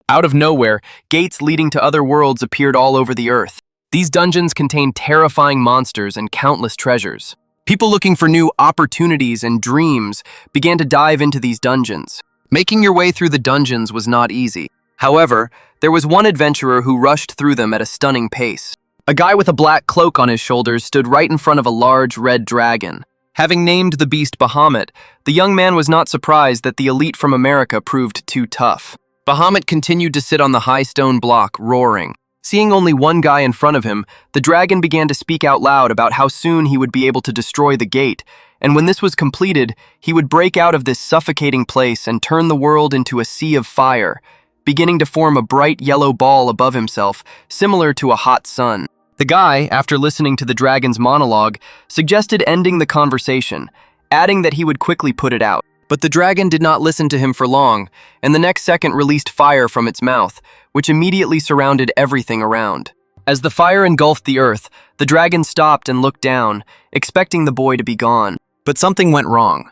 Out of nowhere, gates leading to other worlds appeared all over the earth. These dungeons contained terrifying monsters and countless treasures. People looking for new opportunities and dreams began to dive into these dungeons. Making your way through the dungeons was not easy. However, there was one adventurer who rushed through them at a stunning pace. A guy with a black cloak on his shoulders stood right in front of a large red dragon. Having named the beast Bahamut, the young man was not surprised that the elite from America proved too tough. Bahamut continued to sit on the high stone block, roaring. Seeing only one guy in front of him, the dragon began to speak out loud about how soon he would be able to destroy the gate, and when this was completed, he would break out of this suffocating place and turn the world into a sea of fire, beginning to form a bright yellow ball above himself, similar to a hot sun. The guy, after listening to the dragon's monologue, suggested ending the conversation, adding that he would quickly put it out. But the dragon did not listen to him for long, and the next second released fire from its mouth, which immediately surrounded everything around. As the fire engulfed the earth, the dragon stopped and looked down, expecting the boy to be gone. But something went wrong.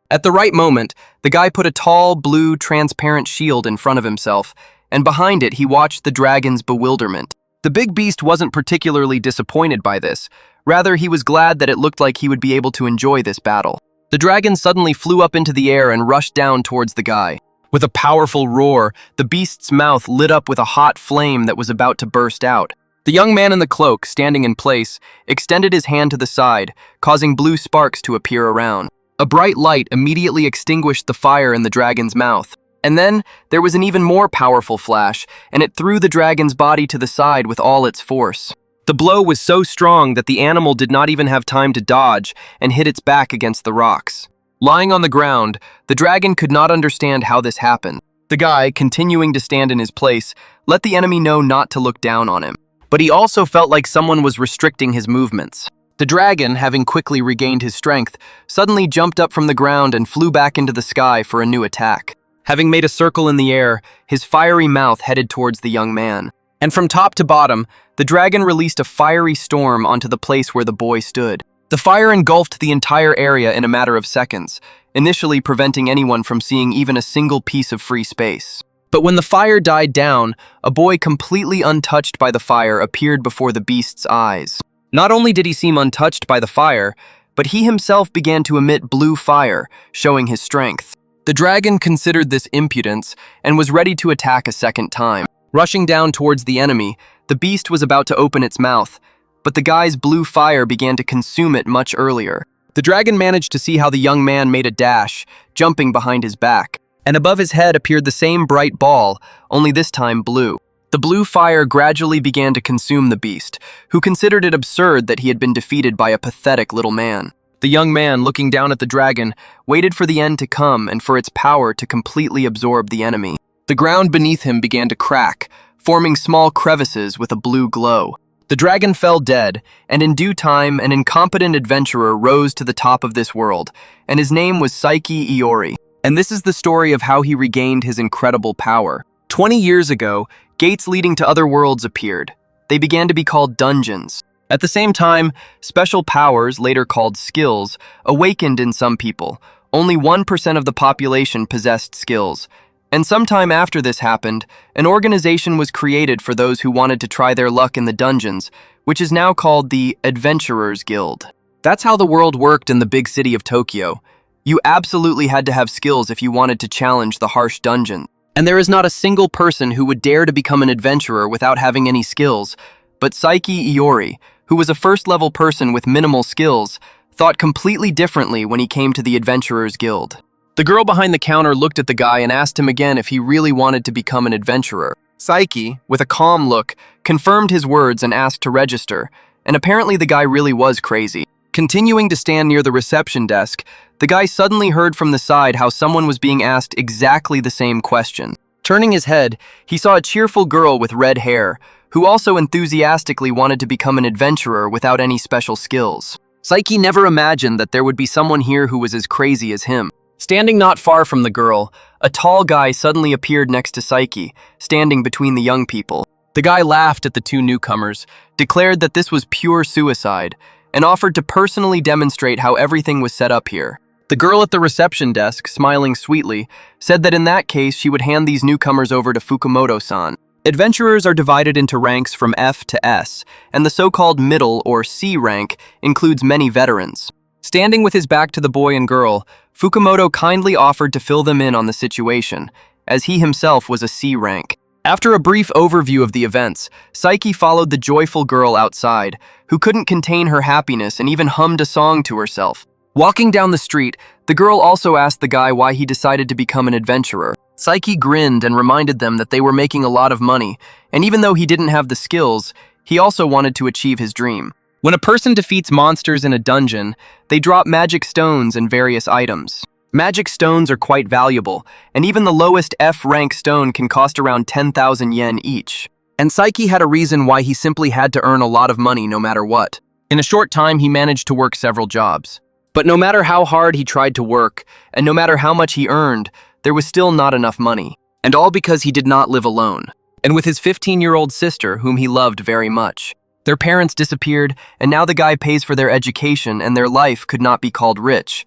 At the right moment, the guy put a tall, blue, transparent shield in front of himself, and behind it he watched the dragon's bewilderment. The big beast wasn't particularly disappointed by this. Rather, he was glad that it looked like he would be able to enjoy this battle. The dragon suddenly flew up into the air and rushed down towards the guy. With a powerful roar, the beast's mouth lit up with a hot flame that was about to burst out. The young man in the cloak, standing in place, extended his hand to the side, causing blue sparks to appear around. A bright light immediately extinguished the fire in the dragon's mouth. And then, there was an even more powerful flash, and it threw the dragon's body to the side with all its force. The blow was so strong that the animal did not even have time to dodge and hit its back against the rocks. Lying on the ground, the dragon could not understand how this happened. The guy, continuing to stand in his place, let the enemy know not to look down on him. But he also felt like someone was restricting his movements. The dragon, having quickly regained his strength, suddenly jumped up from the ground and flew back into the sky for a new attack. Having made a circle in the air, his fiery mouth headed towards the young man. And from top to bottom, the dragon released a fiery storm onto the place where the boy stood. The fire engulfed the entire area in a matter of seconds, initially preventing anyone from seeing even a single piece of free space. But when the fire died down, a boy completely untouched by the fire appeared before the beast's eyes. Not only did he seem untouched by the fire, but he himself began to emit blue fire, showing his strength. The dragon considered this impudence and was ready to attack a second time. Rushing down towards the enemy, the beast was about to open its mouth, but the guy's blue fire began to consume it much earlier. The dragon managed to see how the young man made a dash, jumping behind his back, and above his head appeared the same bright ball, only this time blue. The blue fire gradually began to consume the beast, who considered it absurd that he had been defeated by a pathetic little man. The young man, looking down at the dragon, waited for the end to come and for its power to completely absorb the enemy. The ground beneath him began to crack, forming small crevices with a blue glow. The dragon fell dead, and in due time, an incompetent adventurer rose to the top of this world, and his name was Saiki Iori. And this is the story of how he regained his incredible power. 20 years ago, gates leading to other worlds appeared. They began to be called dungeons. At the same time, special powers, later called skills, awakened in some people. Only 1% of the population possessed skills. And sometime after this happened, an organization was created for those who wanted to try their luck in the dungeons, which is now called the Adventurers Guild. That's how the world worked in the big city of Tokyo. You absolutely had to have skills if you wanted to challenge the harsh dungeon. And there is not a single person who would dare to become an adventurer without having any skills. But Saiki Iori, who was a first-level person with minimal skills, thought completely differently when he came to the Adventurers Guild. The girl behind the counter looked at the guy and asked him again if he really wanted to become an adventurer. Saiki, with a calm look, confirmed his words and asked to register, and apparently the guy really was crazy. Continuing to stand near the reception desk, the guy suddenly heard from the side how someone was being asked exactly the same question. Turning his head, he saw a cheerful girl with red hair, who also enthusiastically wanted to become an adventurer without any special skills. Saiki never imagined that there would be someone here who was as crazy as him. Standing not far from the girl, a tall guy suddenly appeared next to Saiki, standing between the young people. The guy laughed at the two newcomers, declared that this was pure suicide, and offered to personally demonstrate how everything was set up here. The girl at the reception desk, smiling sweetly, said that in that case she would hand these newcomers over to Fukumoto-san. Adventurers are divided into ranks from F to S, and the so-called middle or C rank includes many veterans. Standing with his back to the boy and girl, Fukumoto kindly offered to fill them in on the situation, as he himself was a C rank. After a brief overview of the events, Saiki followed the joyful girl outside, who couldn't contain her happiness and even hummed a song to herself. Walking down the street, the girl also asked the guy why he decided to become an adventurer. Saiki grinned and reminded them that they were making a lot of money, and even though he didn't have the skills, he also wanted to achieve his dream. When a person defeats monsters in a dungeon, they drop magic stones and various items. Magic stones are quite valuable, and even the lowest F-rank stone can cost around 10,000 yen each. And Saiki had a reason why he simply had to earn a lot of money no matter what. In a short time, he managed to work several jobs. But no matter how hard he tried to work, and no matter how much he earned, there was still not enough money. And all because he did not live alone, and with his 15-year-old sister, whom he loved very much. Their parents disappeared, and now the guy pays for their education, and their life could not be called rich.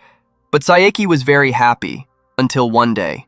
But Saiki was very happy, until one day.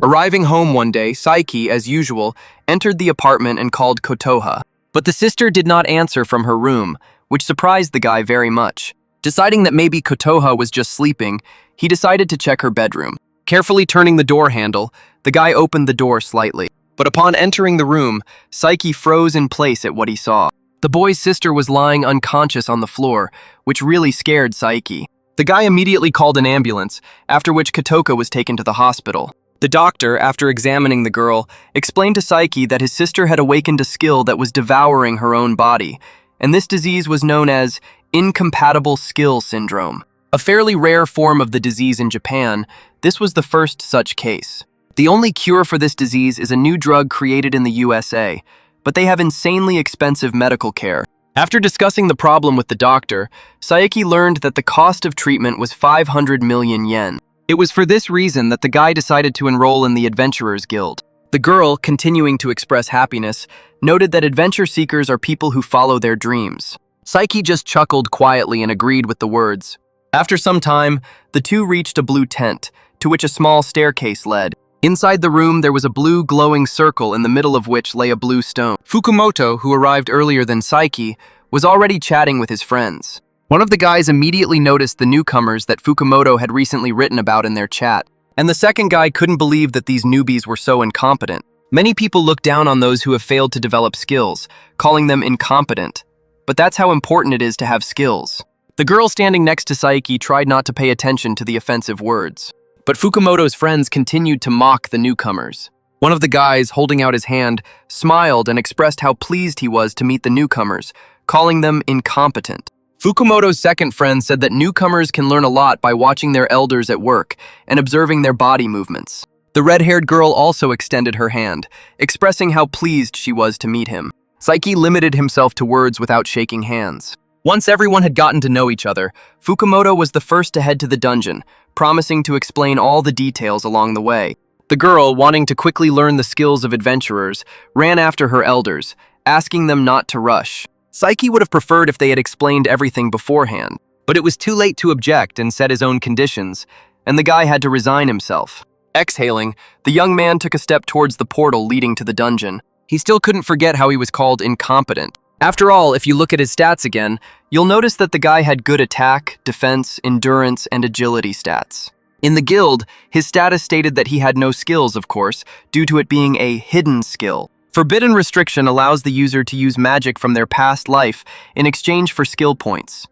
Arriving home one day, Saiki, as usual, entered the apartment and called Kotoha. But the sister did not answer from her room, which surprised the guy very much. Deciding that maybe Kotoha was just sleeping, he decided to check her bedroom. Carefully turning the door handle, the guy opened the door slightly. But upon entering the room, Saiki froze in place at what he saw. The boy's sister was lying unconscious on the floor, which really scared Saiki. The guy immediately called an ambulance, after which Kotoka was taken to the hospital. The doctor, after examining the girl, explained to Saiki that his sister had awakened a skill that was devouring her own body, and this disease was known as incompatible skill syndrome. A fairly rare form of the disease in Japan, this was the first such case. The only cure for this disease is a new drug created in the USA, but they have insanely expensive medical care. After discussing the problem with the doctor, Saiki learned that the cost of treatment was 500 million yen. It was for this reason that the guy decided to enroll in the Adventurers Guild. The girl, continuing to express happiness, noted that adventure seekers are people who follow their dreams. Saiki just chuckled quietly and agreed with the words. After some time, the two reached a blue tent, to which a small staircase led. Inside the room, there was a blue glowing circle in the middle of which lay a blue stone. Fukumoto, who arrived earlier than Saiki, was already chatting with his friends. One of the guys immediately noticed the newcomers that Fukumoto had recently written about in their chat, and the second guy couldn't believe that these newbies were so incompetent. Many people look down on those who have failed to develop skills, calling them incompetent. But that's how important it is to have skills. The girl standing next to Saiki tried not to pay attention to the offensive words. But Fukumoto's friends continued to mock the newcomers. One of the guys, holding out his hand, smiled and expressed how pleased he was to meet the newcomers, calling them incompetent. Fukumoto's second friend said that newcomers can learn a lot by watching their elders at work and observing their body movements. The red-haired girl also extended her hand, expressing how pleased she was to meet him. Saiki limited himself to words without shaking hands. Once everyone had gotten to know each other, Fukumoto was the first to head to the dungeon, promising to explain all the details along the way. The girl, wanting to quickly learn the skills of adventurers, ran after her elders, asking them not to rush. Saiki would have preferred if they had explained everything beforehand, but it was too late to object and set his own conditions, and the guy had to resign himself. Exhaling, the young man took a step towards the portal leading to the dungeon. He still couldn't forget how he was called incompetent. After all, if you look at his stats again, you'll notice that the guy had good attack, defense, endurance, and agility stats. In the guild, his status stated that he had no skills, of course, due to it being a hidden skill. Forbidden restriction allows the user to use magic from their past life in exchange for skill points.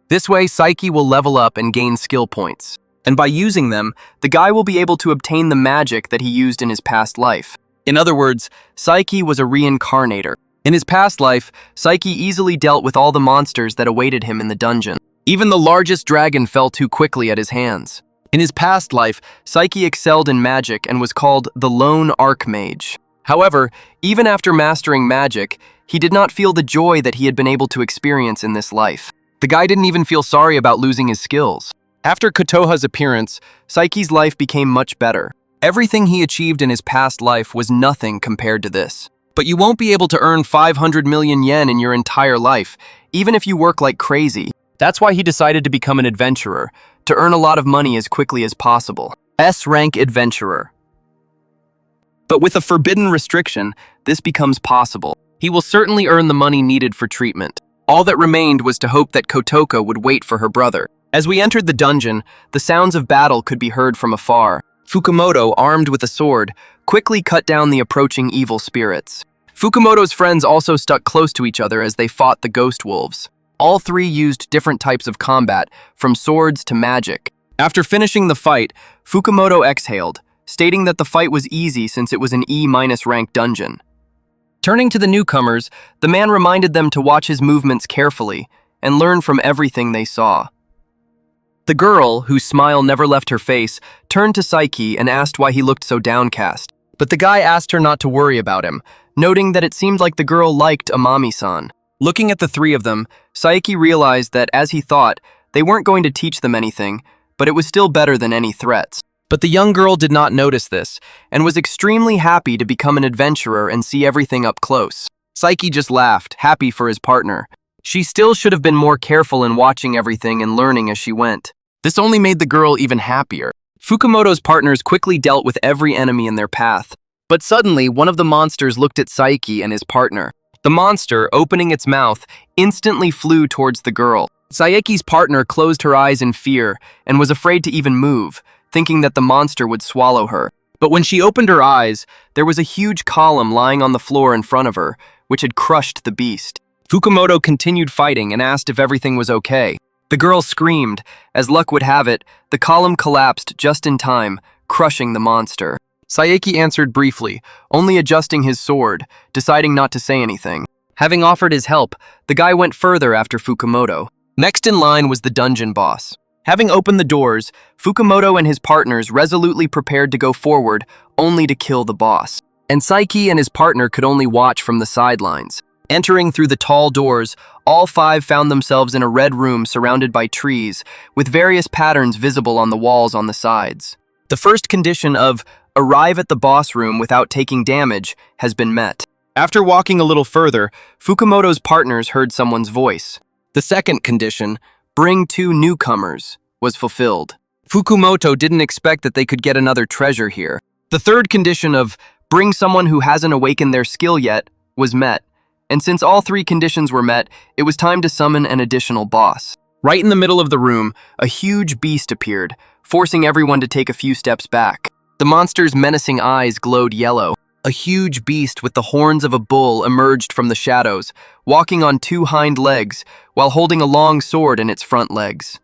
This way, Saiki will level up and gain skill points. And by using them, the guy will be able to obtain the magic that he used in his past life. In other words, Saiki was a reincarnator. In his past life, Saiki easily dealt with all the monsters that awaited him in the dungeon. Even the largest dragon fell too quickly at his hands. In his past life, Saiki excelled in magic and was called the Lone Archmage. However, even after mastering magic, he did not feel the joy that he had been able to experience in this life. The guy didn't even feel sorry about losing his skills. After Kotoha's appearance, Saiki's life became much better. Everything he achieved in his past life was nothing compared to this. But you won't be able to earn 500 million yen in your entire life, even if you work like crazy. That's why he decided to become an adventurer, to earn a lot of money as quickly as possible. S-rank adventurer. But with a forbidden restriction, this becomes possible. He will certainly earn the money needed for treatment. All that remained was to hope that Kotoko would wait for her brother. As we entered the dungeon, the sounds of battle could be heard from afar. Fukumoto, armed with a sword, quickly cut down the approaching evil spirits. Fukumoto's friends also stuck close to each other as they fought the ghost wolves. All three used different types of combat, from swords to magic. After finishing the fight, Fukumoto exhaled, stating that the fight was easy since it was an E- rank dungeon. Turning to the newcomers, the man reminded them to watch his movements carefully and learn from everything they saw. The girl, whose smile never left her face, turned to Saiki and asked why he looked so downcast. But the guy asked her not to worry about him, noting that it seemed like the girl liked Amami-san. Looking at the three of them, Saiki realized that, as he thought, they weren't going to teach them anything, but it was still better than any threats. But the young girl did not notice this, and was extremely happy to become an adventurer and see everything up close. Saiki just laughed, happy for his partner. She still should have been more careful in watching everything and learning as she went. This only made the girl even happier. Fukumoto's partners quickly dealt with every enemy in their path. But suddenly, one of the monsters looked at Saiki and his partner. The monster, opening its mouth, instantly flew towards the girl. Saiki's partner closed her eyes in fear and was afraid to even move, thinking that the monster would swallow her. But when she opened her eyes, there was a huge column lying on the floor in front of her, which had crushed the beast. Fukumoto continued fighting and asked if everything was okay. The girl screamed. As luck would have it, the column collapsed just in time, crushing the monster. Saiki answered briefly, only adjusting his sword, deciding not to say anything. Having offered his help, the guy went further after Fukumoto. Next in line was the dungeon boss. Having opened the doors, Fukumoto and his partners resolutely prepared to go forward, only to kill the boss. And Saiki and his partner could only watch from the sidelines. Entering through the tall doors, all five found themselves in a red room surrounded by trees, with various patterns visible on the walls on the sides. The first condition of arrive at the boss room without taking damage has been met. After walking a little further, Fukumoto's partners heard someone's voice. The second condition, bring 2 newcomers, was fulfilled. Fukumoto didn't expect that they could get another treasure here. The third condition of bring someone who hasn't awakened their skill yet was met. And since all 3 conditions were met, it was time to summon an additional boss. Right in the middle of the room, a huge beast appeared, forcing everyone to take a few steps back. The monster's menacing eyes glowed yellow. A huge beast with the horns of a bull emerged from the shadows, walking on 2 hind legs, while holding a long sword in its front legs.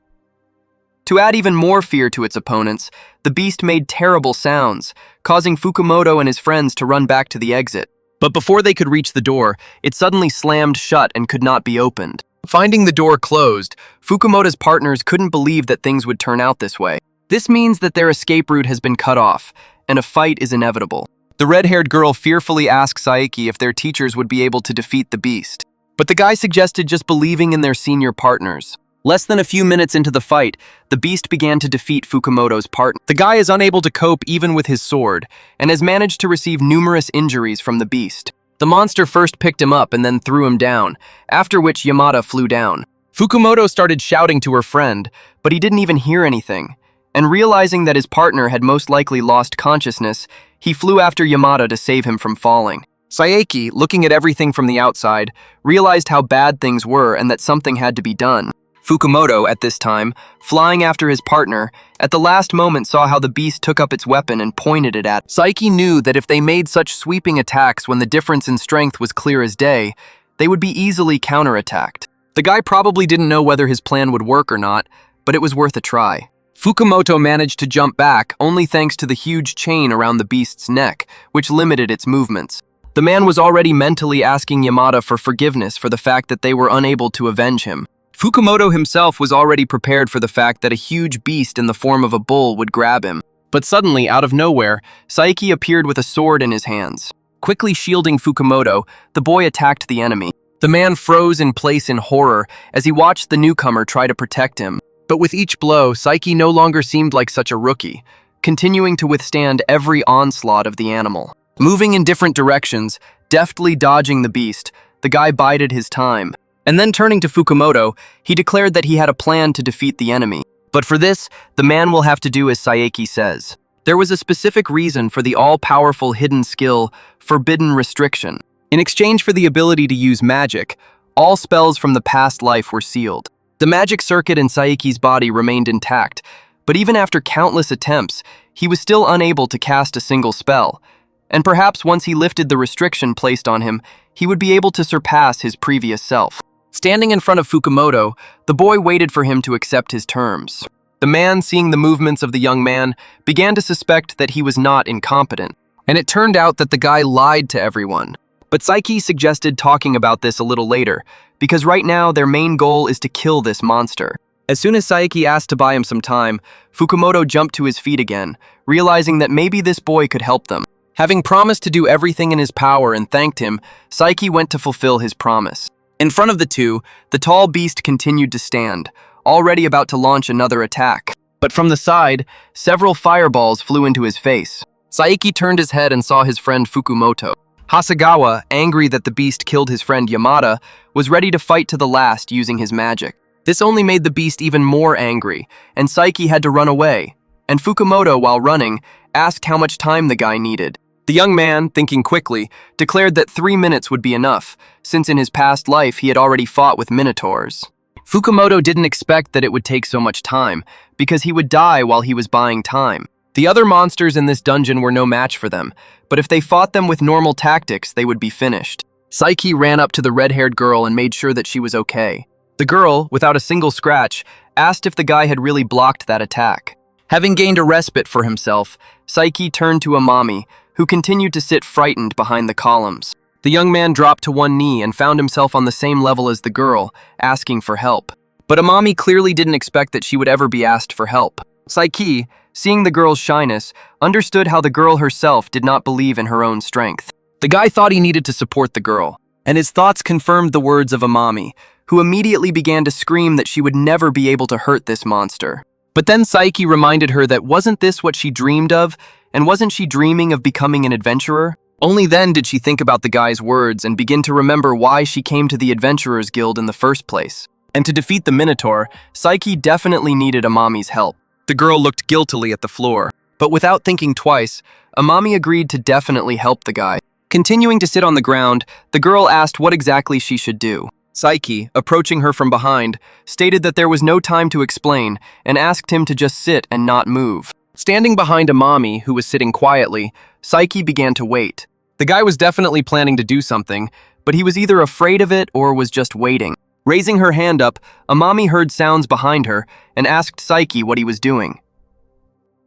To add even more fear to its opponents, the beast made terrible sounds, causing Fukumoto and his friends to run back to the exit. But before they could reach the door, it suddenly slammed shut and could not be opened. Finding the door closed, Fukumoto's partners couldn't believe that things would turn out this way. This means that their escape route has been cut off, and a fight is inevitable. The red-haired girl fearfully asked Saiki if their teachers would be able to defeat the beast. But the guy suggested just believing in their senior partners. Less than a few minutes into the fight, the beast began to defeat Fukumoto's partner. The guy is unable to cope even with his sword, and has managed to receive numerous injuries from the beast. The monster first picked him up and then threw him down, after which Yamada flew down. Fukumoto started shouting to her friend, but he didn't even hear anything. And realizing that his partner had most likely lost consciousness, he flew after Yamada to save him from falling. Saiki, looking at everything from the outside, realized how bad things were and that something had to be done. Fukumoto, at this time, flying after his partner, at the last moment saw how the beast took up its weapon and pointed it at. Saiki knew that if they made such sweeping attacks when the difference in strength was clear as day, they would be easily counterattacked. The guy probably didn't know whether his plan would work or not, but it was worth a try. Fukumoto managed to jump back only thanks to the huge chain around the beast's neck, which limited its movements. The man was already mentally asking Yamada for forgiveness for the fact that they were unable to avenge him. Fukumoto himself was already prepared for the fact that a huge beast in the form of a bull would grab him. But suddenly, out of nowhere, Saiki appeared with a sword in his hands. Quickly shielding Fukumoto, the boy attacked the enemy. The man froze in place in horror as he watched the newcomer try to protect him. But with each blow, Saiki no longer seemed like such a rookie, continuing to withstand every onslaught of the animal. Moving in different directions, deftly dodging the beast, the guy bided his time. And then turning to Fukumoto, he declared that he had a plan to defeat the enemy. But for this, the man will have to do as Saeki says. There was a specific reason for the all-powerful hidden skill, Forbidden Restriction. In exchange for the ability to use magic, all spells from the past life were sealed. The magic circuit in Saeki's body remained intact, but even after countless attempts, he was still unable to cast a single spell. And perhaps once he lifted the restriction placed on him, he would be able to surpass his previous self. Standing in front of Fukumoto, the boy waited for him to accept his terms. The man, seeing the movements of the young man, began to suspect that he was not incompetent. And it turned out that the guy lied to everyone. But Saeki suggested talking about this a little later, because right now their main goal is to kill this monster. As soon as Saeki asked to buy him some time, Fukumoto jumped to his feet again, realizing that maybe this boy could help them. Having promised to do everything in his power and thanked him, Saeki went to fulfill his promise. In front of the two, the tall beast continued to stand, already about to launch another attack. But from the side, several fireballs flew into his face. Saeki turned his head and saw his friend Fukumoto. Hasegawa, angry that the beast killed his friend Yamada, was ready to fight to the last using his magic. This only made the beast even more angry, and Saeki had to run away. And Fukumoto, while running, asked how much time the guy needed. The young man, thinking quickly, declared that 3 minutes would be enough, since in his past life he had already fought with minotaurs. Fukumoto didn't expect that it would take so much time, because he would die while he was buying time. The other monsters in this dungeon were no match for them, but if they fought them with normal tactics, they would be finished. Saeki ran up to the red-haired girl and made sure that she was okay. The girl, without a single scratch, asked if the guy had really blocked that attack. Having gained a respite for himself, Saeki turned to Amami, who continued to sit frightened behind the columns. The young man dropped to one knee and found himself on the same level as the girl, asking for help. But Amami clearly didn't expect that she would ever be asked for help. Saeki, seeing the girl's shyness, understood how the girl herself did not believe in her own strength. The guy thought he needed to support the girl, and his thoughts confirmed the words of Amami, who immediately began to scream that she would never be able to hurt this monster. But then Saeki reminded her that wasn't this what she dreamed of, and wasn't she dreaming of becoming an adventurer? Only then did she think about the guy's words and begin to remember why she came to the Adventurers Guild in the first place. And to defeat the Minotaur, Saeki definitely needed Amami's help. The girl looked guiltily at the floor, but without thinking twice, Amami agreed to definitely help the guy. Continuing to sit on the ground, the girl asked what exactly she should do. Saeki, approaching her from behind, stated that there was no time to explain and asked him to just sit and not move. Standing behind Amami, who was sitting quietly, Saeki began to wait. The guy was definitely planning to do something, but he was either afraid of it or was just waiting. Raising her hand up, Amami heard sounds behind her and asked Saeki what he was doing.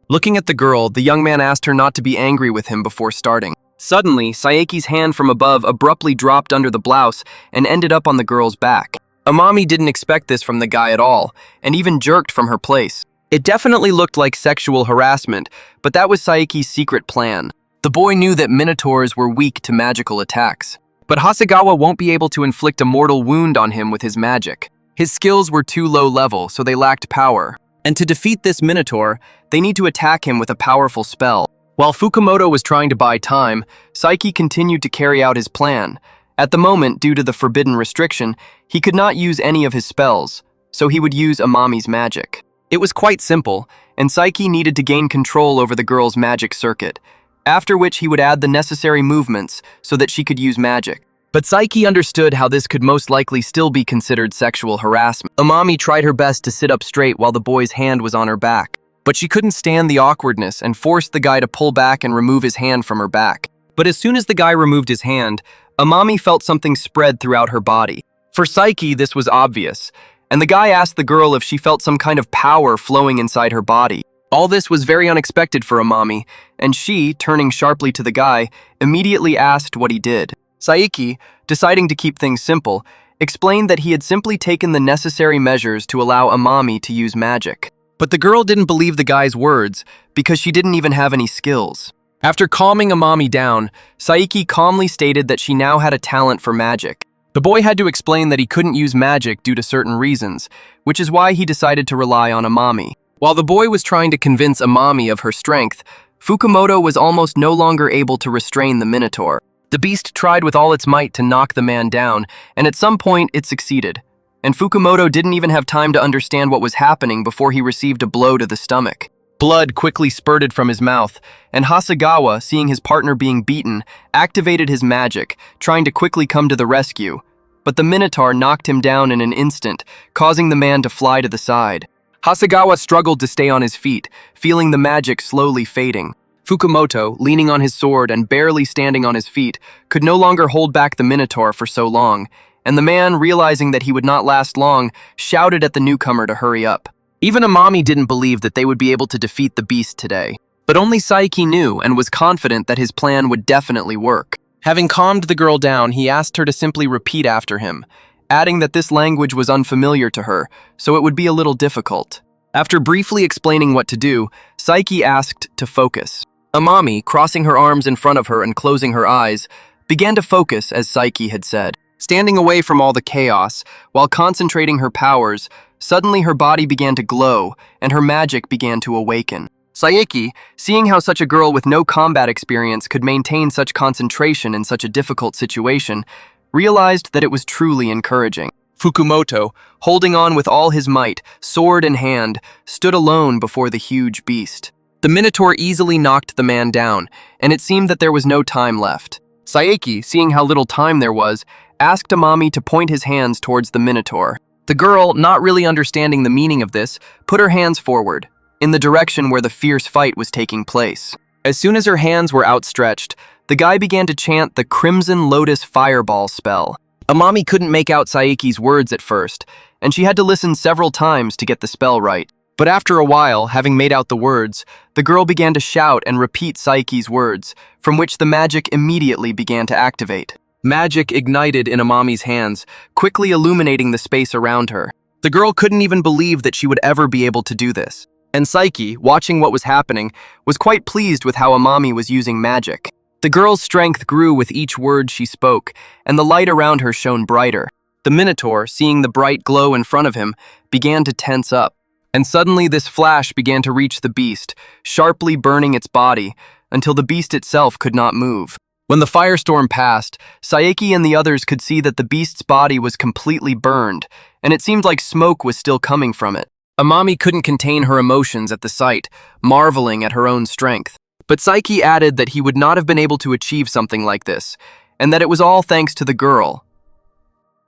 Looking at the girl, the young man asked her not to be angry with him before starting. Suddenly, Saeki's hand from above abruptly dropped under the blouse and ended up on the girl's back. Amami didn't expect this from the guy at all, and even jerked from her place. It definitely looked like sexual harassment, but that was Saeki's secret plan. The boy knew that minotaurs were weak to magical attacks. But Hasegawa won't be able to inflict a mortal wound on him with his magic. His skills were too low level, so they lacked power. And to defeat this minotaur, they need to attack him with a powerful spell. While Fukumoto was trying to buy time, Saeki continued to carry out his plan. At the moment, due to the forbidden restriction, he could not use any of his spells, so he would use Amami's magic. It was quite simple, and Saeki needed to gain control over the girl's magic circuit, after which he would add the necessary movements so that she could use magic. But Saeki understood how this could most likely still be considered sexual harassment. Amami tried her best to sit up straight while the boy's hand was on her back, but she couldn't stand the awkwardness and forced the guy to pull back and remove his hand from her back. But as soon as the guy removed his hand, Amami felt something spread throughout her body. For Saeki, this was obvious, and the guy asked the girl if she felt some kind of power flowing inside her body. All this was very unexpected for Amami, and she, turning sharply to the guy, immediately asked what he did. Saeki, deciding to keep things simple, explained that he had simply taken the necessary measures to allow Amami to use magic. But the girl didn't believe the guy's words because she didn't even have any skills. After calming Amami down, Saeki calmly stated that she now had a talent for magic. The boy had to explain that he couldn't use magic due to certain reasons, which is why he decided to rely on Amami. While the boy was trying to convince Amami of her strength, Fukumoto was almost no longer able to restrain the Minotaur. The beast tried with all its might to knock the man down, and at some point it succeeded. and Fukumoto didn't even have time to understand what was happening before he received a blow to the stomach. Blood quickly spurted from his mouth, and Hasegawa, seeing his partner being beaten, activated his magic, trying to quickly come to the rescue. But the Minotaur knocked him down in an instant, causing the man to fly to the side. Hasegawa struggled to stay on his feet, feeling the magic slowly fading. Fukumoto, leaning on his sword and barely standing on his feet, could no longer hold back the Minotaur for so long, and the man, realizing that he would not last long, shouted at the newcomer to hurry up. Even Amami didn't believe that they would be able to defeat the beast today, but only Saiki knew and was confident that his plan would definitely work. Having calmed the girl down, he asked her to simply repeat after him, adding that this language was unfamiliar to her, so it would be a little difficult. After briefly explaining what to do, Saiki asked to focus. Amami, crossing her arms in front of her and closing her eyes, began to focus as Saiki had said. Standing away from all the chaos, while concentrating her powers, suddenly her body began to glow and her magic began to awaken. Saiki, seeing how such a girl with no combat experience could maintain such concentration in such a difficult situation, realized that it was truly encouraging. Fukumoto, holding on with all his might, sword in hand, stood alone before the huge beast. The Minotaur easily knocked the man down, and it seemed that there was no time left. Saiki, seeing how little time there was, asked Amami to point his hands towards the Minotaur. The girl, not really understanding the meaning of this, put her hands forward, in the direction where the fierce fight was taking place. As soon as her hands were outstretched, the guy began to chant the Crimson Lotus Fireball spell. Amami couldn't make out Saiki's words at first, and she had to listen several times to get the spell right. But after a while, having made out the words, the girl began to shout and repeat Saiki's words, from which the magic immediately began to activate. Magic ignited in Amami's hands, quickly illuminating the space around her. The girl couldn't even believe that she would ever be able to do this. And Saiki, watching what was happening, was quite pleased with how Amami was using magic. The girl's strength grew with each word she spoke, and the light around her shone brighter. The Minotaur, seeing the bright glow in front of him, began to tense up. And suddenly this flash began to reach the beast, sharply burning its body, until the beast itself could not move. When the firestorm passed, Saiki and the others could see that the beast's body was completely burned, and it seemed like smoke was still coming from it. Amami couldn't contain her emotions at the sight, marveling at her own strength. But Saiki added that he would not have been able to achieve something like this, and that it was all thanks to the girl.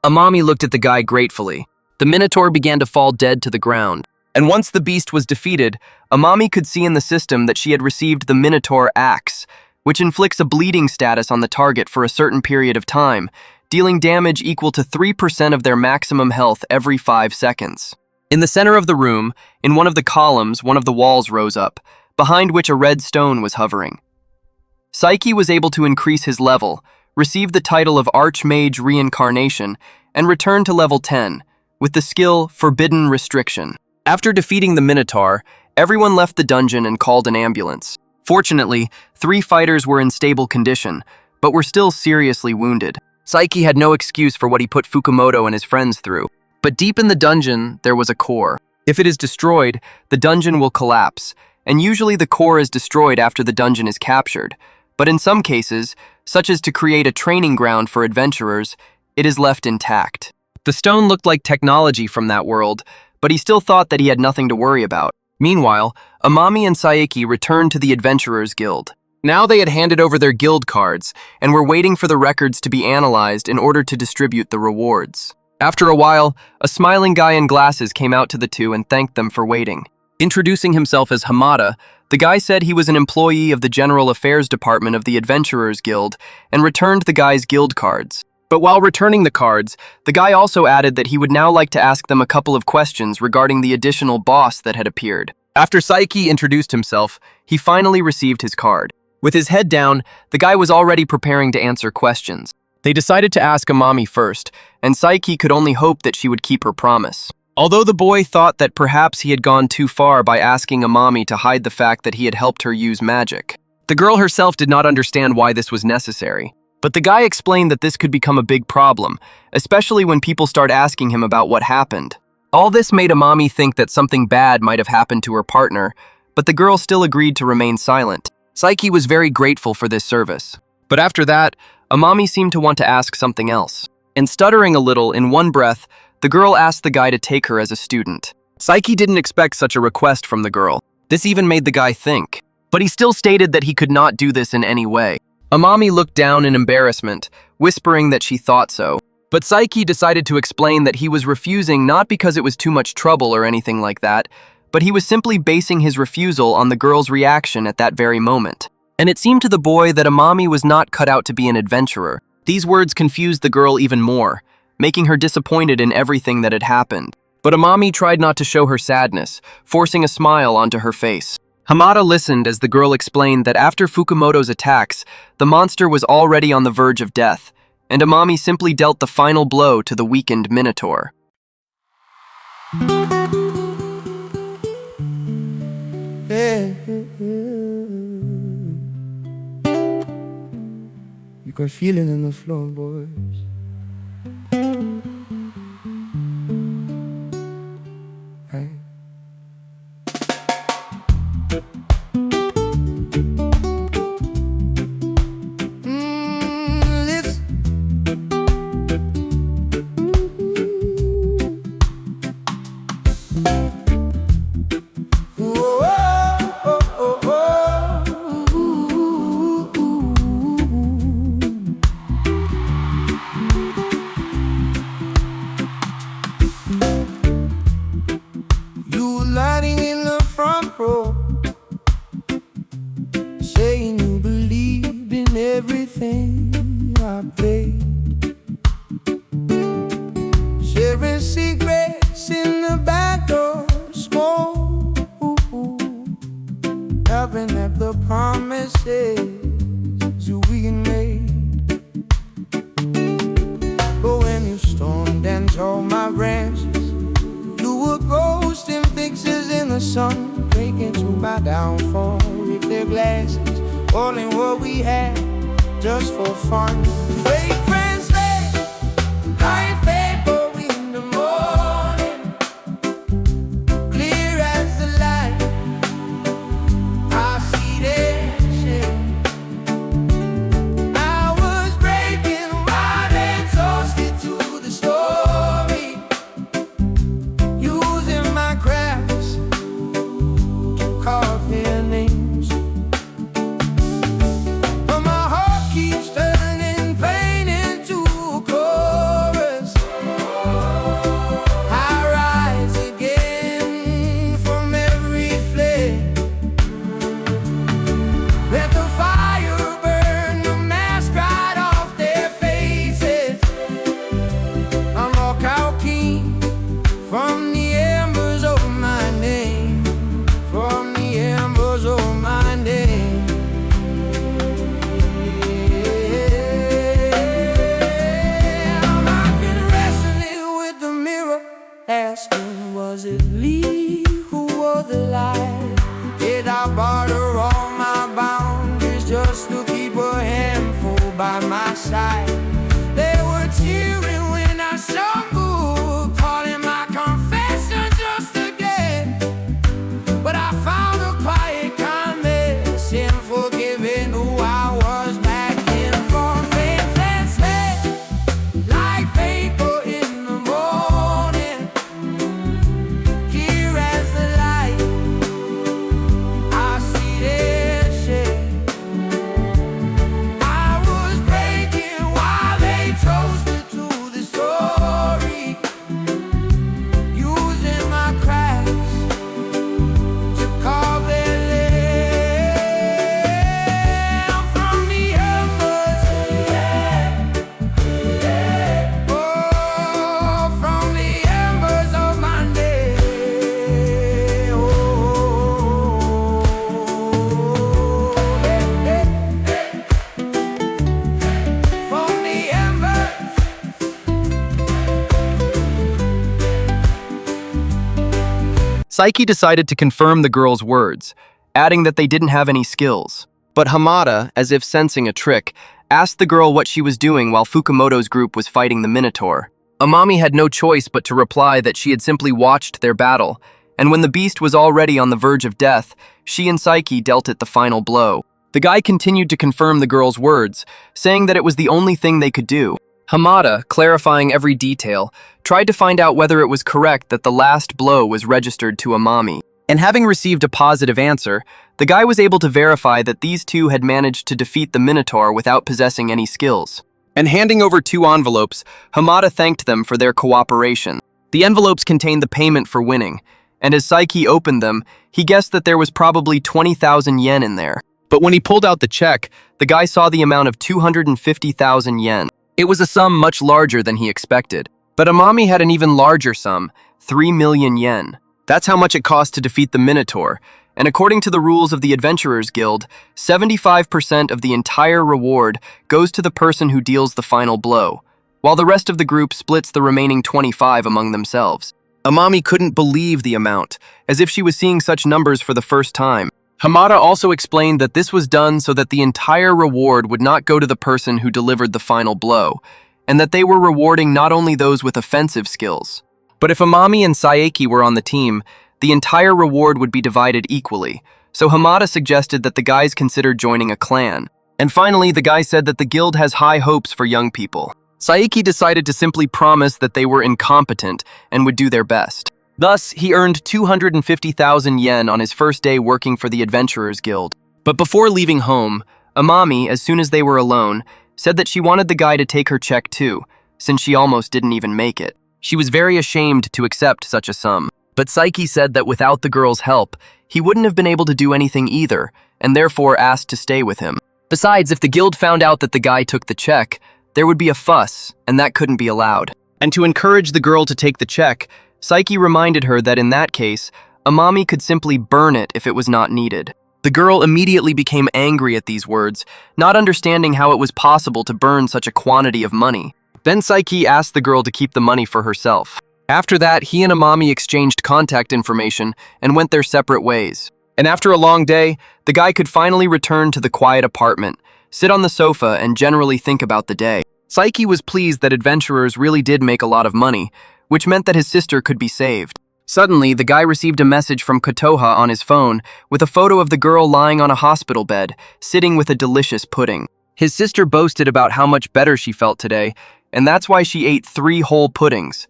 Amami looked at the guy gratefully. The Minotaur began to fall dead to the ground. And once the beast was defeated, Amami could see in the system that she had received the Minotaur Axe, which inflicts a bleeding status on the target for a certain period of time, dealing damage equal to 3% of their maximum health every 5 seconds. In the center of the room, in one of the columns, one of the walls rose up, behind which a red stone was hovering. Saiki was able to increase his level, receive the title of Archmage Reincarnation, and return to level 10, with the skill Forbidden Restriction. After defeating the Minotaur, everyone left the dungeon and called an ambulance. Fortunately, 3 fighters were in stable condition, but were still seriously wounded. Saiki had no excuse for what he put Fukumoto and his friends through. But deep in the dungeon, there was a core. If it is destroyed, the dungeon will collapse, and usually the core is destroyed after the dungeon is captured. But in some cases, such as to create a training ground for adventurers, it is left intact. The stone looked like technology from that world, but he still thought that he had nothing to worry about. Meanwhile, Amami and Saiki returned to the Adventurers Guild. Now they had handed over their guild cards and were waiting for the records to be analyzed in order to distribute the rewards. After a while, a smiling guy in glasses came out to the two and thanked them for waiting. Introducing himself as Hamada, the guy said he was an employee of the General Affairs Department of the Adventurers Guild and returned the guy's guild cards. But while returning the cards, the guy also added that he would now like to ask them a couple of questions regarding the additional boss that had appeared. After Saiki introduced himself, he finally received his card. With his head down, the guy was already preparing to answer questions. They decided to ask Amami first, and Saiki could only hope that she would keep her promise. Although the boy thought that perhaps he had gone too far by asking Amami to hide the fact that he had helped her use magic. The girl herself did not understand why this was necessary. But the guy explained that this could become a big problem, especially when people start asking him about what happened. All this made Amami think that something bad might have happened to her partner, but the girl still agreed to remain silent. Saiki was very grateful for this service. But after that, Amami seemed to want to ask something else. And stuttering a little in one breath, The girl asked the guy to take her as a student. Saiki didn't expect such a request from the girl. This even made the guy think. But he still stated that he could not do this in any way. Amami looked down in embarrassment, whispering that she thought so. But Saiki decided to explain that he was refusing not because it was too much trouble or anything like that, but he was simply basing his refusal on the girl's reaction at that very moment. And it seemed to the boy that Amami was not cut out to be an adventurer. These words confused the girl even more, making her disappointed in everything that had happened. But Amami tried not to show her sadness, forcing a smile onto her face. Hamada listened as the girl explained that after Fukumoto's attacks, the monster was already on the verge of death, and Amami simply dealt the final blow to the weakened Minotaur. You got feeling in the floor, boys. Hey. Saying you believed in everything I prayed, sharing secrets in the back door, smoke, laughing at the promises we made. But when you stormed and tore my branches, you were ghosting fixes in the sun, breaking to my downfall with their glasses, holding what we had just for fun. Fake friends left, like vapor in the morning, clear as the light. I see their shade. I was breaking while they tossed it to the story, using my crafts to carve their names. But my heart keeps turning pain into a chorus. I rise again from every flame. Let the fire burn the mask right off their faces. Unlock our key from the embers of my name, from the embers of my name. I've been wrestling with the mirror, asking, was it Lee who wore the lie? Did I barter all my boundaries just to keep a handful by my side? They were cheering when I stumbled, calling my confession just again. But I found a quiet kindness in forgiving who I was back in. From faith and sled, like vapor in the morning, clear as the light. I see their shade. I was breaking while they toasted to the story, using my crafts to carve their land from the embers. Oh, from the embers of my day. From the embers. Saiki decided to confirm the girl's words, adding that they didn't have any skills. But Hamada, as if sensing a trick, asked the girl what she was doing while Fukumoto's group was fighting the Minotaur. Amami had no choice but to reply that she had simply watched their battle, and when the beast was already on the verge of death, she and Saiki dealt it the final blow. The guy continued to confirm the girl's words, saying that it was the only thing they could do. Hamada, clarifying every detail, tried to find out whether it was correct that the last blow was registered to Amami. And having received a positive answer, the guy was able to verify that these two had managed to defeat the Minotaur without possessing any skills. And handing over 2 envelopes, Hamada thanked them for their cooperation. The envelopes contained the payment for winning, and as Saiki opened them, he guessed that there was probably 20,000 yen in there. But when he pulled out the check, the guy saw the amount of 250,000 yen. It was a sum much larger than he expected. But Amami had an even larger sum, 3 million yen. That's how much it cost to defeat the Minotaur, and according to the rules of the Adventurers Guild, 75% of the entire reward goes to the person who deals the final blow, while the rest of the group splits the remaining 25 among themselves. Amami couldn't believe the amount, as if she was seeing such numbers for the first time. Hamada also explained that this was done so that the entire reward would not go to the person who delivered the final blow, and that they were rewarding not only those with offensive skills. But if Amami and Saeki were on the team, the entire reward would be divided equally, so Hamada suggested that the guys consider joining a clan. And finally, the guy said that the guild has high hopes for young people. Saeki decided to simply promise that they were incompetent and would do their best. Thus, he earned 250,000 yen on his first day working for the Adventurers Guild. But before leaving home, Amami, as soon as they were alone, said that she wanted the guy to take her check too, since she almost didn't even make it. She was very ashamed to accept such a sum. But Saiki said that without the girl's help, he wouldn't have been able to do anything either, and therefore asked to stay with him. Besides, if the guild found out that the guy took the check, there would be a fuss, and that couldn't be allowed. And to encourage the girl to take the check, Saiki reminded her that in that case, Amami could simply burn it if it was not needed. The girl immediately became angry at these words, not understanding how it was possible to burn such a quantity of money. Then Saiki asked the girl to keep the money for herself. After that, he and Amami exchanged contact information and went their separate ways. And after a long day, the guy could finally return to the quiet apartment, sit on the sofa, and generally think about the day. Saiki was pleased that adventurers really did make a lot of money, which meant that his sister could be saved. Suddenly, the guy received a message from Kotoha on his phone with a photo of the girl lying on a hospital bed, sitting with a delicious pudding. His sister boasted about how much better she felt today, and that's why she ate 3 whole puddings.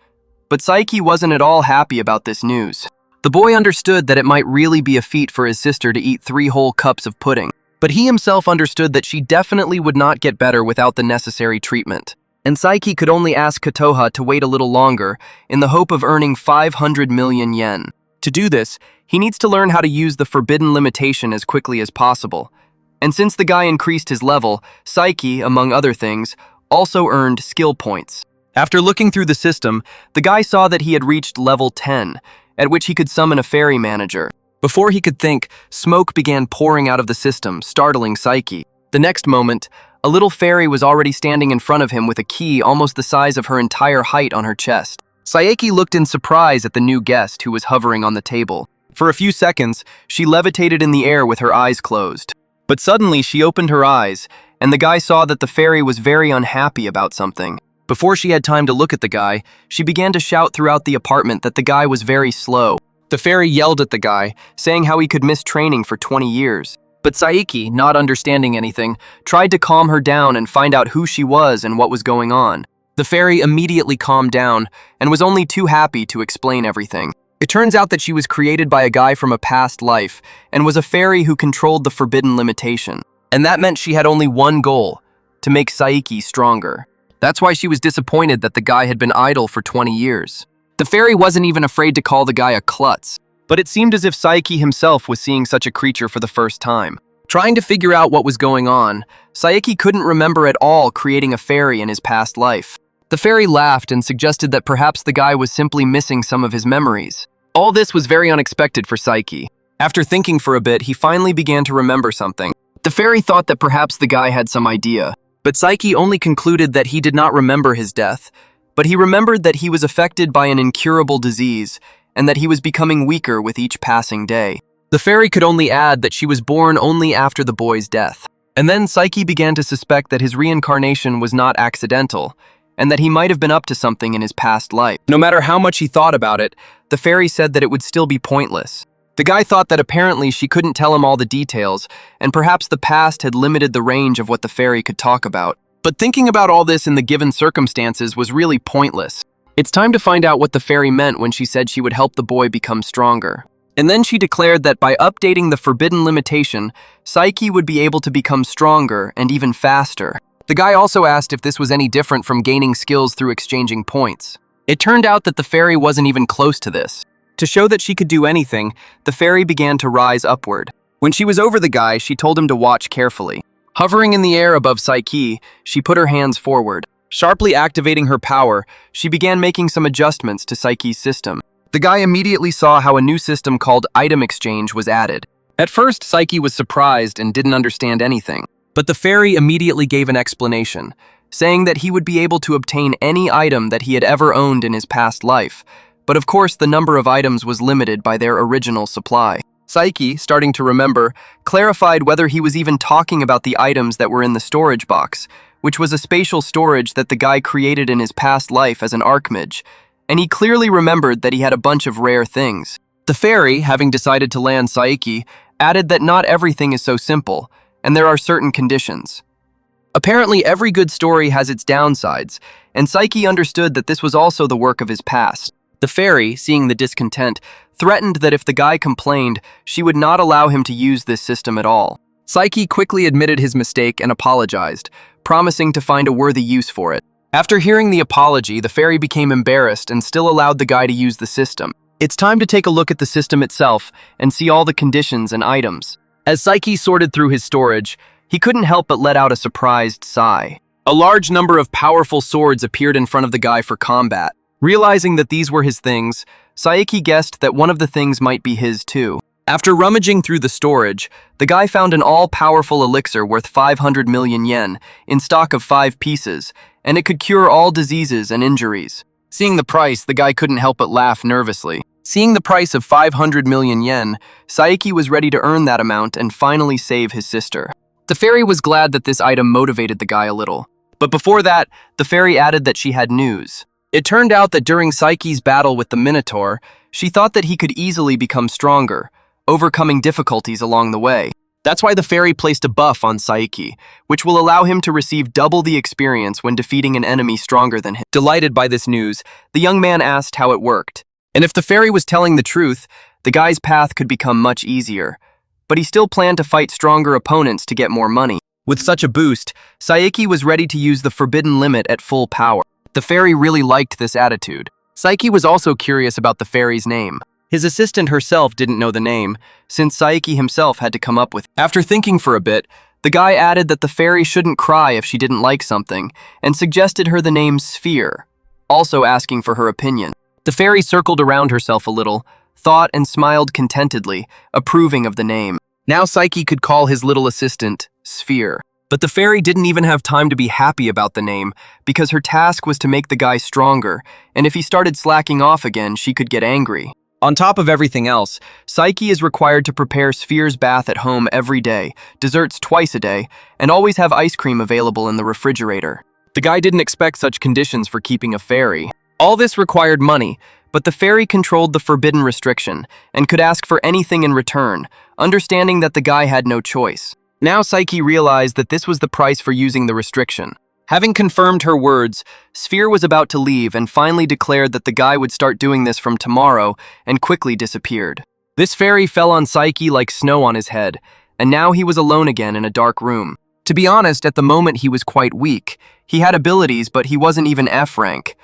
But Saiki wasn't at all happy about this news. The boy understood that it might really be a feat for his sister to eat 3 whole cups of pudding, but he himself understood that she definitely would not get better without the necessary treatment. And Saiki could only ask Kotoha to wait a little longer in the hope of earning 500 million yen. To do this, he needs to learn how to use the forbidden limitation as quickly as possible. And since the guy increased his level, Saiki, among other things, also earned skill points. After looking through the system, the guy saw that he had reached level 10, at which he could summon a fairy manager. Before he could think, smoke began pouring out of the system, startling Saiki. The next moment, a little fairy was already standing in front of him with a key almost the size of her entire height on her chest. Saeki looked in surprise at the new guest who was hovering on the table. For a few seconds, she levitated in the air with her eyes closed. But suddenly she opened her eyes, and the guy saw that the fairy was very unhappy about something. Before she had time to look at the guy, she began to shout throughout the apartment that the guy was very slow. The fairy yelled at the guy, saying how he could miss training for 20 years. But Saiki, not understanding anything, tried to calm her down and find out who she was and what was going on. The fairy immediately calmed down and was only too happy to explain everything. It turns out that she was created by a guy from a past life and was a fairy who controlled the forbidden limitation. And that meant she had only one goal: to make Saiki stronger. That's why she was disappointed that the guy had been idle for 20 years. The fairy wasn't even afraid to call the guy a klutz, but it seemed as if Saiki himself was seeing such a creature for the first time. Trying to figure out what was going on, Saiki couldn't remember at all creating a fairy in his past life. The fairy laughed and suggested that perhaps the guy was simply missing some of his memories. All this was very unexpected for Saiki. After thinking for a bit, he finally began to remember something. The fairy thought that perhaps the guy had some idea, but Saiki only concluded that he did not remember his death, but he remembered that he was affected by an incurable disease and that he was becoming weaker with each passing day. The fairy could only add that she was born only after the boy's death. And then Saiki began to suspect that his reincarnation was not accidental, and that he might have been up to something in his past life. No matter how much he thought about it, the fairy said that it would still be pointless. The guy thought that apparently she couldn't tell him all the details, and perhaps the past had limited the range of what the fairy could talk about. But thinking about all this in the given circumstances was really pointless. It's time to find out what the fairy meant when she said she would help the boy become stronger. And then she declared that by updating the forbidden limitation, Saiki would be able to become stronger and even faster. The guy also asked if this was any different from gaining skills through exchanging points. It turned out that the fairy wasn't even close to this. To show that she could do anything, the fairy began to rise upward. When she was over the guy, she told him to watch carefully. Hovering in the air above Saiki, she put her hands forward. Sharply activating her power, she began making some adjustments to Saiki's system. The guy immediately saw how a new system called item exchange was added. At first, Saiki was surprised and didn't understand anything. But the fairy immediately gave an explanation, saying that he would be able to obtain any item that he had ever owned in his past life. But of course, the number of items was limited by their original supply. Saiki, starting to remember, clarified whether he was even talking about the items that were in the storage box, which was a spatial storage that the guy created in his past life as an archmage, and he clearly remembered that he had a bunch of rare things. The fairy, having decided to land Saiki, added that not everything is so simple, and there are certain conditions. Apparently, every good story has its downsides, and Saiki understood that this was also the work of his past. The fairy, seeing the discontent, threatened that if the guy complained, she would not allow him to use this system at all. Saiki quickly admitted his mistake and apologized, promising to find a worthy use for it. After hearing the apology, the fairy became embarrassed and still allowed the guy to use the system. It's time to take a look at the system itself and see all the conditions and items. As Saiki sorted through his storage, he couldn't help but let out a surprised sigh. A large number of powerful swords appeared in front of the guy for combat. Realizing that these were his things, Saiki guessed that one of the things might be his too. After rummaging through the storage, the guy found an all-powerful elixir worth 500 million yen, in stock of 5 pieces, and it could cure all diseases and injuries. Seeing the price, the guy couldn't help but laugh nervously. Seeing the price of 500 million yen, Saiki was ready to earn that amount and finally save his sister. The fairy was glad that this item motivated the guy a little. But before that, the fairy added that she had news. It turned out that during Saiki's battle with the Minotaur, she thought that he could easily become stronger, overcoming difficulties along the way. That's why the fairy placed a buff on Saiki, which will allow him to receive double the experience when defeating an enemy stronger than him. Delighted by this news, the young man asked how it worked. And if the fairy was telling the truth, the guy's path could become much easier. But he still planned to fight stronger opponents to get more money. With such a boost, Saiki was ready to use the forbidden limit at full power. The fairy really liked this attitude. Saiki was also curious about the fairy's name. His assistant herself didn't know the name, since Saiki himself had to come up with it. After thinking for a bit, the guy added that the fairy shouldn't cry if she didn't like something, and suggested her the name Sphere, also asking for her opinion. The fairy circled around herself a little, thought and smiled contentedly, approving of the name. Now Saiki could call his little assistant Sphere. But the fairy didn't even have time to be happy about the name, because her task was to make the guy stronger, and if he started slacking off again, she could get angry. On top of everything else, Saiki is required to prepare Sphere's bath at home every day, desserts twice a day, and always have ice cream available in the refrigerator. The guy didn't expect such conditions for keeping a fairy. All this required money, but the fairy controlled the forbidden restriction, and could ask for anything in return, understanding that the guy had no choice. Now Saiki realized that this was the price for using the restriction. Having confirmed her words, Sphere was about to leave and finally declared that the guy would start doing this from tomorrow and quickly disappeared. This fairy fell on Saiki like snow on his head, and now he was alone again in a dark room. To be honest, at the moment he was quite weak. He had abilities, but he wasn't even F rank.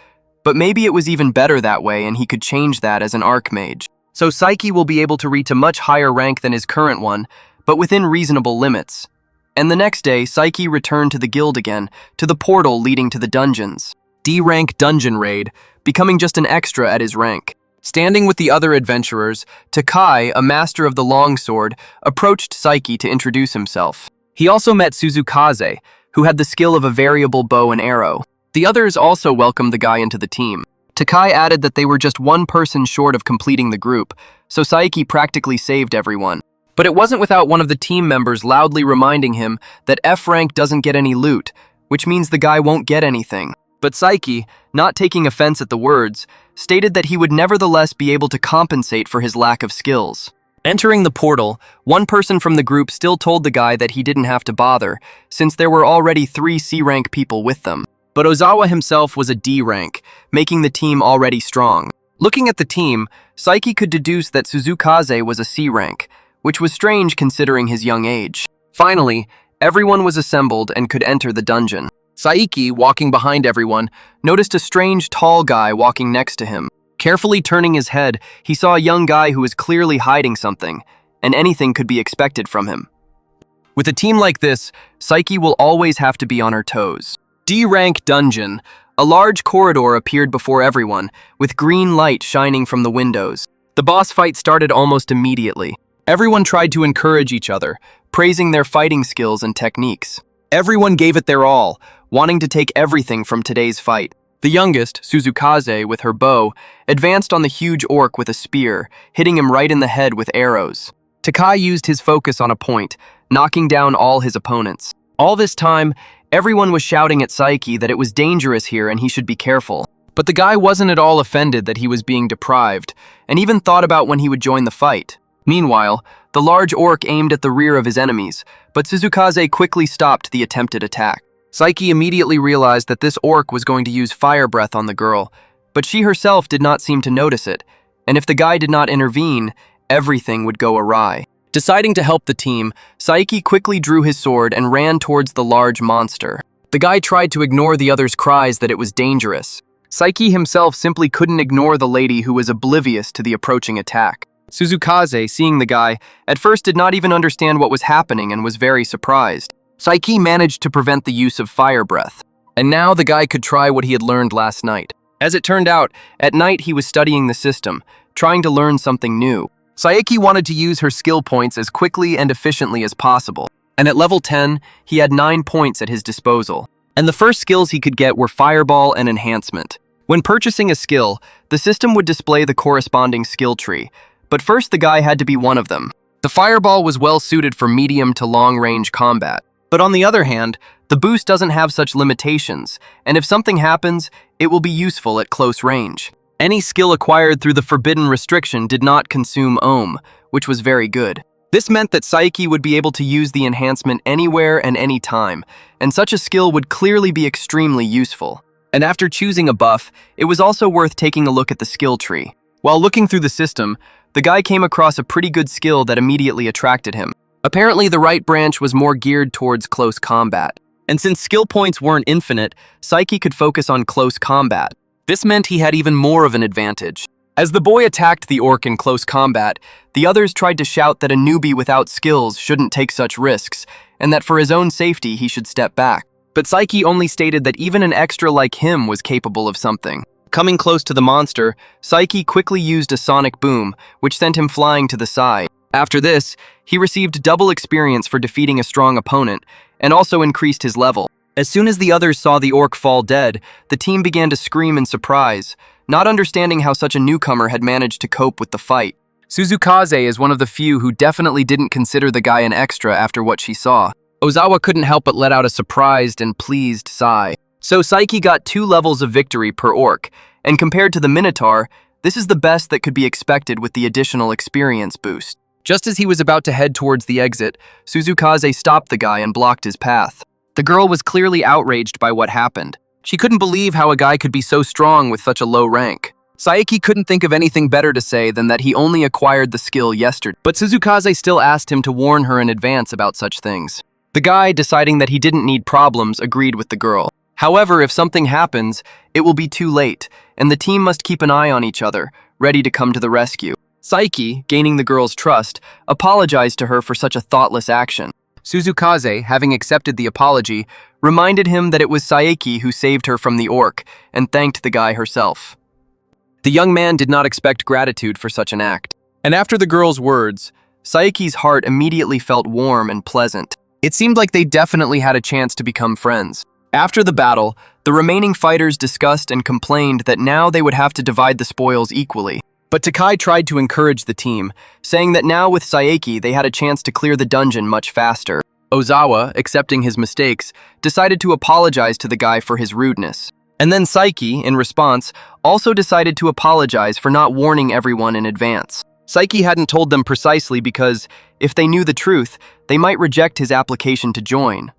But maybe it was even better that way and he could change that as an archmage. So Saiki will be able to reach a much higher rank than his current one, but within reasonable limits. And the next day, Saiki returned to the guild again, to the portal leading to the dungeons. D-rank dungeon raid, becoming just an extra at his rank. Standing with the other adventurers, Takai, a master of the longsword, approached Saiki to introduce himself. He also met Suzukaze, who had the skill of a variable bow and arrow. The others also welcomed the guy into the team. Takai added that they were just one person short of completing the group, so Saiki practically saved everyone. But it wasn't without one of the team members loudly reminding him that F rank doesn't get any loot, which means the guy won't get anything. But Saiki, not taking offense at the words, stated that he would nevertheless be able to compensate for his lack of skills. Entering the portal, one person from the group still told the guy that he didn't have to bother, since there were already 3 C-rank people with them. But Ozawa himself was a D rank, making the team already strong. Looking at the team, Saiki could deduce that Suzukaze was a C rank, which was strange considering his young age. Finally, everyone was assembled and could enter the dungeon. Saiki, walking behind everyone, noticed a strange tall guy walking next to him. Carefully turning his head, he saw a young guy who was clearly hiding something, and anything could be expected from him. With a team like this, Saiki will always have to be on her toes. D-rank dungeon. A large corridor appeared before everyone, with green light shining from the windows. The boss fight started almost immediately. Everyone tried to encourage each other, praising their fighting skills and techniques. Everyone gave it their all, wanting to take everything from today's fight. The youngest, Suzukaze, with her bow, advanced on the huge orc with a spear, hitting him right in the head with arrows. Takai used his focus on a point, knocking down all his opponents. All this time, everyone was shouting at Saiki that it was dangerous here and he should be careful. But the guy wasn't at all offended that he was being deprived, and even thought about when he would join the fight. Meanwhile, the large orc aimed at the rear of his enemies, but Suzukaze quickly stopped the attempted attack. Saiki immediately realized that this orc was going to use fire breath on the girl, but she herself did not seem to notice it, and if the guy did not intervene, everything would go awry. Deciding to help the team, Saiki quickly drew his sword and ran towards the large monster. The guy tried to ignore the other's cries that it was dangerous. Saiki himself simply couldn't ignore the lady who was oblivious to the approaching attack. Suzukaze, seeing the guy, at first did not even understand what was happening and was very surprised. Saiki managed to prevent the use of fire breath, and now the guy could try what he had learned last night. As it turned out, at night he was studying the system, trying to learn something new. Saiki wanted to use her skill points as quickly and efficiently as possible, and at level 10, he had 9 points at his disposal. And the first skills he could get were Fireball and Enhancement. When purchasing a skill, the system would display the corresponding skill tree, but first the guy had to be one of them. The Fireball was well suited for medium to long-range combat. But on the other hand, the boost doesn't have such limitations, and if something happens, it will be useful at close range. Any skill acquired through the forbidden restriction did not consume Ohm, which was very good. This meant that Saiki would be able to use the enhancement anywhere and any time, and such a skill would clearly be extremely useful. And after choosing a buff, it was also worth taking a look at the skill tree. While looking through the system, the guy came across a pretty good skill that immediately attracted him. Apparently, the right branch was more geared towards close combat. And since skill points weren't infinite, Saiki could focus on close combat. This meant he had even more of an advantage. As the boy attacked the orc in close combat, the others tried to shout that a newbie without skills shouldn't take such risks, and that for his own safety he should step back. But Saiki only stated that even an extra like him was capable of something. Coming close to the monster, Saiki quickly used a sonic boom, which sent him flying to the side. After this, he received double experience for defeating a strong opponent, and also increased his level. As soon as the others saw the orc fall dead, the team began to scream in surprise, not understanding how such a newcomer had managed to cope with the fight. Suzukaze is one of the few who definitely didn't consider the guy an extra after what she saw. Ozawa couldn't help but let out a surprised and pleased sigh. So Saiki got 2 levels of victory per orc, and compared to the Minotaur, this is the best that could be expected with the additional experience boost. Just as he was about to head towards the exit, Suzukaze stopped the guy and blocked his path. The girl was clearly outraged by what happened. She couldn't believe how a guy could be so strong with such a low rank. Saiki couldn't think of anything better to say than that he only acquired the skill yesterday, but Suzukaze still asked him to warn her in advance about such things. The guy, deciding that he didn't need problems, agreed with the girl. However, if something happens, it will be too late, and the team must keep an eye on each other, ready to come to the rescue. Saiki, gaining the girl's trust, apologized to her for such a thoughtless action. Suzukaze, having accepted the apology, reminded him that it was Saiki who saved her from the orc, and thanked the guy herself. The young man did not expect gratitude for such an act. And after the girl's words, Saiki's heart immediately felt warm and pleasant. It seemed like they definitely had a chance to become friends. After the battle, the remaining fighters discussed and complained that now they would have to divide the spoils equally. But Takai tried to encourage the team, saying that now with Saiki they had a chance to clear the dungeon much faster. Ozawa, accepting his mistakes, decided to apologize to the guy for his rudeness. And then Saiki, in response, also decided to apologize for not warning everyone in advance. Saiki hadn't told them precisely because, if they knew the truth, they might reject his application to join.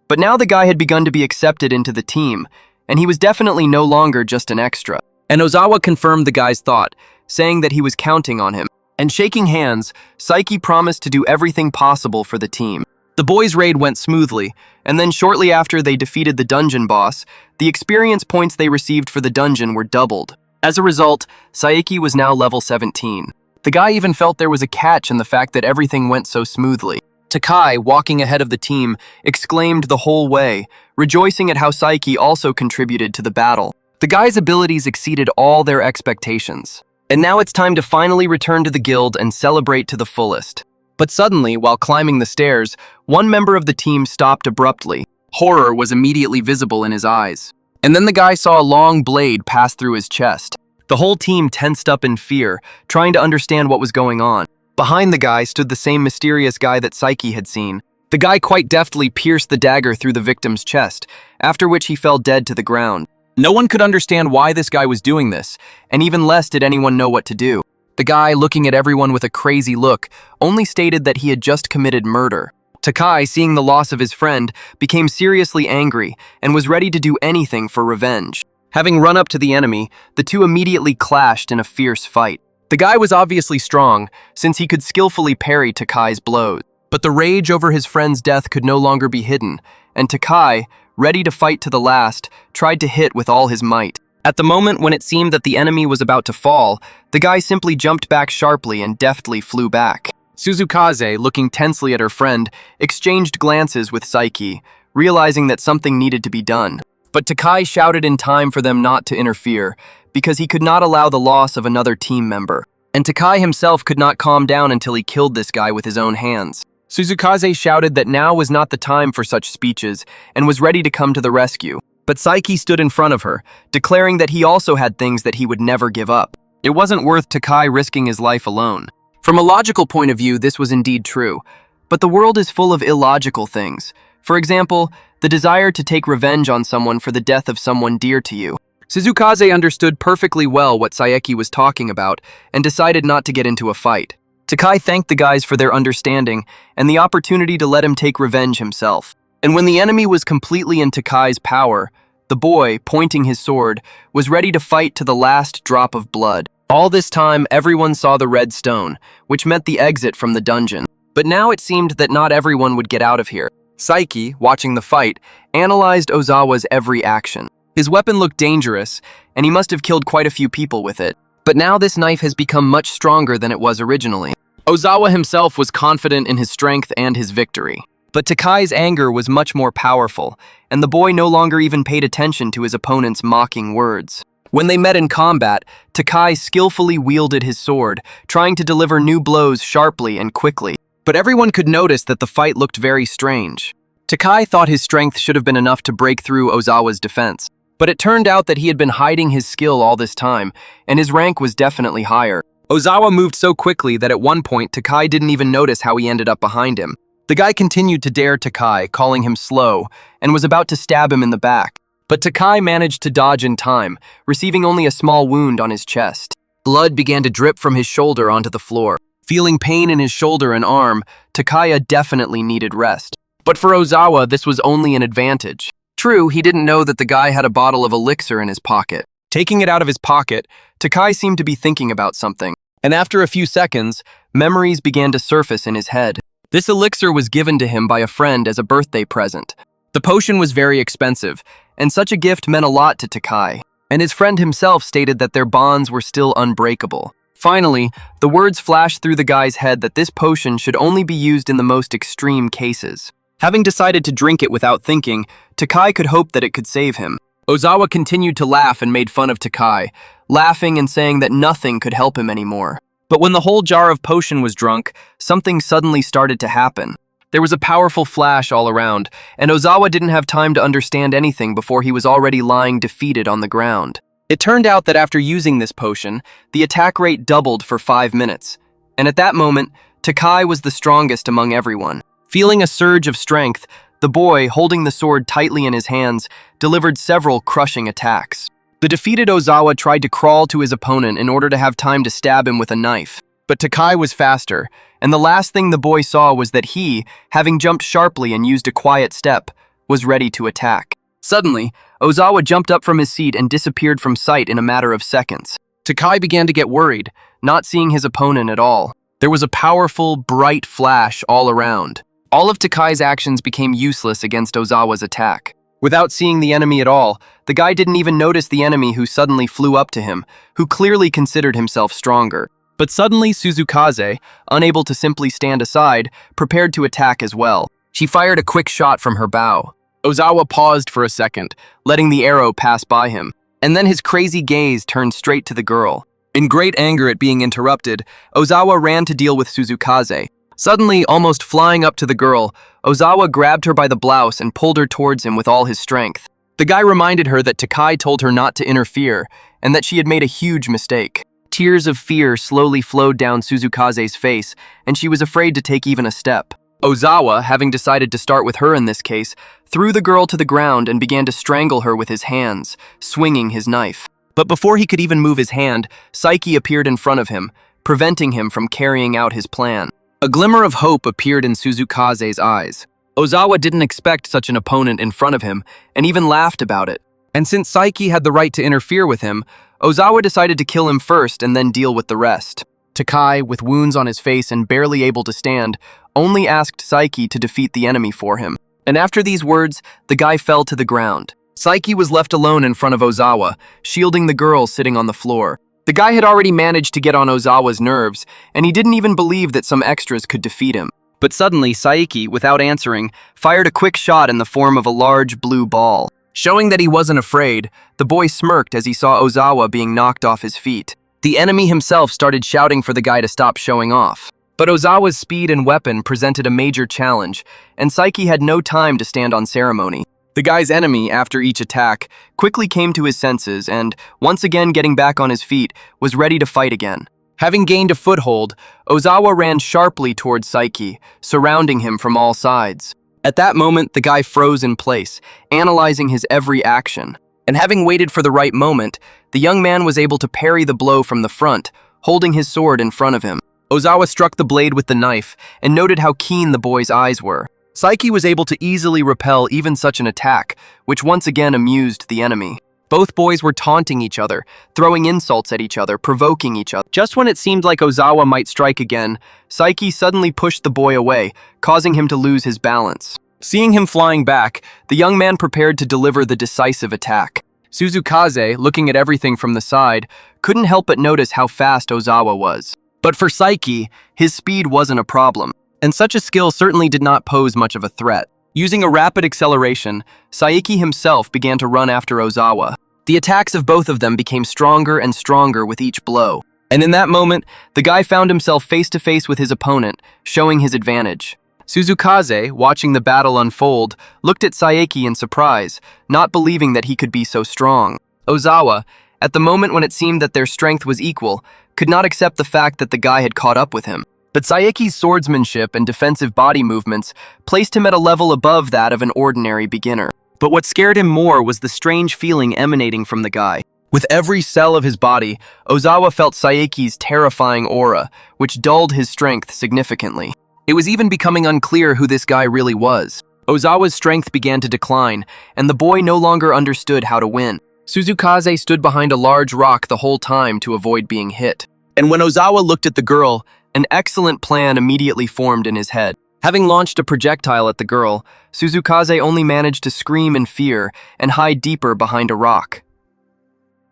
But now the guy had begun to be accepted into the team, and he was definitely no longer just an extra. And Ozawa confirmed the guy's thought, saying that he was counting on him. And shaking hands, Saiki promised to do everything possible for the team. The boys' raid went smoothly, and then shortly after they defeated the dungeon boss, the experience points they received for the dungeon were doubled. As a result, Saiki was now level 17. The guy even felt there was a catch in the fact that everything went so smoothly. Takai, walking ahead of the team, exclaimed the whole way, rejoicing at how Saiki also contributed to the battle. The guy's abilities exceeded all their expectations. And now it's time to finally return to the guild and celebrate to the fullest. But suddenly, while climbing the stairs, one member of the team stopped abruptly. Horror was immediately visible in his eyes. And then the guy saw a long blade pass through his chest. The whole team tensed up in fear, trying to understand what was going on. Behind the guy stood the same mysterious guy that Saiki had seen. The guy quite deftly pierced the dagger through the victim's chest, after which he fell dead to the ground. No one could understand why this guy was doing this, and even less did anyone know what to do. The guy, looking at everyone with a crazy look, only stated that he had just committed murder. Takai, seeing the loss of his friend, became seriously angry and was ready to do anything for revenge. Having run up to the enemy, the two immediately clashed in a fierce fight. The guy was obviously strong, since he could skillfully parry Takai's blows. But the rage over his friend's death could no longer be hidden, and Takai, ready to fight to the last, tried to hit with all his might. At the moment when it seemed that the enemy was about to fall, the guy simply jumped back sharply and deftly flew back. Suzukaze, looking tensely at her friend, exchanged glances with Saiki, realizing that something needed to be done. But Takai shouted in time for them not to interfere, because he could not allow the loss of another team member. And Takai himself could not calm down until he killed this guy with his own hands. Suzukaze shouted that now was not the time for such speeches and was ready to come to the rescue. But Saiki stood in front of her, declaring that he also had things that he would never give up. It wasn't worth Takai risking his life alone. From a logical point of view, this was indeed true. But the world is full of illogical things. For example, the desire to take revenge on someone for the death of someone dear to you. Suzukaze understood perfectly well what Saiki was talking about and decided not to get into a fight. Takai thanked the guys for their understanding and the opportunity to let him take revenge himself. And when the enemy was completely in Takai's power, the boy, pointing his sword, was ready to fight to the last drop of blood. All this time, everyone saw the red stone, which meant the exit from the dungeon. But now it seemed that not everyone would get out of here. Saiki, watching the fight, analyzed Ozawa's every action. His weapon looked dangerous, and he must have killed quite a few people with it. But now this knife has become much stronger than it was originally. Ozawa himself was confident in his strength and his victory. But Takai's anger was much more powerful, and the boy no longer even paid attention to his opponent's mocking words. When they met in combat, Takai skillfully wielded his sword, trying to deliver new blows sharply and quickly. But everyone could notice that the fight looked very strange. Takai thought his strength should have been enough to break through Ozawa's defense. But it turned out that he had been hiding his skill all this time, and his rank was definitely higher. Ozawa moved so quickly that at one point Takai didn't even notice how he ended up behind him. The guy continued to dare Takai, calling him slow, and was about to stab him in the back. But Takai managed to dodge in time, receiving only a small wound on his chest. Blood began to drip from his shoulder onto the floor. Feeling pain in his shoulder and arm, Takaya definitely needed rest. But for Ozawa, this was only an advantage. True, he didn't know that the guy had a bottle of elixir in his pocket. Taking it out of his pocket, Takai seemed to be thinking about something. And after a few seconds, memories began to surface in his head. This elixir was given to him by a friend as a birthday present. The potion was very expensive, and such a gift meant a lot to Takai. And his friend himself stated that their bonds were still unbreakable. Finally, the words flashed through the guy's head that this potion should only be used in the most extreme cases. Having decided to drink it without thinking, Takai could hope that it could save him. Ozawa continued to laugh and made fun of Takai, laughing and saying that nothing could help him anymore. But when the whole jar of potion was drunk, something suddenly started to happen. There was a powerful flash all around, and Ozawa didn't have time to understand anything before he was already lying defeated on the ground. It turned out that after using this potion, the attack rate doubled for 5 minutes, and at that moment, Takai was the strongest among everyone. Feeling a surge of strength, the boy, holding the sword tightly in his hands, delivered several crushing attacks. The defeated Ozawa tried to crawl to his opponent in order to have time to stab him with a knife. But Takai was faster, and the last thing the boy saw was that he, having jumped sharply and used a quiet step, was ready to attack. Suddenly, Ozawa jumped up from his seat and disappeared from sight in a matter of seconds. Takai began to get worried, not seeing his opponent at all. There was a powerful, bright flash all around. All of Takai's actions became useless against Ozawa's attack. Without seeing the enemy at all, the guy didn't even notice the enemy who suddenly flew up to him, who clearly considered himself stronger. But suddenly Suzukaze, unable to simply stand aside, prepared to attack as well. She fired a quick shot from her bow. Ozawa paused for a second, letting the arrow pass by him, and then his crazy gaze turned straight to the girl. In great anger at being interrupted, Ozawa ran to deal with Suzukaze. Suddenly, almost flying up to the girl, Ozawa grabbed her by the blouse and pulled her towards him with all his strength. The guy reminded her that Takai told her not to interfere, and that she had made a huge mistake. Tears of fear slowly flowed down Suzukaze's face, and she was afraid to take even a step. Ozawa, having decided to start with her in this case, threw the girl to the ground and began to strangle her with his hands, swinging his knife. But before he could even move his hand, Saiki appeared in front of him, preventing him from carrying out his plan. A glimmer of hope appeared in Suzukaze's eyes. Ozawa didn't expect such an opponent in front of him, and even laughed about it. And since Saiki had the right to interfere with him, Ozawa decided to kill him first and then deal with the rest. Takai, with wounds on his face and barely able to stand, only asked Saiki to defeat the enemy for him. And after these words, the guy fell to the ground. Saiki was left alone in front of Ozawa, shielding the girl sitting on the floor. The guy had already managed to get on Ozawa's nerves, and he didn't even believe that some extras could defeat him. But suddenly, Saiki, without answering, fired a quick shot in the form of a large blue ball. Showing that he wasn't afraid, the boy smirked as he saw Ozawa being knocked off his feet. The enemy himself started shouting for the guy to stop showing off. But Ozawa's speed and weapon presented a major challenge, and Saiki had no time to stand on ceremony. The guy's enemy, after each attack, quickly came to his senses and, once again getting back on his feet, was ready to fight again. Having gained a foothold, Ozawa ran sharply towards Saiki, surrounding him from all sides. At that moment, the guy froze in place, analyzing his every action. And having waited for the right moment, the young man was able to parry the blow from the front, holding his sword in front of him. Ozawa struck the blade with the knife and noted how keen the boy's eyes were. Saiki was able to easily repel even such an attack, which once again amused the enemy. Both boys were taunting each other, throwing insults at each other, provoking each other. Just when it seemed like Ozawa might strike again, Saiki suddenly pushed the boy away, causing him to lose his balance. Seeing him flying back, the young man prepared to deliver the decisive attack. Suzukaze, looking at everything from the side, couldn't help but notice how fast Ozawa was. But for Saiki, his speed wasn't a problem, and such a skill certainly did not pose much of a threat. Using a rapid acceleration, Saiki himself began to run after Ozawa. The attacks of both of them became stronger and stronger with each blow. And in that moment, the guy found himself face to face with his opponent, showing his advantage. Suzukaze, watching the battle unfold, looked at Saiki in surprise, not believing that he could be so strong. Ozawa, at the moment when it seemed that their strength was equal, could not accept the fact that the guy had caught up with him. But Saiki's swordsmanship and defensive body movements placed him at a level above that of an ordinary beginner. But what scared him more was the strange feeling emanating from the guy. With every cell of his body, Ozawa felt Saiki's terrifying aura, which dulled his strength significantly. It was even becoming unclear who this guy really was. Ozawa's strength began to decline, and the boy no longer understood how to win. Suzukaze stood behind a large rock the whole time to avoid being hit. And when Ozawa looked at the girl, an excellent plan immediately formed in his head. Having launched a projectile at the girl, Suzukaze only managed to scream in fear and hide deeper behind a rock.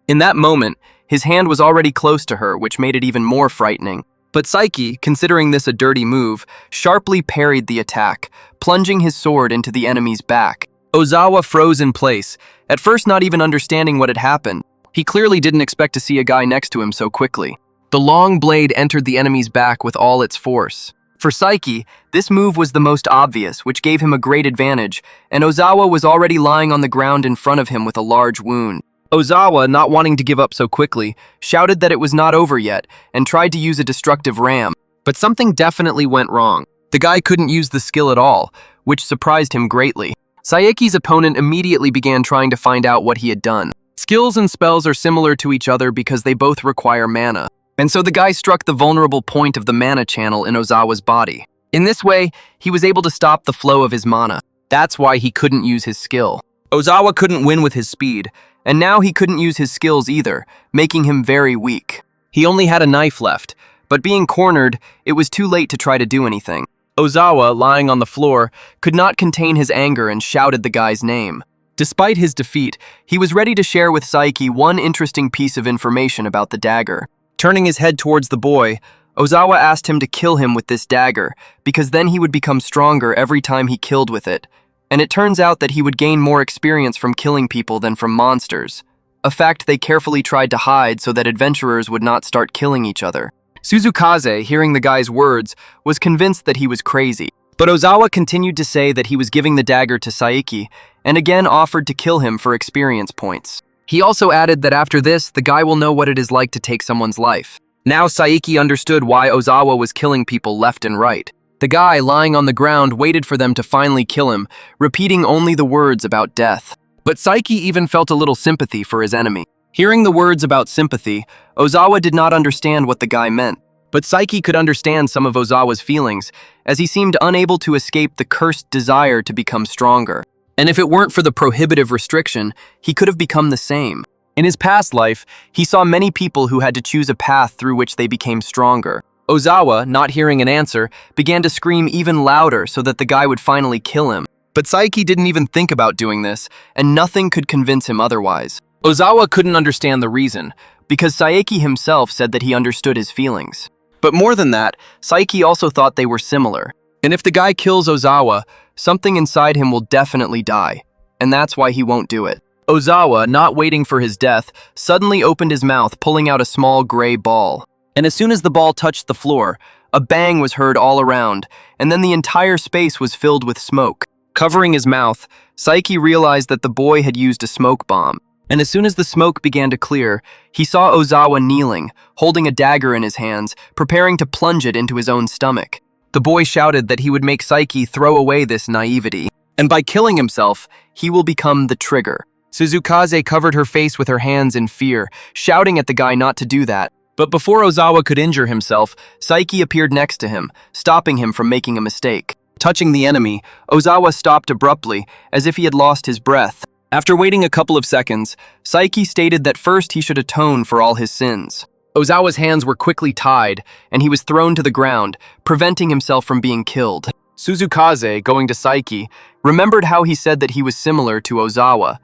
In that moment, his hand was already close to her, which made it even more frightening. But Saiki, considering this a dirty move, sharply parried the attack, plunging his sword into the enemy's back. Ozawa froze in place, at first not even understanding what had happened. He clearly didn't expect to see a guy next to him so quickly. The long blade entered the enemy's back with all its force. For Saiki, this move was the most obvious, which gave him a great advantage, and Ozawa was already lying on the ground in front of him with a large wound. Ozawa, not wanting to give up so quickly, shouted that it was not over yet and tried to use a destructive ram. But something definitely went wrong. The guy couldn't use the skill at all, which surprised him greatly. Saiki's opponent immediately began trying to find out what he had done. Skills and spells are similar to each other because they both require mana. And so the guy struck the vulnerable point of the mana channel in Ozawa's body. In this way, he was able to stop the flow of his mana. That's why he couldn't use his skill. Ozawa couldn't win with his speed, and now he couldn't use his skills either, making him very weak. He only had a knife left, but being cornered, it was too late to try to do anything. Ozawa, lying on the floor, could not contain his anger and shouted the guy's name. Despite his defeat, he was ready to share with Saiki one interesting piece of information about the dagger. Turning his head towards the boy, Ozawa asked him to kill him with this dagger, because then he would become stronger every time he killed with it. And it turns out that he would gain more experience from killing people than from monsters, a fact they carefully tried to hide so that adventurers would not start killing each other. Suzukaze, hearing the guy's words, was convinced that he was crazy. But Ozawa continued to say that he was giving the dagger to Saiki, and again offered to kill him for experience points. He also added that after this, the guy will know what it is like to take someone's life. Now Saiki understood why Ozawa was killing people left and right. The guy, lying on the ground, waited for them to finally kill him, repeating only the words about death. But Saiki even felt a little sympathy for his enemy. Hearing the words about sympathy, Ozawa did not understand what the guy meant. But Saiki could understand some of Ozawa's feelings, as he seemed unable to escape the cursed desire to become stronger. And if it weren't for the prohibitive restriction, he could have become the same. In his past life, he saw many people who had to choose a path through which they became stronger. Ozawa, not hearing an answer, began to scream even louder so that the guy would finally kill him. But Saiki didn't even think about doing this, and nothing could convince him otherwise. Ozawa couldn't understand the reason, because Saiki himself said that he understood his feelings. But more than that, Saiki also thought they were similar. And if the guy kills Ozawa, something inside him will definitely die, and that's why he won't do it. Ozawa, not waiting for his death, suddenly opened his mouth, pulling out a small gray ball. And as soon as the ball touched the floor, a bang was heard all around, and then the entire space was filled with smoke. Covering his mouth, Saiki realized that the boy had used a smoke bomb. And as soon as the smoke began to clear, he saw Ozawa kneeling, holding a dagger in his hands, preparing to plunge it into his own stomach. The boy shouted that he would make Saiki throw away this naivety, and by killing himself, he will become the trigger. Suzukaze covered her face with her hands in fear, shouting at the guy not to do that. But before Ozawa could injure himself, Saiki appeared next to him, stopping him from making a mistake. Touching the enemy, Ozawa stopped abruptly, as if he had lost his breath. After waiting a couple of seconds, Saiki stated that first he should atone for all his sins. Ozawa's hands were quickly tied, and he was thrown to the ground, preventing himself from being killed. Suzukaze, going to Saiki, remembered how he said that he was similar to Ozawa.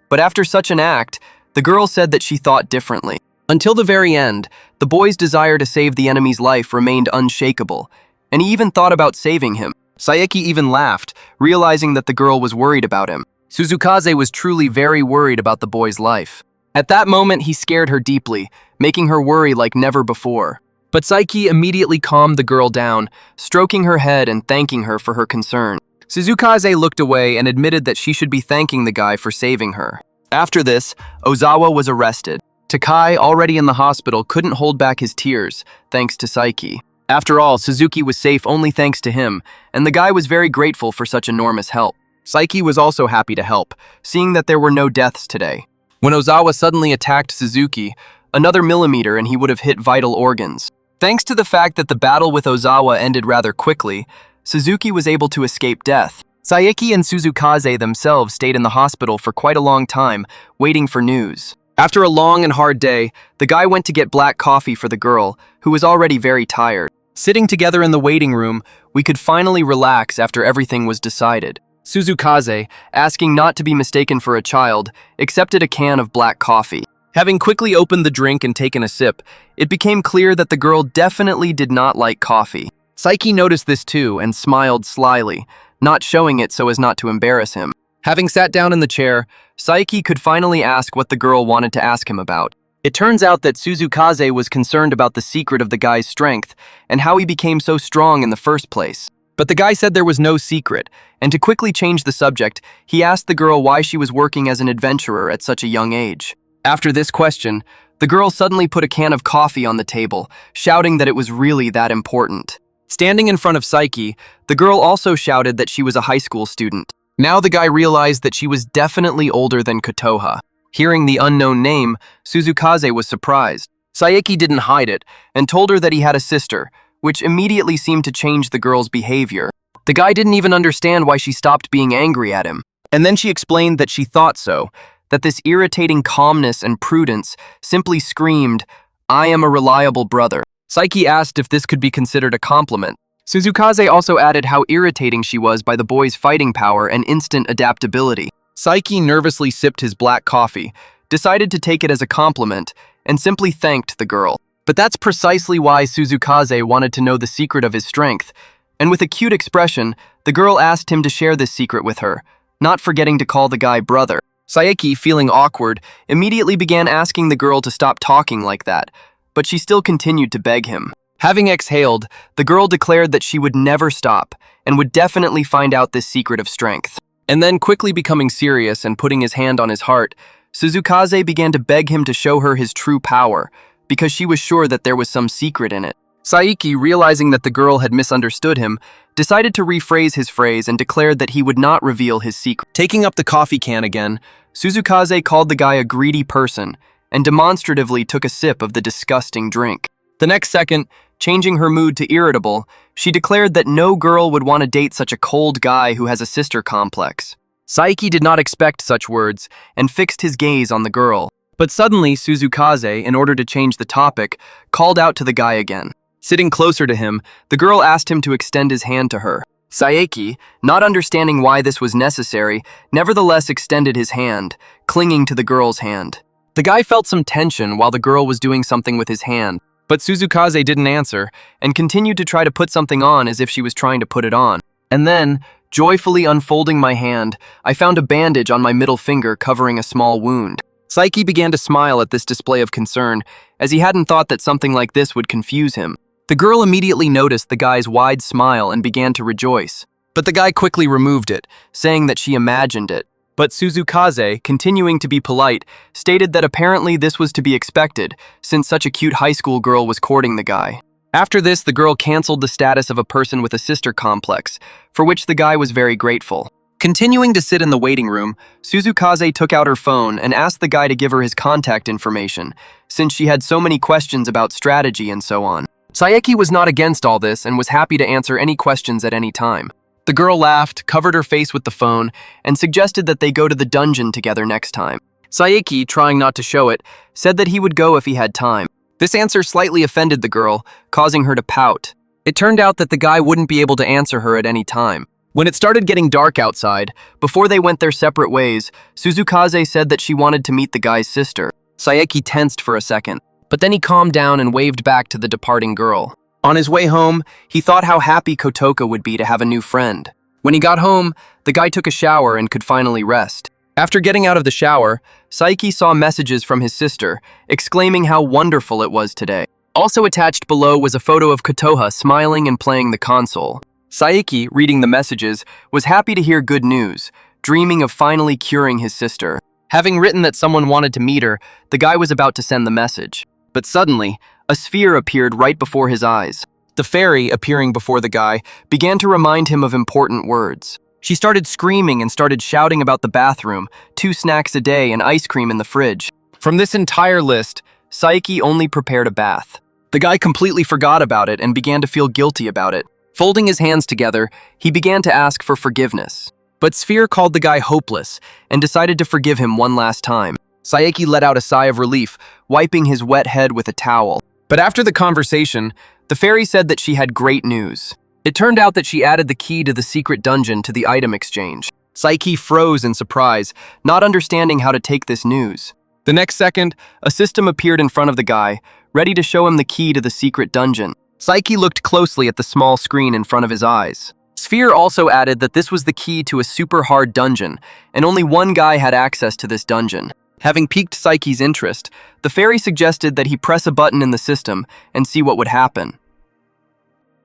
But after such an act, the girl said that she thought differently. Until the very end, the boy's desire to save the enemy's life remained unshakable, and he even thought about saving him. Saiki even laughed, realizing that the girl was worried about him. Suzukaze was truly very worried about the boy's life. At that moment, he scared her deeply, making her worry like never before. But Saiki immediately calmed the girl down, stroking her head and thanking her for her concern. Suzukaze looked away and admitted that she should be thanking the guy for saving her. After this, Ozawa was arrested. Takai, already in the hospital, couldn't hold back his tears, thanks to Saiki. After all, Suzuki was safe only thanks to him, and the guy was very grateful for such enormous help. Saiki was also happy to help, seeing that there were no deaths today. When Ozawa suddenly attacked Suzuki, another millimeter and he would have hit vital organs. Thanks to the fact that the battle with Ozawa ended rather quickly, Suzuki was able to escape death. Saiki and Suzukaze themselves stayed in the hospital for quite a long time, waiting for news. After a long and hard day, the guy went to get black coffee for the girl, who was already very tired. Sitting together in the waiting room, we could finally relax after everything was decided. Suzukaze, asking not to be mistaken for a child, accepted a can of black coffee. Having quickly opened the drink and taken a sip, it became clear that the girl definitely did not like coffee. Saiki noticed this too and smiled slyly, not showing it so as not to embarrass him. Having sat down in the chair, Saiki could finally ask what the girl wanted to ask him about. It turns out that Suzukaze was concerned about the secret of the guy's strength and how he became so strong in the first place. But the guy said there was no secret, and to quickly change the subject, he asked the girl why she was working as an adventurer at such a young age. After this question, the girl suddenly put a can of coffee on the table, shouting that it was really that important. Standing in front of Saiki, the girl also shouted that she was a high school student. Now the guy realized that she was definitely older than Kotoha. Hearing the unknown name, Suzukaze was surprised. Saeki didn't hide it and told her that he had a sister, which immediately seemed to change the girl's behavior. The guy didn't even understand why she stopped being angry at him. And then she explained that she thought so, that this irritating calmness and prudence simply screamed, "I am a reliable brother." Saeki asked if this could be considered a compliment. Suzukaze also added how irritating she was by the boy's fighting power and instant adaptability. Saeki nervously sipped his black coffee, decided to take it as a compliment, and simply thanked the girl. But that's precisely why Suzukaze wanted to know the secret of his strength, and with a cute expression, the girl asked him to share this secret with her, not forgetting to call the guy brother. Saeki, feeling awkward, immediately began asking the girl to stop talking like that, but she still continued to beg him. Having exhaled, the girl declared that she would never stop, and would definitely find out this secret of strength. And then, quickly becoming serious and putting his hand on his heart, Suzukaze began to beg him to show her his true power, because she was sure that there was some secret in it. Saeki, realizing that the girl had misunderstood him, decided to rephrase his phrase and declared that he would not reveal his secret. Taking up the coffee can again, Suzukaze called the guy a greedy person and demonstratively took a sip of the disgusting drink. The next second, changing her mood to irritable, she declared that no girl would want to date such a cold guy who has a sister complex. Saeki did not expect such words and fixed his gaze on the girl. But suddenly, Suzukaze, in order to change the topic, called out to the guy again. Sitting closer to him, the girl asked him to extend his hand to her. Saeki, not understanding why this was necessary, nevertheless extended his hand, clinging to the girl's hand. The guy felt some tension while the girl was doing something with his hand, but Suzukaze didn't answer and continued to try to put something on as if she was trying to put it on. And then, joyfully unfolding my hand, I found a bandage on my middle finger covering a small wound. Saeki began to smile at this display of concern, as he hadn't thought that something like this would confuse him. The girl immediately noticed the guy's wide smile and began to rejoice. But the guy quickly removed it, saying that she imagined it. But Suzukaze, continuing to be polite, stated that apparently this was to be expected, since such a cute high school girl was courting the guy. After this, the girl canceled the status of a person with a sister complex, for which the guy was very grateful. Continuing to sit in the waiting room, Suzukaze took out her phone and asked the guy to give her his contact information, since she had so many questions about strategy and so on. Saeki was not against all this and was happy to answer any questions at any time. The girl laughed, covered her face with the phone, and suggested that they go to the dungeon together next time. Saeki, trying not to show it, said that he would go if he had time. This answer slightly offended the girl, causing her to pout. It turned out that the guy wouldn't be able to answer her at any time. When it started getting dark outside, before they went their separate ways, Suzukaze said that she wanted to meet the guy's sister. Saeki tensed for a second, but then he calmed down and waved back to the departing girl. On his way home, he thought how happy Kotoka would be to have a new friend. When he got home, the guy took a shower and could finally rest. After getting out of the shower, Saeki saw messages from his sister, exclaiming how wonderful it was today. Also attached below was a photo of Kotoha smiling and playing the console. Saeki, reading the messages, was happy to hear good news, dreaming of finally curing his sister. Having written that someone wanted to meet her, the guy was about to send the message. But suddenly, a sphere appeared right before his eyes. The fairy, appearing before the guy, began to remind him of important words. She started screaming and started shouting about the bathroom, 2 snacks a day and ice cream in the fridge. From this entire list, Saeki only prepared a bath. The guy completely forgot about it and began to feel guilty about it. Folding his hands together, he began to ask for forgiveness. But Sphere called the guy hopeless and decided to forgive him one last time. Saeki let out a sigh of relief, wiping his wet head with a towel. But after the conversation, the fairy said that she had great news. It turned out that she added the key to the secret dungeon to the item exchange. Saeki froze in surprise, not understanding how to take this news. The next second, a system appeared in front of the guy, ready to show him the key to the secret dungeon. Saeki looked closely at the small screen in front of his eyes. Sphere also added that this was the key to a super hard dungeon, and only one guy had access to this dungeon. Having piqued Saeki's interest, the fairy suggested that he press a button in the system and see what would happen.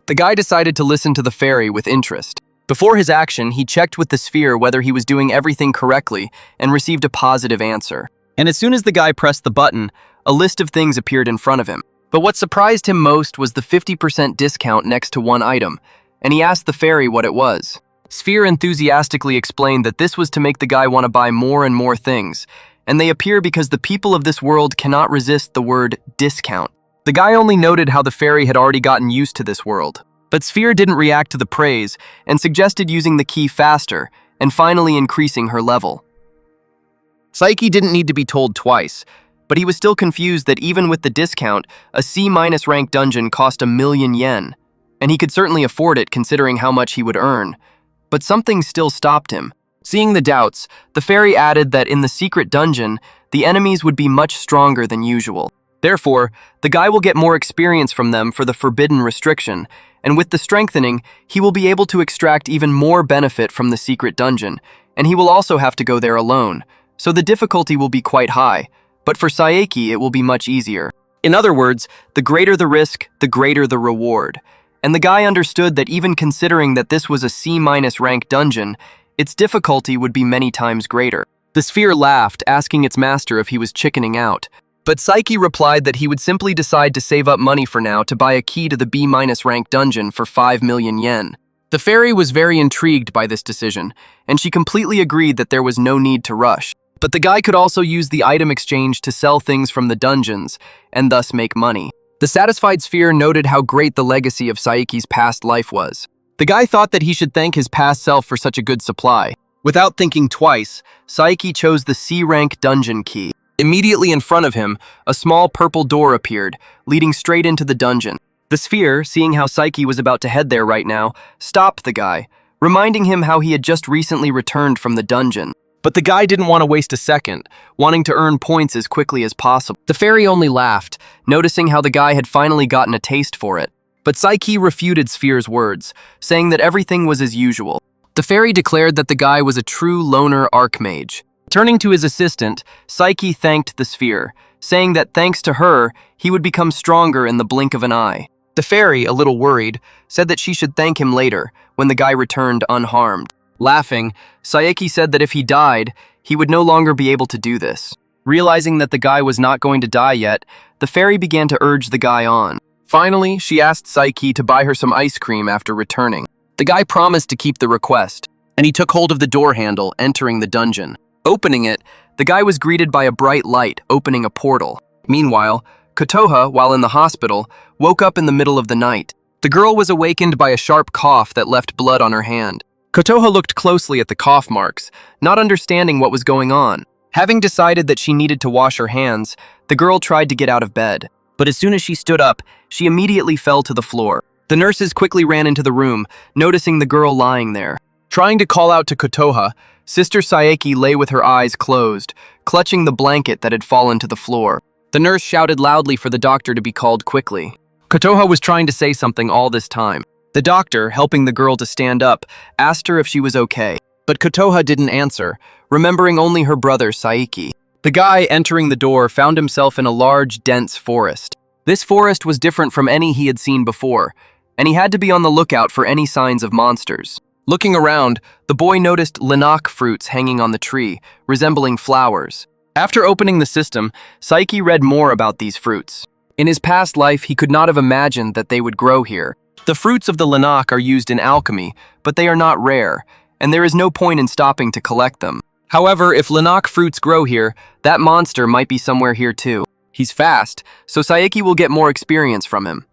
The guy decided to listen to the fairy with interest. Before his action, he checked with the sphere whether he was doing everything correctly and received a positive answer. And as soon as the guy pressed the button, a list of things appeared in front of him. But what surprised him most was the 50% discount next to one item, and he asked the fairy what it was. Sphere enthusiastically explained that this was to make the guy want to buy more and more things, and they appear because the people of this world cannot resist the word discount. The guy only noted how the fairy had already gotten used to this world. But Sphere didn't react to the praise and suggested using the key faster and finally increasing her level. Psyche didn't need to be told twice, but he was still confused that even with the discount, a C- rank dungeon cost 1,000,000 yen, and he could certainly afford it considering how much he would earn. But something still stopped him. Seeing the doubts, the fairy added that in the secret dungeon, the enemies would be much stronger than usual. Therefore, the guy will get more experience from them for the forbidden restriction, and with the strengthening, he will be able to extract even more benefit from the secret dungeon, and he will also have to go there alone, so the difficulty will be quite high, but for Saeki it will be much easier. In other words, the greater the risk, the greater the reward. And the guy understood that even considering that this was a C- rank dungeon, its difficulty would be many times greater. The sphere laughed, asking its master if he was chickening out. But Psyche replied that he would simply decide to save up money for now to buy a key to the B- rank dungeon for 5,000,000 yen. The fairy was very intrigued by this decision, and she completely agreed that there was no need to rush. But the guy could also use the item exchange to sell things from the dungeons, and thus make money. The satisfied sphere noted how great the legacy of Saeki's past life was. The guy thought that he should thank his past self for such a good supply. Without thinking twice, Saeki chose the C-rank dungeon key. Immediately in front of him, a small purple door appeared, leading straight into the dungeon. The sphere, seeing how Psyche was about to head there right now, stopped the guy, reminding him how he had just recently returned from the dungeon. But the guy didn't want to waste a second, wanting to earn points as quickly as possible. The fairy only laughed, noticing how the guy had finally gotten a taste for it. But Psyche refuted Sphere's words, saying that everything was as usual. The fairy declared that the guy was a true loner archmage. Turning to his assistant, Psyche thanked the sphere, saying that thanks to her, he would become stronger in the blink of an eye. The fairy, a little worried, said that she should thank him later, when the guy returned unharmed. Laughing, Saeki said that if he died, he would no longer be able to do this. Realizing that the guy was not going to die yet, the fairy began to urge the guy on. Finally, she asked Psyche to buy her some ice cream after returning. The guy promised to keep the request, and he took hold of the door handle, entering the dungeon. Opening it, the guy was greeted by a bright light, opening a portal. Meanwhile, Kotoha, while in the hospital, woke up in the middle of the night. The girl was awakened by a sharp cough that left blood on her hand. Kotoha looked closely at the cough marks, not understanding what was going on. Having decided that she needed to wash her hands, the girl tried to get out of bed. But as soon as she stood up, she immediately fell to the floor. The nurses quickly ran into the room, noticing the girl lying there. Trying to call out to Kotoha, Sister Saeki lay with her eyes closed, clutching the blanket that had fallen to the floor. The nurse shouted loudly for the doctor to be called quickly. Kotoha was trying to say something all this time. The doctor, helping the girl to stand up, asked her if she was okay. But Kotoha didn't answer, remembering only her brother Saeki. The guy entering the door found himself in a large, dense forest. This forest was different from any he had seen before, and he had to be on the lookout for any signs of monsters. Looking around, the boy noticed linak fruits hanging on the tree, resembling flowers. After opening the system, Psyche read more about these fruits. In his past life, he could not have imagined that they would grow here. The fruits of the linak are used in alchemy, but they are not rare, and there is no point in stopping to collect them. However, if linak fruits grow here, that monster might be somewhere here too. He's fast, so Saeki will get more experience from him.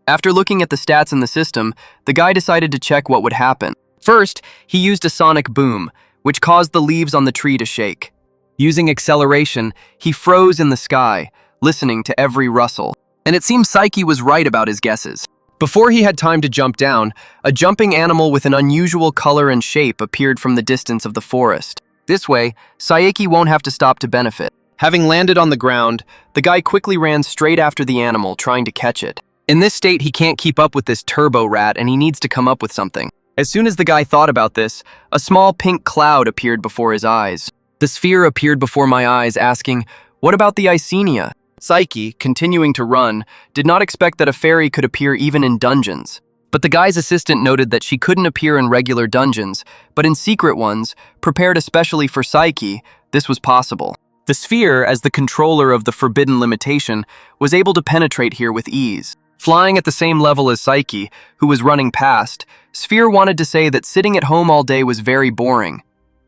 After looking at the stats in the system, the guy decided to check what would happen. First, he used a sonic boom, which caused the leaves on the tree to shake. Using acceleration, he froze in the sky, listening to every rustle. And it seems Psyche was right about his guesses. Before he had time to jump down, a jumping animal with an unusual color and shape appeared from the distance of the forest. This way, Saeki won't have to stop to benefit. Having landed on the ground, the guy quickly ran straight after the animal, trying to catch it. In this state, he can't keep up with this turbo rat, and he needs to come up with something. As soon as the guy thought about this, a small pink cloud appeared before his eyes. The sphere appeared before my eyes, asking, "What about the Icenia?" Psyche, continuing to run, did not expect that a fairy could appear even in dungeons. But the guy's assistant noted that she couldn't appear in regular dungeons, but in secret ones, prepared especially for Psyche, this was possible. The sphere, as the controller of the forbidden limitation, was able to penetrate here with ease. Flying at the same level as Psyche, who was running past, Sphere wanted to say that sitting at home all day was very boring.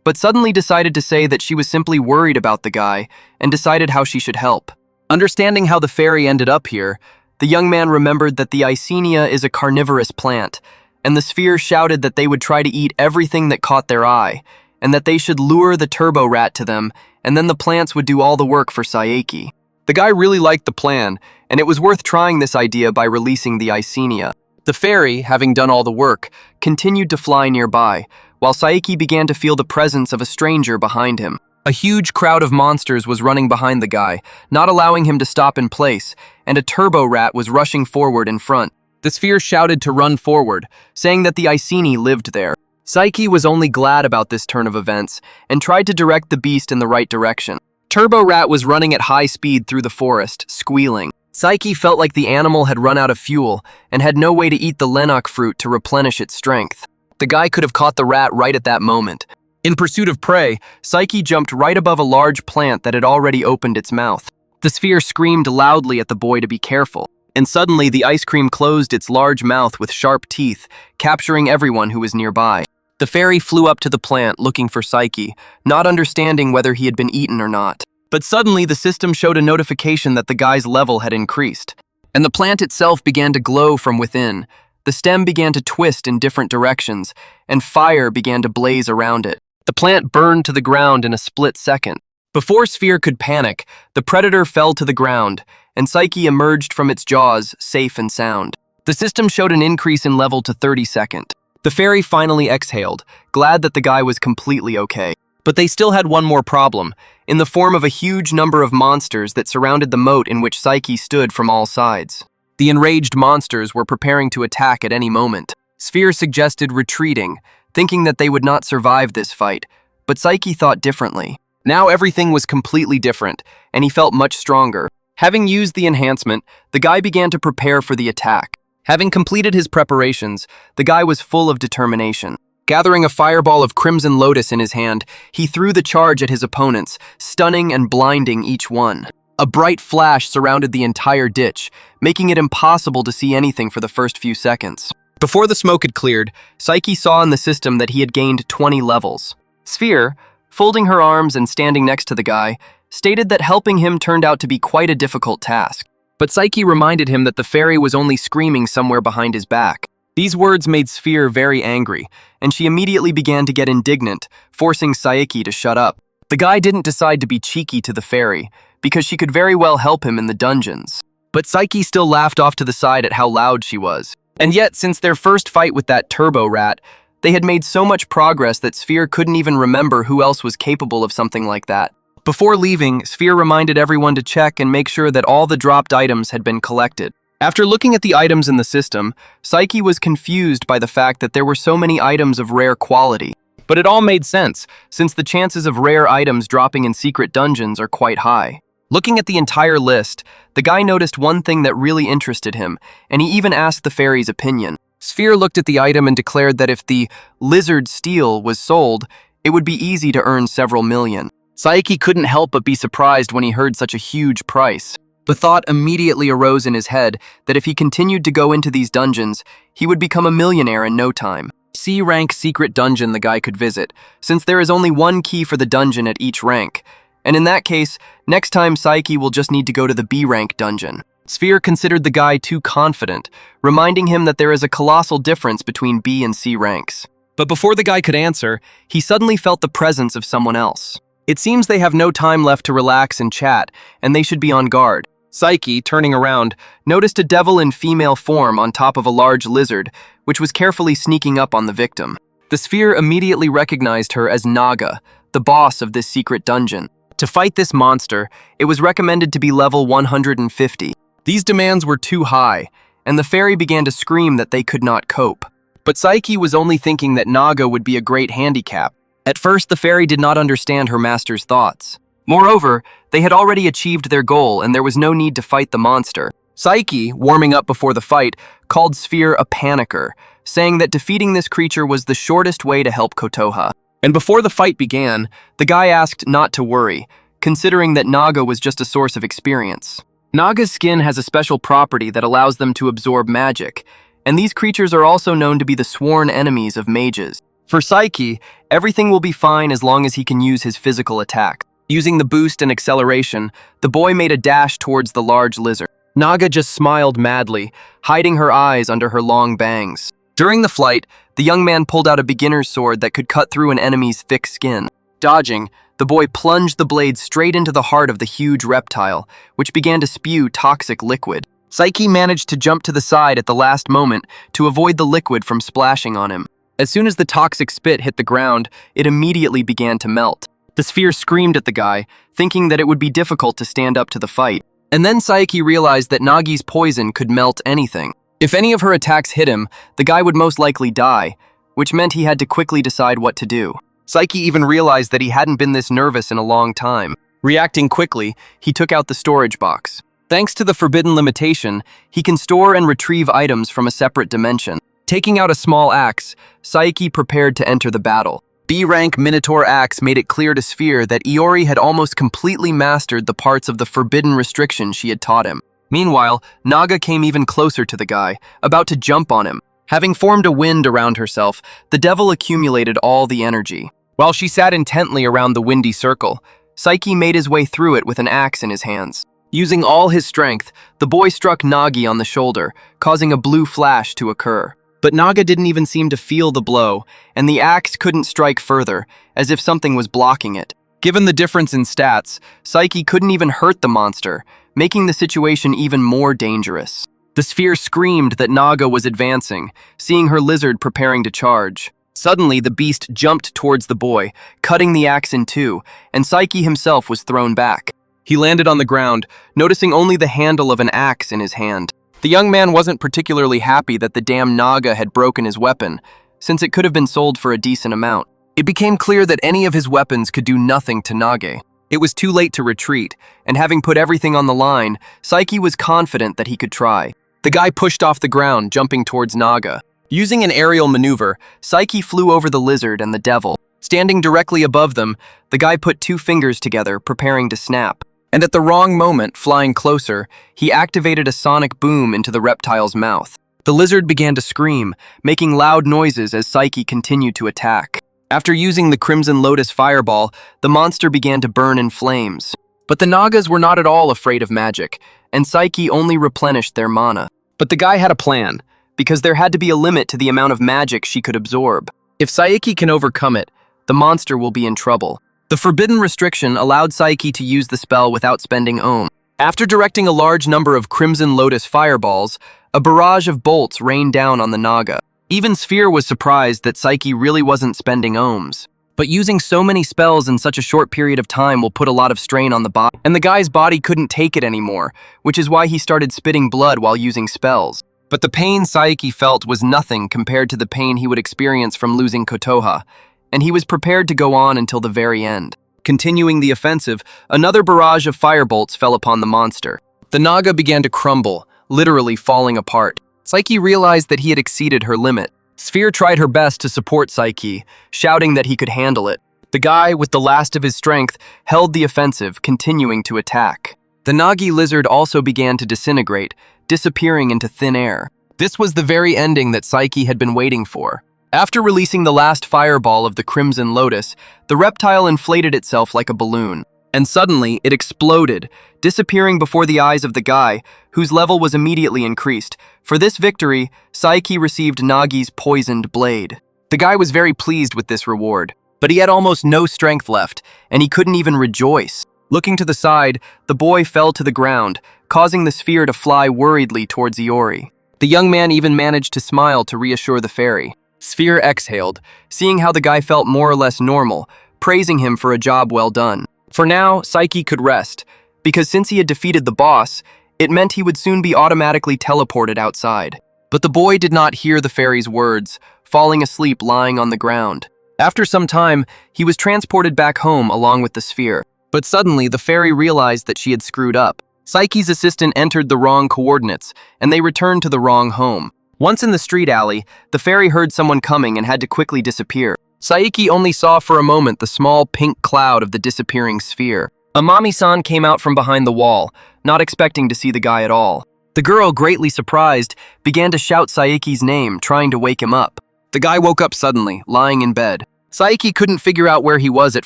but suddenly decided to say that she was simply worried about the guy and decided how she should help. Understanding how the fairy ended up here, the young man remembered that the Icenia is a carnivorous plant, and the sphere shouted that they would try to eat everything that caught their eye, and that they should lure the turbo rat to them, and then the plants would do all the work for Saeki. The guy really liked the plan, and it was worth trying this idea by releasing the Icenia. The fairy, having done all the work, continued to fly nearby, while Saeki began to feel the presence of a stranger behind him. A huge crowd of monsters was running behind the guy, not allowing him to stop in place, and a turbo rat was rushing forward in front. The sphere shouted to run forward, saying that the Iceni lived there. Saeki was only glad about this turn of events and tried to direct the beast in the right direction. Turbo Rat was running at high speed through the forest, squealing. Saeki felt like the animal had run out of fuel and had no way to eat the lenok fruit to replenish its strength. The guy could have caught the rat right at that moment. In pursuit of prey, Saeki jumped right above a large plant that had already opened its mouth. The sphere screamed loudly at the boy to be careful. And suddenly the ice cream closed its large mouth with sharp teeth, capturing everyone who was nearby. The fairy flew up to the plant looking for Saeki, not understanding whether he had been eaten or not. But suddenly the system showed a notification that the guy's level had increased, and the plant itself began to glow from within. The stem began to twist in different directions, and fire began to blaze around it. The plant burned to the ground in a split second. Before Sphere could panic, the predator fell to the ground, and Saeki emerged from its jaws, safe and sound. The system showed an increase in level to 32nd. The fairy finally exhaled, glad that the guy was completely okay. But they still had one more problem, in the form of a huge number of monsters that surrounded the moat in which Saeki stood from all sides. The enraged monsters were preparing to attack at any moment. Sphere suggested retreating, thinking that they would not survive this fight, but Saeki thought differently. Now everything was completely different, and he felt much stronger. Having used the enhancement, the guy began to prepare for the attack. Having completed his preparations, the guy was full of determination. Gathering a fireball of Crimson Lotus in his hand, he threw the charge at his opponents, stunning and blinding each one. A bright flash surrounded the entire ditch, making it impossible to see anything for the first few seconds. Before the smoke had cleared, Saeki saw in the system that he had gained 20 levels. Sphere, folding her arms and standing next to the guy, stated that helping him turned out to be quite a difficult task. But Saeki reminded him that the fairy was only screaming somewhere behind his back. These words made Sphere very angry, and she immediately began to get indignant, forcing Saeki to shut up. The guy didn't decide to be cheeky to the fairy, because she could very well help him in the dungeons. But Saeki still laughed off to the side at how loud she was. And yet, since their first fight with that turbo rat, they had made so much progress that Sphere couldn't even remember who else was capable of something like that. Before leaving, Sphere reminded everyone to check and make sure that all the dropped items had been collected. After looking at the items in the system, Saeki was confused by the fact that there were so many items of rare quality. But it all made sense, since the chances of rare items dropping in secret dungeons are quite high. Looking at the entire list, the guy noticed one thing that really interested him, and he even asked the fairy's opinion. Sphere looked at the item and declared that if the lizard steel was sold, it would be easy to earn several million. Saeki couldn't help but be surprised when he heard such a huge price. The thought immediately arose in his head that if he continued to go into these dungeons, he would become a millionaire in no time. C-rank secret dungeon the guy could visit, since there is only one key for the dungeon at each rank. And in that case, next time Saeki will just need to go to the B-rank dungeon. Sphere considered the guy too confident, reminding him that there is a colossal difference between B and C ranks. But before the guy could answer, he suddenly felt the presence of someone else. It seems they have no time left to relax and chat, and they should be on guard. Saeki, turning around, noticed a devil in female form on top of a large lizard, which was carefully sneaking up on the victim. The sphere immediately recognized her as Naga, the boss of this secret dungeon. To fight this monster, it was recommended to be level 150. These demands were too high, and the fairy began to scream that they could not cope. But Saeki was only thinking that Naga would be a great handicap. At first, the fairy did not understand her master's thoughts. Moreover, they had already achieved their goal and there was no need to fight the monster. Saeki, warming up before the fight, called Sphere a panicker, saying that defeating this creature was the shortest way to help Kotoha. And before the fight began, the guy asked not to worry, considering that Naga was just a source of experience. Naga's skin has a special property that allows them to absorb magic, and these creatures are also known to be the sworn enemies of mages. For Saiki, everything will be fine as long as he can use his physical attack. Using the boost and acceleration, the boy made a dash towards the large lizard. Naga just smiled madly, hiding her eyes under her long bangs. During the flight, the young man pulled out a beginner's sword that could cut through an enemy's thick skin. Dodging, the boy plunged the blade straight into the heart of the huge reptile, which began to spew toxic liquid. Saiki managed to jump to the side at the last moment to avoid the liquid from splashing on him. As soon as the toxic spit hit the ground, it immediately began to melt. The sphere screamed at the guy, thinking that it would be difficult to stand up to the fight. And then Saiki realized that Nagi's poison could melt anything. If any of her attacks hit him, the guy would most likely die, which meant he had to quickly decide what to do. Saiki even realized that he hadn't been this nervous in a long time. Reacting quickly, he took out the storage box. Thanks to the forbidden limitation, he can store and retrieve items from a separate dimension. Taking out a small axe, Saiki prepared to enter the battle. B-rank Minotaur axe made it clear to Sphere that Iori had almost completely mastered the parts of the forbidden restriction she had taught him. Meanwhile, Naga came even closer to the guy, about to jump on him. Having formed a wind around herself, the devil accumulated all the energy. While she sat intently around the windy circle, Saiki made his way through it with an axe in his hands. Using all his strength, the boy struck Nagi on the shoulder, causing a blue flash to occur. But Naga didn't even seem to feel the blow, and the axe couldn't strike further, as if something was blocking it. Given the difference in stats, Saiki couldn't even hurt the monster, making the situation even more dangerous. The sphere screamed that Naga was advancing, seeing her lizard preparing to charge. Suddenly, the beast jumped towards the boy, cutting the axe in two, and Saiki himself was thrown back. He landed on the ground, noticing only the handle of an axe in his hand. The young man wasn't particularly happy that the damn Naga had broken his weapon, since it could have been sold for a decent amount. It became clear that any of his weapons could do nothing to Nage. It was too late to retreat, and having put everything on the line, Saiki was confident that he could try. The guy pushed off the ground, jumping towards Naga. Using an aerial maneuver, Saiki flew over the lizard and the devil. Standing directly above them, the guy put two fingers together, preparing to snap. And at the wrong moment, flying closer, he activated a sonic boom into the reptile's mouth. The lizard began to scream, making loud noises as Saiki continued to attack. After using the Crimson Lotus Fireball, the monster began to burn in flames. But the Nagas were not at all afraid of magic, and Saiki only replenished their mana. But the guy had a plan, because there had to be a limit to the amount of magic she could absorb. If Saiki can overcome it, the monster will be in trouble. The forbidden restriction allowed Saiki to use the spell without spending ohm. After directing a large number of Crimson Lotus fireballs, a barrage of bolts rained down on the Naga. Even Sphere was surprised that Saiki really wasn't spending ohms. But using so many spells in such a short period of time will put a lot of strain on the body, and the guy's body couldn't take it anymore, which is why he started spitting blood while using spells. But the pain Saiki felt was nothing compared to the pain he would experience from losing Kotoha, and he was prepared to go on until the very end. Continuing the offensive, another barrage of firebolts fell upon the monster. The Naga began to crumble, literally falling apart. Saiki realized that he had exceeded her limit. Sphere tried her best to support Saiki, shouting that he could handle it. The guy, with the last of his strength, held the offensive, continuing to attack. The Nagi lizard also began to disintegrate, disappearing into thin air. This was the very ending that Saiki had been waiting for. After releasing the last fireball of the Crimson Lotus, the reptile inflated itself like a balloon. And suddenly, it exploded, disappearing before the eyes of the guy, whose level was immediately increased. For this victory, Saiki received Nagi's poisoned blade. The guy was very pleased with this reward, but he had almost no strength left, and he couldn't even rejoice. Looking to the side, the boy fell to the ground, causing the sphere to fly worriedly towards Iori. The young man even managed to smile to reassure the fairy. Sphere exhaled, seeing how the guy felt more or less normal, praising him for a job well done. For now, Saiki could rest, because since he had defeated the boss, it meant he would soon be automatically teleported outside. But the boy did not hear the fairy's words, falling asleep lying on the ground. After some time, he was transported back home along with the sphere. But suddenly, the fairy realized that she had screwed up. Saiki's assistant entered the wrong coordinates, and they returned to the wrong home. Once in the street alley, the fairy heard someone coming and had to quickly disappear. Saiki only saw for a moment the small pink cloud of the disappearing sphere. Amami-san came out from behind the wall, not expecting to see the guy at all. The girl, greatly surprised, began to shout Saiki's name, trying to wake him up. The guy woke up suddenly, lying in bed. Saiki couldn't figure out where he was at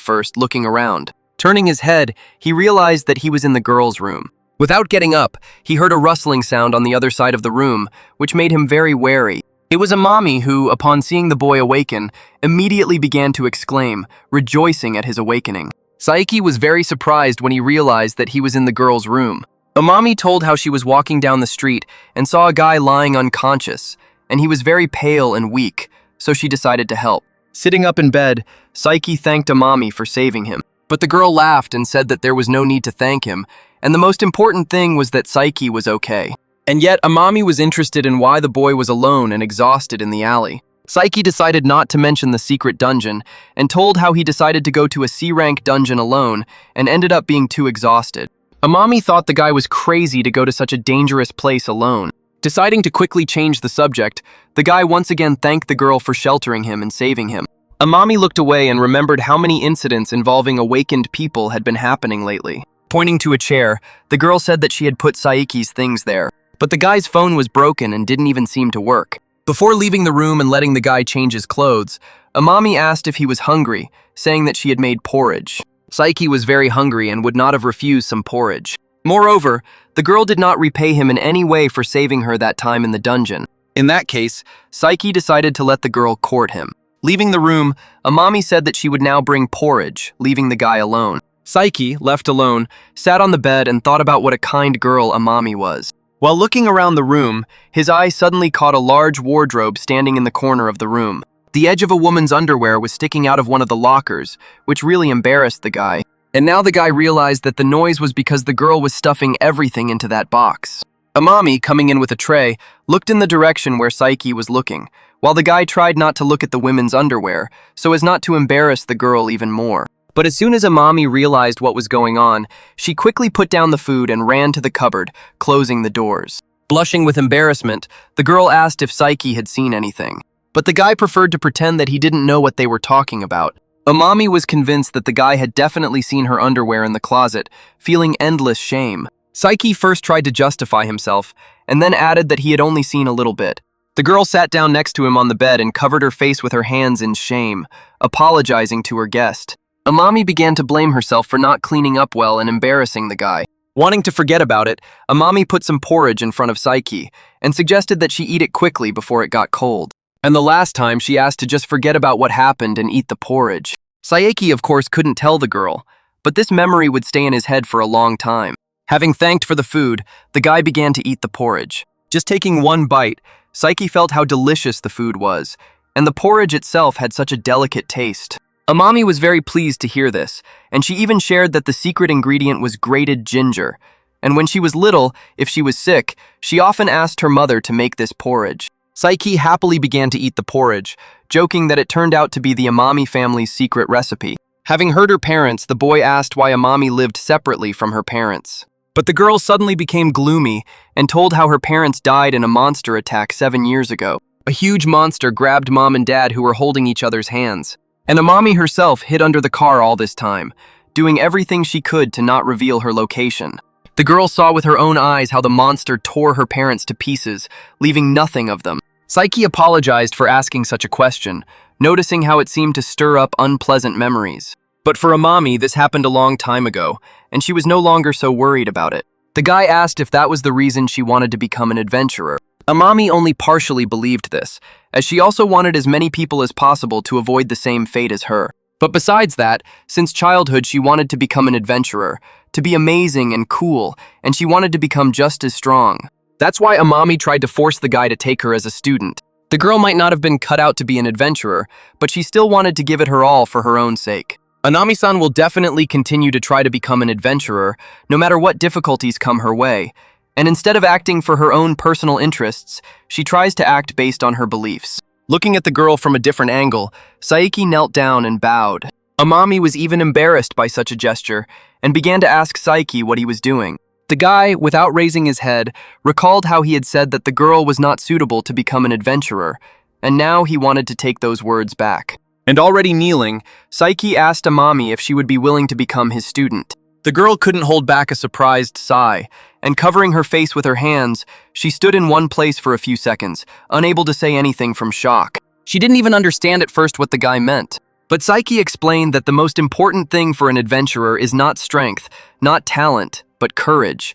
first, looking around. Turning his head, he realized that he was in the girl's room. Without getting up, he heard a rustling sound on the other side of the room, which made him very wary. It was Amami who, upon seeing the boy awaken, immediately began to exclaim, rejoicing at his awakening. Saiki was very surprised when he realized that he was in the girl's room. Amami told how she was walking down the street and saw a guy lying unconscious, and he was very pale and weak, so she decided to help. Sitting up in bed, Saiki thanked Amami for saving him. But the girl laughed and said that there was no need to thank him, and the most important thing was that Saiki was okay. And yet, Amami was interested in why the boy was alone and exhausted in the alley. Saiki decided not to mention the secret dungeon, and told how he decided to go to a C-rank dungeon alone and ended up being too exhausted. Amami thought the guy was crazy to go to such a dangerous place alone. Deciding to quickly change the subject, the guy once again thanked the girl for sheltering him and saving him. Amami looked away and remembered how many incidents involving awakened people had been happening lately. Pointing to a chair, the girl said that she had put Saiki's things there, but the guy's phone was broken and didn't even seem to work. Before leaving the room and letting the guy change his clothes, Amami asked if he was hungry, saying that she had made porridge. Saiki was very hungry and would not have refused some porridge. Moreover, the girl did not repay him in any way for saving her that time in the dungeon. In that case, Saiki decided to let the girl court him. Leaving the room, Amami said that she would now bring porridge, leaving the guy alone. Saiki, left alone, sat on the bed and thought about what a kind girl Amami was. While looking around the room, his eye suddenly caught a large wardrobe standing in the corner of the room. The edge of a woman's underwear was sticking out of one of the lockers, which really embarrassed the guy. And now the guy realized that the noise was because the girl was stuffing everything into that box. Amami, coming in with a tray, looked in the direction where Saiki was looking, while the guy tried not to look at the women's underwear, so as not to embarrass the girl even more. But as soon as Amami realized what was going on, she quickly put down the food and ran to the cupboard, closing the doors. Blushing with embarrassment, the girl asked if Saiki had seen anything. But the guy preferred to pretend that he didn't know what they were talking about. Amami was convinced that the guy had definitely seen her underwear in the closet, feeling endless shame. Saiki first tried to justify himself, and then added that he had only seen a little bit. The girl sat down next to him on the bed and covered her face with her hands in shame, apologizing to her guest. Amami began to blame herself for not cleaning up well and embarrassing the guy. Wanting to forget about it, Amami put some porridge in front of Saiki and suggested that she eat it quickly before it got cold. And the last time, she asked to just forget about what happened and eat the porridge. Saiki, of course, couldn't tell the girl, but this memory would stay in his head for a long time. Having thanked for the food, the guy began to eat the porridge. Just taking one bite, Saiki felt how delicious the food was, and the porridge itself had such a delicate taste. Amami was very pleased to hear this, and she even shared that the secret ingredient was grated ginger. And when she was little, if she was sick, she often asked her mother to make this porridge. Saiki happily began to eat the porridge, joking that it turned out to be the Amami family's secret recipe. Having heard her parents, the boy asked why Amami lived separately from her parents. But the girl suddenly became gloomy and told how her parents died in a monster attack 7 years ago. A huge monster grabbed mom and dad who were holding each other's hands. And Amami herself hid under the car all this time, doing everything she could to not reveal her location. The girl saw with her own eyes how the monster tore her parents to pieces, leaving nothing of them. Saiki apologized for asking such a question, noticing how it seemed to stir up unpleasant memories. But for Amami, this happened a long time ago, and she was no longer so worried about it. The guy asked if that was the reason she wanted to become an adventurer. Amami only partially believed this, as she also wanted as many people as possible to avoid the same fate as her. But besides that, since childhood she wanted to become an adventurer, to be amazing and cool, and she wanted to become just as strong. That's why Amami tried to force the guy to take her as a student. The girl might not have been cut out to be an adventurer, but she still wanted to give it her all for her own sake. Anami-san will definitely continue to try to become an adventurer, no matter what difficulties come her way. And instead of acting for her own personal interests, she tries to act based on her beliefs. Looking at the girl from a different angle, Saiki knelt down and bowed. Amami was even embarrassed by such a gesture and began to ask Saiki what he was doing. The guy, without raising his head, recalled how he had said that the girl was not suitable to become an adventurer, and now he wanted to take those words back. And already kneeling, Saiki asked Amami if she would be willing to become his student. The girl couldn't hold back a surprised sigh, and covering her face with her hands, she stood in one place for a few seconds, unable to say anything from shock. She didn't even understand at first what the guy meant. But Psyche explained that the most important thing for an adventurer is not strength, not talent, but courage.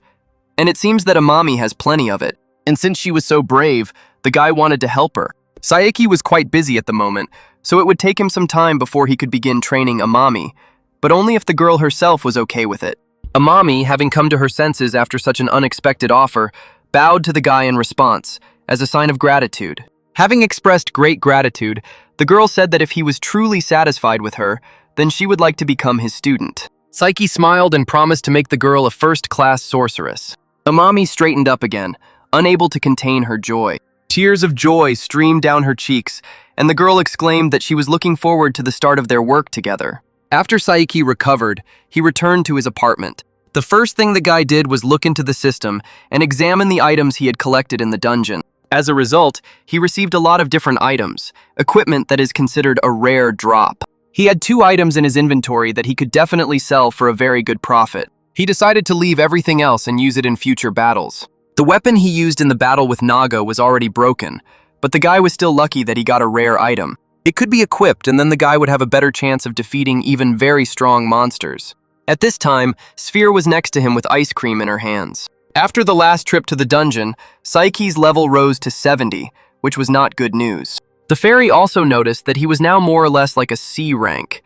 And it seems that Amami has plenty of it. And since she was so brave, the guy wanted to help her. Saeki was quite busy at the moment, so it would take him some time before he could begin training Amami, but only if the girl herself was okay with it. Amami, having come to her senses after such an unexpected offer, bowed to the guy in response, as a sign of gratitude. Having expressed great gratitude, the girl said that if he was truly satisfied with her, then she would like to become his student. Psyche smiled and promised to make the girl a first-class sorceress. Amami straightened up again, unable to contain her joy. Tears of joy streamed down her cheeks, and the girl exclaimed that she was looking forward to the start of their work together. After Saiki recovered, he returned to his apartment. The first thing the guy did was look into the system and examine the items he had collected in the dungeon. As a result, he received a lot of different items, equipment that is considered a rare drop. He had 2 items in his inventory that he could definitely sell for a very good profit. He decided to leave everything else and use it in future battles. The weapon he used in the battle with Naga was already broken, but the guy was still lucky that he got a rare item. It could be equipped, and then the guy would have a better chance of defeating even very strong monsters. At this time, Sphere was next to him with ice cream in her hands. After the last trip to the dungeon, Psyche's level rose to 70, which was not good news. The fairy also noticed that he was now more or less like a C rank.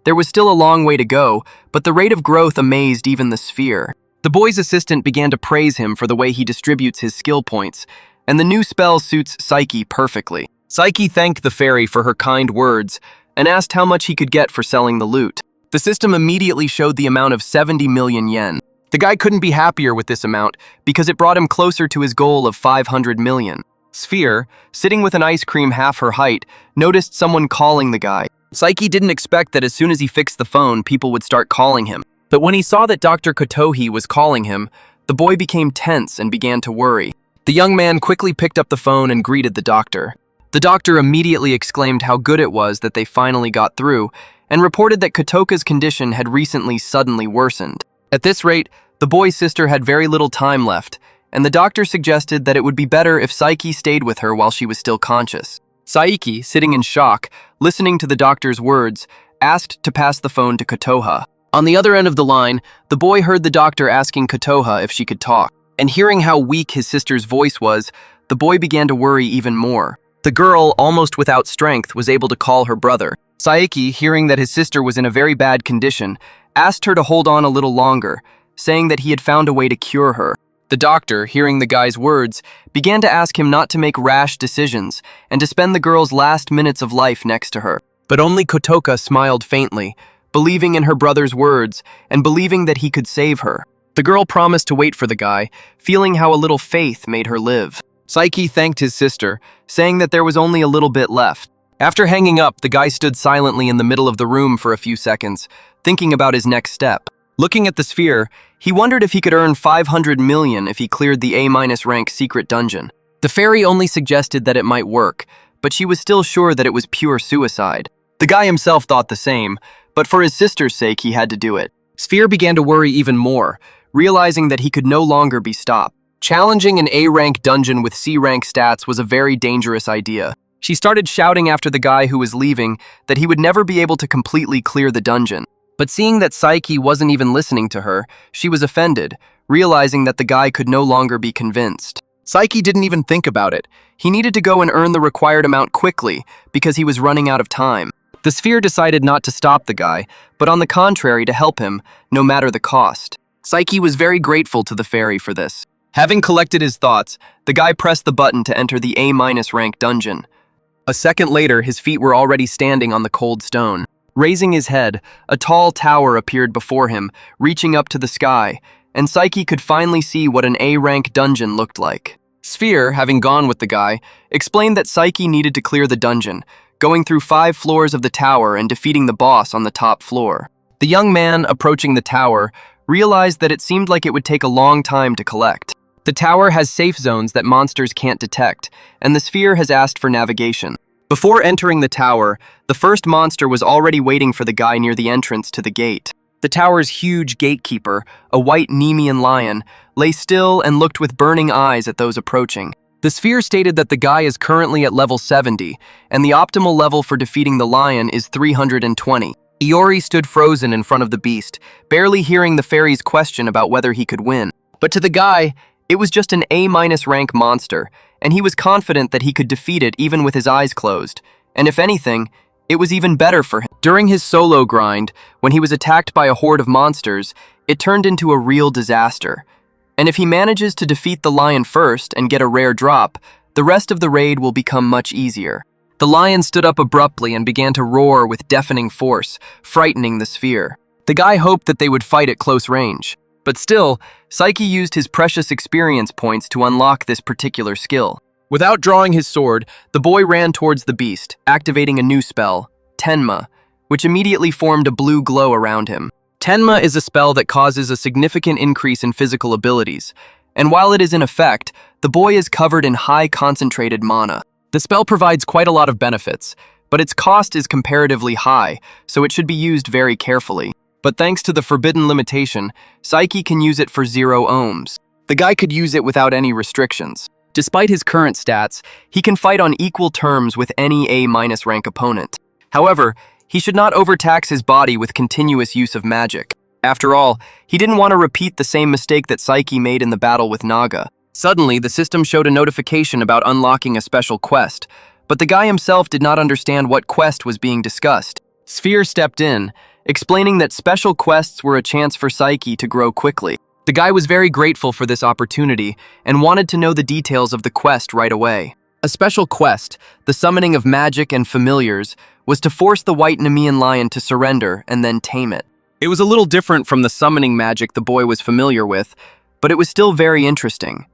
There was still a long way to go, but the rate of growth amazed even the Sphere. The boy's assistant began to praise him for the way he distributes his skill points, and the new spell suits Psyche perfectly. Psyche thanked the fairy for her kind words and asked how much he could get for selling the loot. The system immediately showed the amount of 70 million yen. The guy couldn't be happier with this amount because it brought him closer to his goal of 500 million. Sphere, sitting with an ice cream half her height, noticed someone calling the guy. Psyche didn't expect that as soon as he fixed the phone, people would start calling him. But when he saw that Dr. Kotohi was calling him, the boy became tense and began to worry. The young man quickly picked up the phone and greeted the doctor. The doctor immediately exclaimed how good it was that they finally got through, and reported that Kotoka's condition had recently suddenly worsened. At this rate, the boy's sister had very little time left, and the doctor suggested that it would be better if Psyche stayed with her while she was still conscious. Saiki, sitting in shock, listening to the doctor's words, asked to pass the phone to Kotoha. On the other end of the line, the boy heard the doctor asking Kotoha if she could talk, and hearing how weak his sister's voice was, the boy began to worry even more. The girl, almost without strength, was able to call her brother. Saiki, hearing that his sister was in a very bad condition, asked her to hold on a little longer, saying that he had found a way to cure her. The doctor, hearing the guy's words, began to ask him not to make rash decisions and to spend the girl's last minutes of life next to her. But only Kotoka smiled faintly, believing in her brother's words and believing that he could save her. The girl promised to wait for the guy, feeling how a little faith made her live. Psyche thanked his sister, saying that there was only a little bit left. After hanging up, the guy stood silently in the middle of the room for a few seconds, thinking about his next step. Looking at the sphere, he wondered if he could earn 500 million if he cleared the A- rank secret dungeon. The fairy only suggested that it might work, but she was still sure that it was pure suicide. The guy himself thought the same, but for his sister's sake he had to do it. Sphere began to worry even more, realizing that he could no longer be stopped. Challenging an A-rank dungeon with C-rank stats was a very dangerous idea. She started shouting after the guy who was leaving that he would never be able to completely clear the dungeon. But seeing that Psyche wasn't even listening to her, she was offended, realizing that the guy could no longer be convinced. Psyche didn't even think about it. He needed to go and earn the required amount quickly because he was running out of time. The sphere decided not to stop the guy, but on the contrary to help him, no matter the cost. Psyche was very grateful to the fairy for this. Having collected his thoughts, the guy pressed the button to enter the A- rank dungeon. A second later, his feet were already standing on the cold stone. Raising his head, a tall tower appeared before him, reaching up to the sky, and Psyche could finally see what an A-rank dungeon looked like. Sphere, having gone with the guy, explained that Psyche needed to clear the dungeon, going through 5 floors of the tower and defeating the boss on the top floor. The young man, approaching the tower, realized that it seemed like it would take a long time to collect. The tower has safe zones that monsters can't detect, and the sphere has asked for navigation. Before entering the tower, the first monster was already waiting for the guy near the entrance to the gate. The tower's huge gatekeeper, a white Nemean lion, lay still and looked with burning eyes at those approaching. The sphere stated that the guy is currently at level 70, and the optimal level for defeating the lion is 320. Iori stood frozen in front of the beast, barely hearing the fairy's question about whether he could win. But to the guy, it was just an A- rank monster, and he was confident that he could defeat it even with his eyes closed. And if anything, it was even better for him. During his solo grind, when he was attacked by a horde of monsters, it turned into a real disaster. And if he manages to defeat the lion first and get a rare drop, the rest of the raid will become much easier. The lion stood up abruptly and began to roar with deafening force, frightening the sphere. The guy hoped that they would fight at close range. But still, Psyche used his precious experience points to unlock this particular skill. Without drawing his sword, the boy ran towards the beast, activating a new spell, Tenma, which immediately formed a blue glow around him. Tenma is a spell that causes a significant increase in physical abilities, and while it is in effect, the boy is covered in high concentrated mana. The spell provides quite a lot of benefits, but its cost is comparatively high, so it should be used very carefully. But thanks to the forbidden limitation, Psyche can use it for 0 ohms. The guy could use it without any restrictions. Despite his current stats, he can fight on equal terms with any A- rank opponent. However, he should not overtax his body with continuous use of magic. After all, he didn't want to repeat the same mistake that Psyche made in the battle with Naga. Suddenly, the system showed a notification about unlocking a special quest, but the guy himself did not understand what quest was being discussed. Sphere stepped in, explaining that special quests were a chance for Psyche to grow quickly. The guy was very grateful for this opportunity and wanted to know the details of the quest right away. A special quest, the summoning of magic and familiars, was to force the white Nemean lion to surrender and then tame it. It was a little different from the summoning magic the boy was familiar with, but it was still very interesting.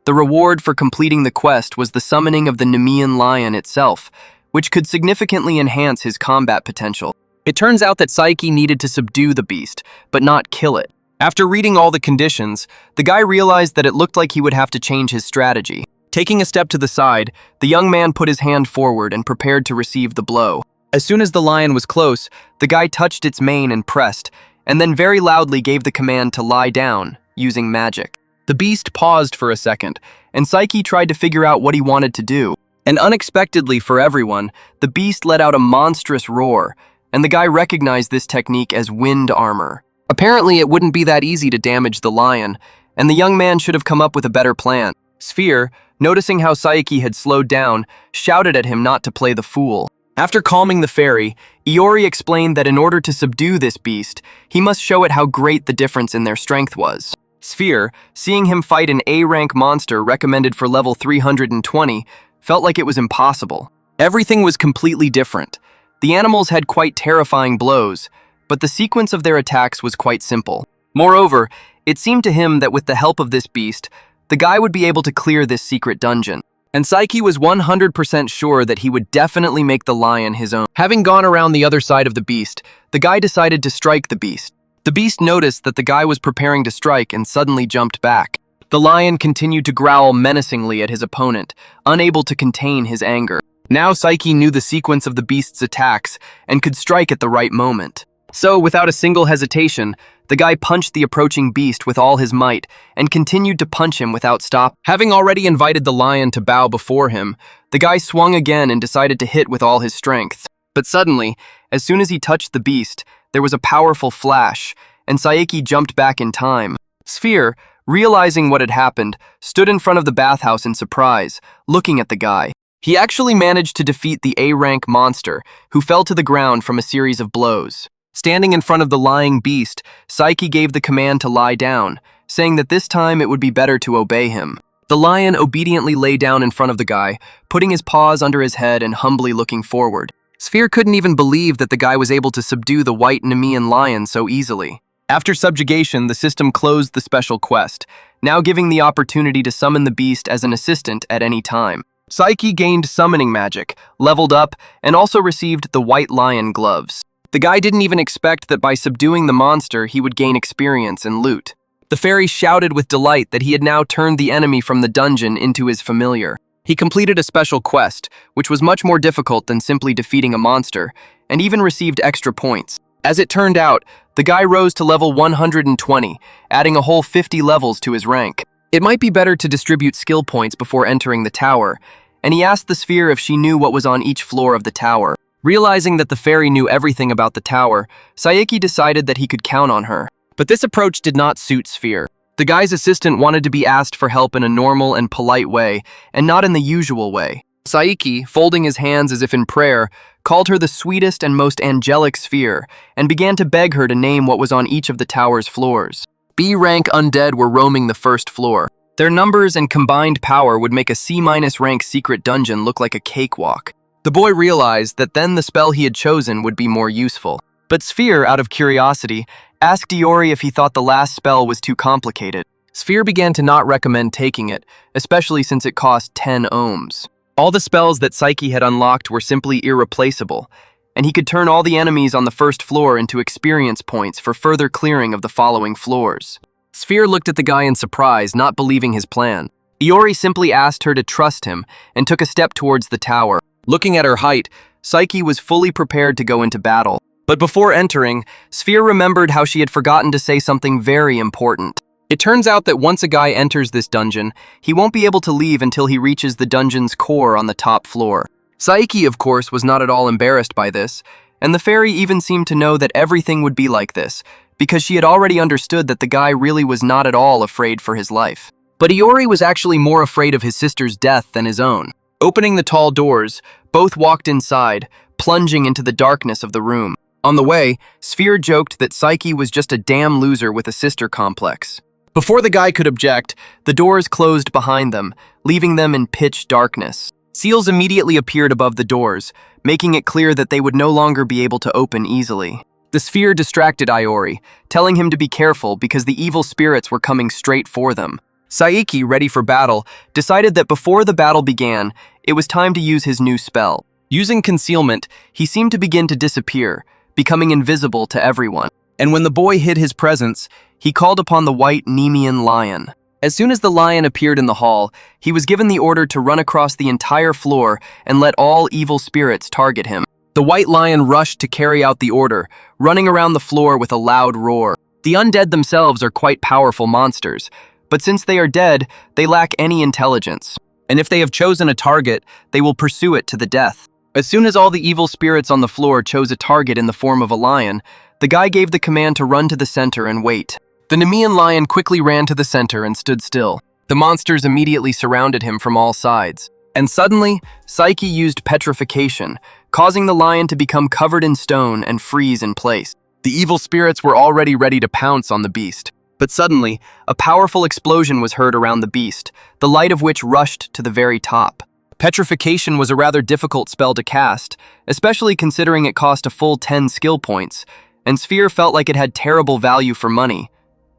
The reward for completing the quest was the summoning of the Nemean lion itself, which could significantly enhance his combat potential. It turns out that Psyche needed to subdue the beast, but not kill it. After reading all the conditions, the guy realized that it looked like he would have to change his strategy. Taking a step to the side, the young man put his hand forward and prepared to receive the blow. As soon as the lion was close, the guy touched its mane and pressed, and then very loudly gave the command to lie down, using magic. The beast paused for a second, and Psyche tried to figure out what he wanted to do. And unexpectedly for everyone, the beast let out a monstrous roar, and the guy recognized this technique as wind armor. Apparently, it wouldn't be that easy to damage the lion, and the young man should have come up with a better plan. Sphere, noticing how Psyche had slowed down, shouted at him not to play the fool. After calming the fairy, Iori explained that in order to subdue this beast, he must show it how great the difference in their strength was. Sphere, seeing him fight an A-rank monster recommended for level 320, felt like it was impossible. Everything was completely different. The animals had quite terrifying blows, but the sequence of their attacks was quite simple. Moreover, it seemed to him that with the help of this beast, the guy would be able to clear this secret dungeon. And Psyche was 100% sure that he would definitely make the lion his own. Having gone around the other side of the beast, the guy decided to strike the beast. The beast noticed that the guy was preparing to strike and suddenly jumped back. The lion continued to growl menacingly at his opponent, unable to contain his anger. Now Psyche knew the sequence of the beast's attacks and could strike at the right moment. So, without a single hesitation, the guy punched the approaching beast with all his might and continued to punch him without stop. Having already invited the lion to bow before him, the guy swung again and decided to hit with all his strength. But suddenly, as soon as he touched the beast, there was a powerful flash, and Psyche jumped back in time. Sphere, realizing what had happened, stood in front of the bathhouse in surprise, looking at the guy. He actually managed to defeat the A-rank monster, who fell to the ground from a series of blows. Standing in front of the lying beast, Psyche gave the command to lie down, saying that this time it would be better to obey him. The lion obediently lay down in front of the guy, putting his paws under his head and humbly looking forward. Sphere couldn't even believe that the guy was able to subdue the white Nemean lion so easily. After subjugation, the system closed the special quest, now giving the opportunity to summon the beast as an assistant at any time. Psyche gained summoning magic, leveled up, and also received the white lion gloves. The guy didn't even expect that by subduing the monster, he would gain experience and loot. The fairy shouted with delight that he had now turned the enemy from the dungeon into his familiar. He completed a special quest, which was much more difficult than simply defeating a monster, and even received extra points. As it turned out, the guy rose to level 120, adding a whole 50 levels to his rank. It might be better to distribute skill points before entering the tower, and he asked the sphere if she knew what was on each floor of the tower. Realizing that the fairy knew everything about the tower, Saiki decided that he could count on her. But this approach did not suit Sphere. The guy's assistant wanted to be asked for help in a normal and polite way, and not in the usual way. Saiki, folding his hands as if in prayer, called her the sweetest and most angelic Sphere, and began to beg her to name what was on each of the tower's floors. B-rank undead were roaming the first floor. Their numbers and combined power would make a C-rank secret dungeon look like a cakewalk. The boy realized that then the spell he had chosen would be more useful. But Sphere, out of curiosity, asked Iori if he thought the last spell was too complicated. Sphere began to not recommend taking it, especially since it cost 10 ohms. All the spells that Saiki had unlocked were simply irreplaceable, and he could turn all the enemies on the first floor into experience points for further clearing of the following floors. Sphere looked at the guy in surprise, not believing his plan. Iori simply asked her to trust him and took a step towards the tower. Looking at her height, Saiki was fully prepared to go into battle. But before entering, Sphere remembered how she had forgotten to say something very important. It turns out that once a guy enters this dungeon, he won't be able to leave until he reaches the dungeon's core on the top floor. Saiki, of course, was not at all embarrassed by this, and the fairy even seemed to know that everything would be like this, because she had already understood that the guy really was not at all afraid for his life. But Iori was actually more afraid of his sister's death than his own. Opening the tall doors, both walked inside, plunging into the darkness of the room. On the way, Sphere joked that Saiki was just a damn loser with a sister complex. Before the guy could object, the doors closed behind them, leaving them in pitch darkness. Seals immediately appeared above the doors, making it clear that they would no longer be able to open easily. The Sphere distracted Iori, telling him to be careful because the evil spirits were coming straight for them. Saiki, ready for battle, decided that before the battle began, it was time to use his new spell. Using concealment, he seemed to begin to disappear, becoming invisible to everyone. And when the boy hid his presence, he called upon the white Nemean lion. As soon as the lion appeared in the hall, he was given the order to run across the entire floor and let all evil spirits target him. The white lion rushed to carry out the order, running around the floor with a loud roar. The undead themselves are quite powerful monsters, but since they are dead, they lack any intelligence. And if they have chosen a target, they will pursue it to the death. As soon as all the evil spirits on the floor chose a target in the form of a lion, the guy gave the command to run to the center and wait. The Nemean lion quickly ran to the center and stood still. The monsters immediately surrounded him from all sides. And suddenly, Saiki used petrification, causing the lion to become covered in stone and freeze in place. The evil spirits were already ready to pounce on the beast. But suddenly, a powerful explosion was heard around the beast, the light of which rushed to the very top. Petrification was a rather difficult spell to cast, especially considering it cost a full 10 skill points, and Sphere felt like it had terrible value for money.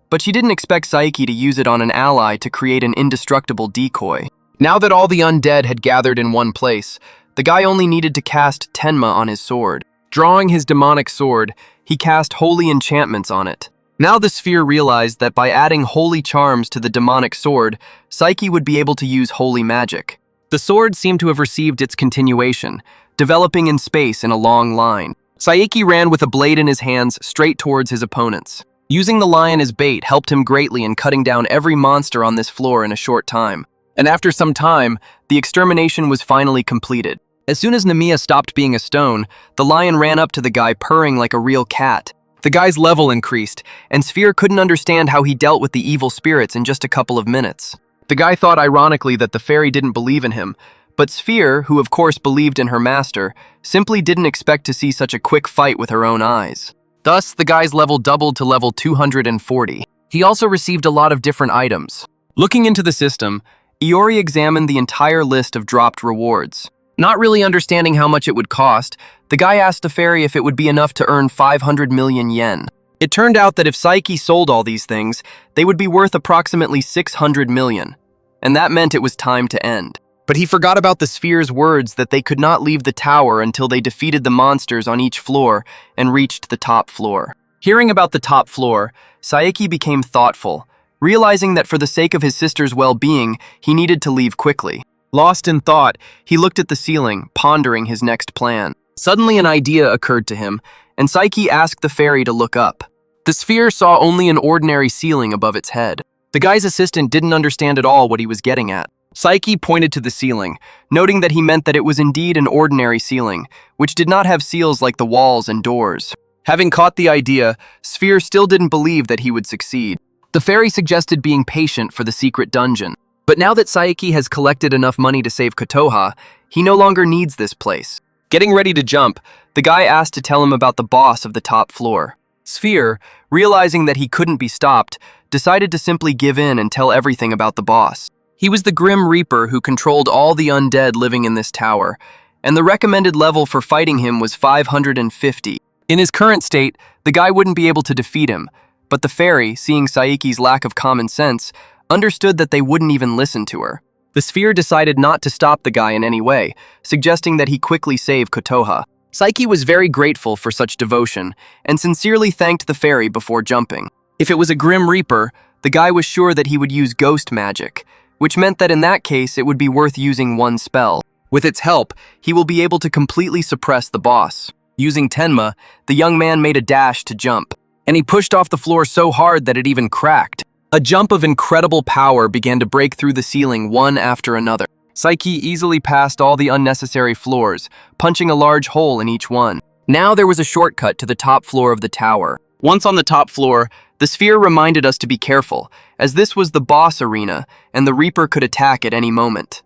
But she didn't expect Saiki to use it on an ally to create an indestructible decoy. Now that all the undead had gathered in one place, the guy only needed to cast Tenma on his sword. Drawing his demonic sword, he cast holy enchantments on it. Now the Sphere realized that by adding holy charms to the demonic sword, Saiki would be able to use holy magic. The sword seemed to have received its continuation, developing in space in a long line. Saiki ran with a blade in his hands straight towards his opponents. Using the lion as bait helped him greatly in cutting down every monster on this floor in a short time. And after some time, the extermination was finally completed. As soon as Nemea stopped being a stone, the lion ran up to the guy purring like a real cat. The guy's level increased, and Sphere couldn't understand how he dealt with the evil spirits in just a couple of minutes. The guy thought ironically that the fairy didn't believe in him, but Sphere, who of course believed in her master, simply didn't expect to see such a quick fight with her own eyes. Thus, the guy's level doubled to level 240. He also received a lot of different items. Looking into the system, Iori examined the entire list of dropped rewards. Not really understanding how much it would cost, the guy asked the fairy if it would be enough to earn 500 million yen. It turned out that if Saiki sold all these things, they would be worth approximately 600 million. And that meant it was time to end. But he forgot about the Sphere's words that they could not leave the tower until they defeated the monsters on each floor and reached the top floor. Hearing about the top floor, Saiki became thoughtful, realizing that for the sake of his sister's well-being, he needed to leave quickly. Lost in thought, he looked at the ceiling, pondering his next plan. Suddenly an idea occurred to him, and Saiki asked the fairy to look up. The Sphere saw only an ordinary ceiling above its head. The guy's assistant didn't understand at all what he was getting at. Saiki pointed to the ceiling, noting that he meant that it was indeed an ordinary ceiling, which did not have seals like the walls and doors. Having caught the idea, Sphere still didn't believe that he would succeed. The fairy suggested being patient for the secret dungeon. But now that Saiki has collected enough money to save Kotoha, he no longer needs this place. Getting ready to jump, the guy asked to tell him about the boss of the top floor. Sphere, realizing that he couldn't be stopped, decided to simply give in and tell everything about the boss. He was the Grim Reaper who controlled all the undead living in this tower, and the recommended level for fighting him was 550. In his current state, the guy wouldn't be able to defeat him, but the fairy, seeing Saiki's lack of common sense, understood that they wouldn't even listen to her. The sphere decided not to stop the guy in any way, suggesting that he quickly save Kotoha. Saiki was very grateful for such devotion, and sincerely thanked the fairy before jumping. If it was a Grim Reaper, the guy was sure that he would use ghost magic, which meant that in that case it would be worth using one spell. With its help, he will be able to completely suppress the boss. Using Tenma, the young man made a dash to jump, and he pushed off the floor so hard that it even cracked. A jump of incredible power began to break through the ceiling one after another. Saiki easily passed all the unnecessary floors, punching a large hole in each one. Now there was a shortcut to the top floor of the tower. Once on the top floor, the sphere reminded us to be careful, as this was the boss arena, and the Reaper could attack at any moment.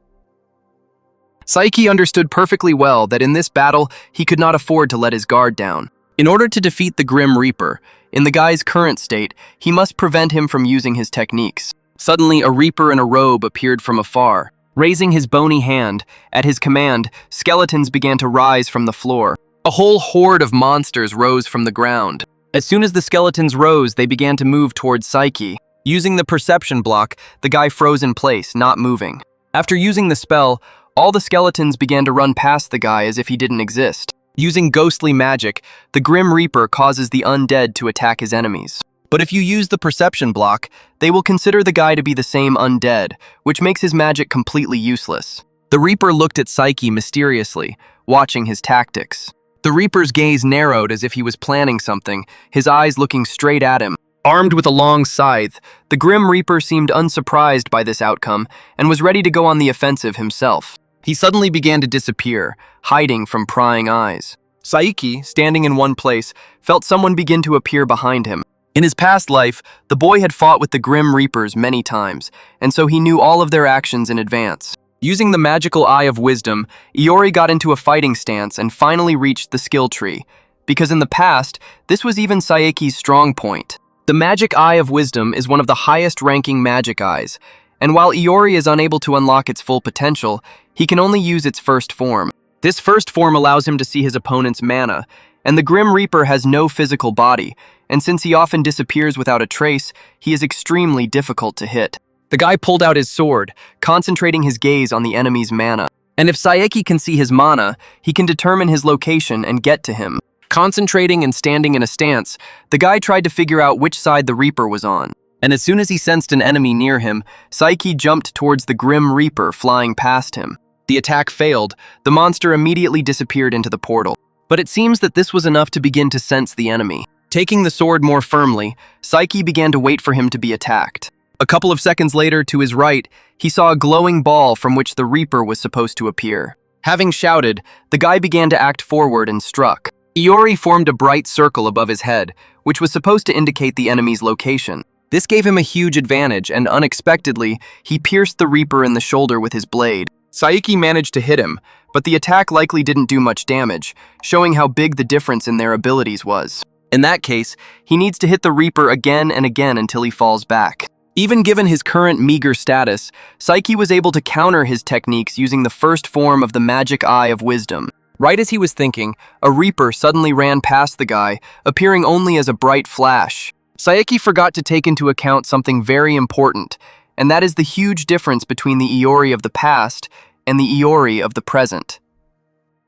Saiki understood perfectly well that in this battle, he could not afford to let his guard down. In order to defeat the Grim Reaper, in the guy's current state, he must prevent him from using his techniques. Suddenly, a Reaper in a robe appeared from afar. Raising his bony hand, at his command, skeletons began to rise from the floor. A whole horde of monsters rose from the ground. As soon as the skeletons rose, they began to move towards Saiki. Using the perception block, the guy froze in place, not moving. After using the spell, all the skeletons began to run past the guy as if he didn't exist. Using ghostly magic, the Grim Reaper causes the undead to attack his enemies. But if you use the perception block, they will consider the guy to be the same undead, which makes his magic completely useless. The Reaper looked at Saiki mysteriously, watching his tactics. The Reaper's gaze narrowed as if he was planning something, his eyes looking straight at him. Armed with a long scythe, the Grim Reaper seemed unsurprised by this outcome and was ready to go on the offensive himself. He suddenly began to disappear, hiding from prying eyes. Saiki, standing in one place, felt someone begin to appear behind him. In his past life, the boy had fought with the Grim Reapers many times, and so he knew all of their actions in advance. Using the magical Eye of Wisdom, Iori got into a fighting stance and finally reached the skill tree, because in the past, this was even Saiki's strong point. The magic Eye of Wisdom is one of the highest-ranking magic eyes, and while Iori is unable to unlock its full potential, he can only use its first form. This first form allows him to see his opponent's mana, and the Grim Reaper has no physical body, and since he often disappears without a trace, he is extremely difficult to hit. The guy pulled out his sword, concentrating his gaze on the enemy's mana. And if Saiki can see his mana, he can determine his location and get to him. Concentrating and standing in a stance, the guy tried to figure out which side the Reaper was on. And as soon as he sensed an enemy near him, Saiki jumped towards the Grim Reaper flying past him. The attack failed, the monster immediately disappeared into the portal. But it seems that this was enough to begin to sense the enemy. Taking the sword more firmly, Saiki began to wait for him to be attacked. A couple of seconds later, to his right, he saw a glowing ball from which the Reaper was supposed to appear. Having shouted, the guy began to act forward and struck. Iori formed a bright circle above his head, which was supposed to indicate the enemy's location. This gave him a huge advantage, and unexpectedly, he pierced the Reaper in the shoulder with his blade. Saiki managed to hit him, but the attack likely didn't do much damage, showing how big the difference in their abilities was. In that case, he needs to hit the Reaper again and again until he falls back. Even given his current meager status, Saiki was able to counter his techniques using the first form of the magic Eye of Wisdom. Right as he was thinking, a Reaper suddenly ran past the guy, appearing only as a bright flash. Saiki forgot to take into account something very important, and that is the huge difference between the Iori of the past and the Iori of the present.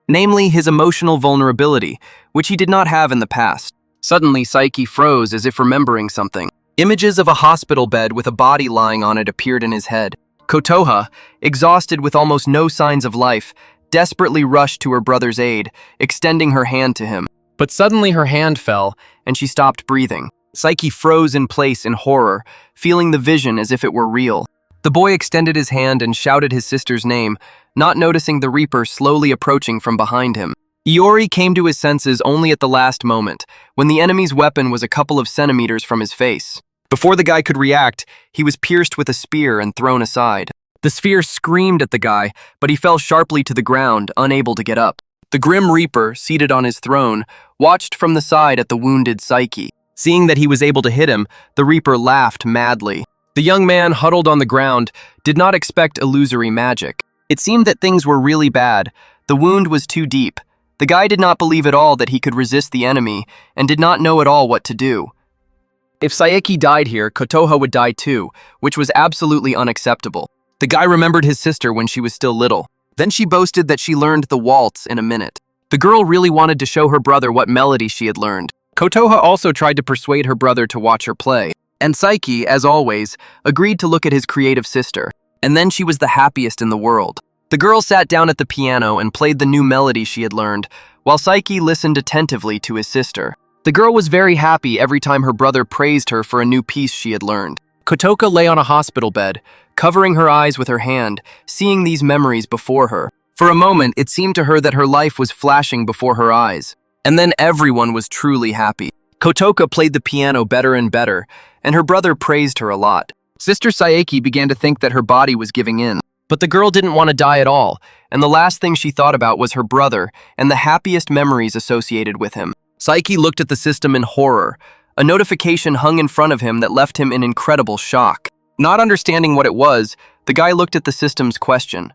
Namely, his emotional vulnerability, which he did not have in the past. Suddenly, Saiki froze as if remembering something. Images of a hospital bed with a body lying on it appeared in his head. Kotoha, exhausted with almost no signs of life, desperately rushed to her brother's aid, extending her hand to him. But suddenly her hand fell, and she stopped breathing. Saiki froze in place in horror, feeling the vision as if it were real. The boy extended his hand and shouted his sister's name, not noticing the Reaper slowly approaching from behind him. Iori came to his senses only at the last moment, when the enemy's weapon was a couple of centimeters from his face. Before the guy could react, he was pierced with a spear and thrown aside. The sphere screamed at the guy, but he fell sharply to the ground, unable to get up. The Grim Reaper, seated on his throne, watched from the side at the wounded Saiki. Seeing that he was able to hit him, the Reaper laughed madly. The young man, huddled on the ground, did not expect illusory magic. It seemed that things were really bad. The wound was too deep. The guy did not believe at all that he could resist the enemy, and did not know at all what to do. If Saiki died here, Kotoha would die too, which was absolutely unacceptable. The guy remembered his sister when she was still little. Then she boasted that she learned the waltz in a minute. The girl really wanted to show her brother what melody she had learned. Kotoha also tried to persuade her brother to watch her play. And Saiki, as always, agreed to look at his creative sister. And then she was the happiest in the world. The girl sat down at the piano and played the new melody she had learned, while Saiki listened attentively to his sister. The girl was very happy every time her brother praised her for a new piece she had learned. Kotoka lay on a hospital bed, covering her eyes with her hand, seeing these memories before her. For a moment, it seemed to her that her life was flashing before her eyes. And then everyone was truly happy. Kotoka played the piano better and better, and her brother praised her a lot. Sister Saiki began to think that her body was giving in. But the girl didn't want to die at all, and the last thing she thought about was her brother and the happiest memories associated with him. Saiki looked at the system in horror. A notification hung in front of him that left him in incredible shock. Not understanding what it was, the guy looked at the system's question.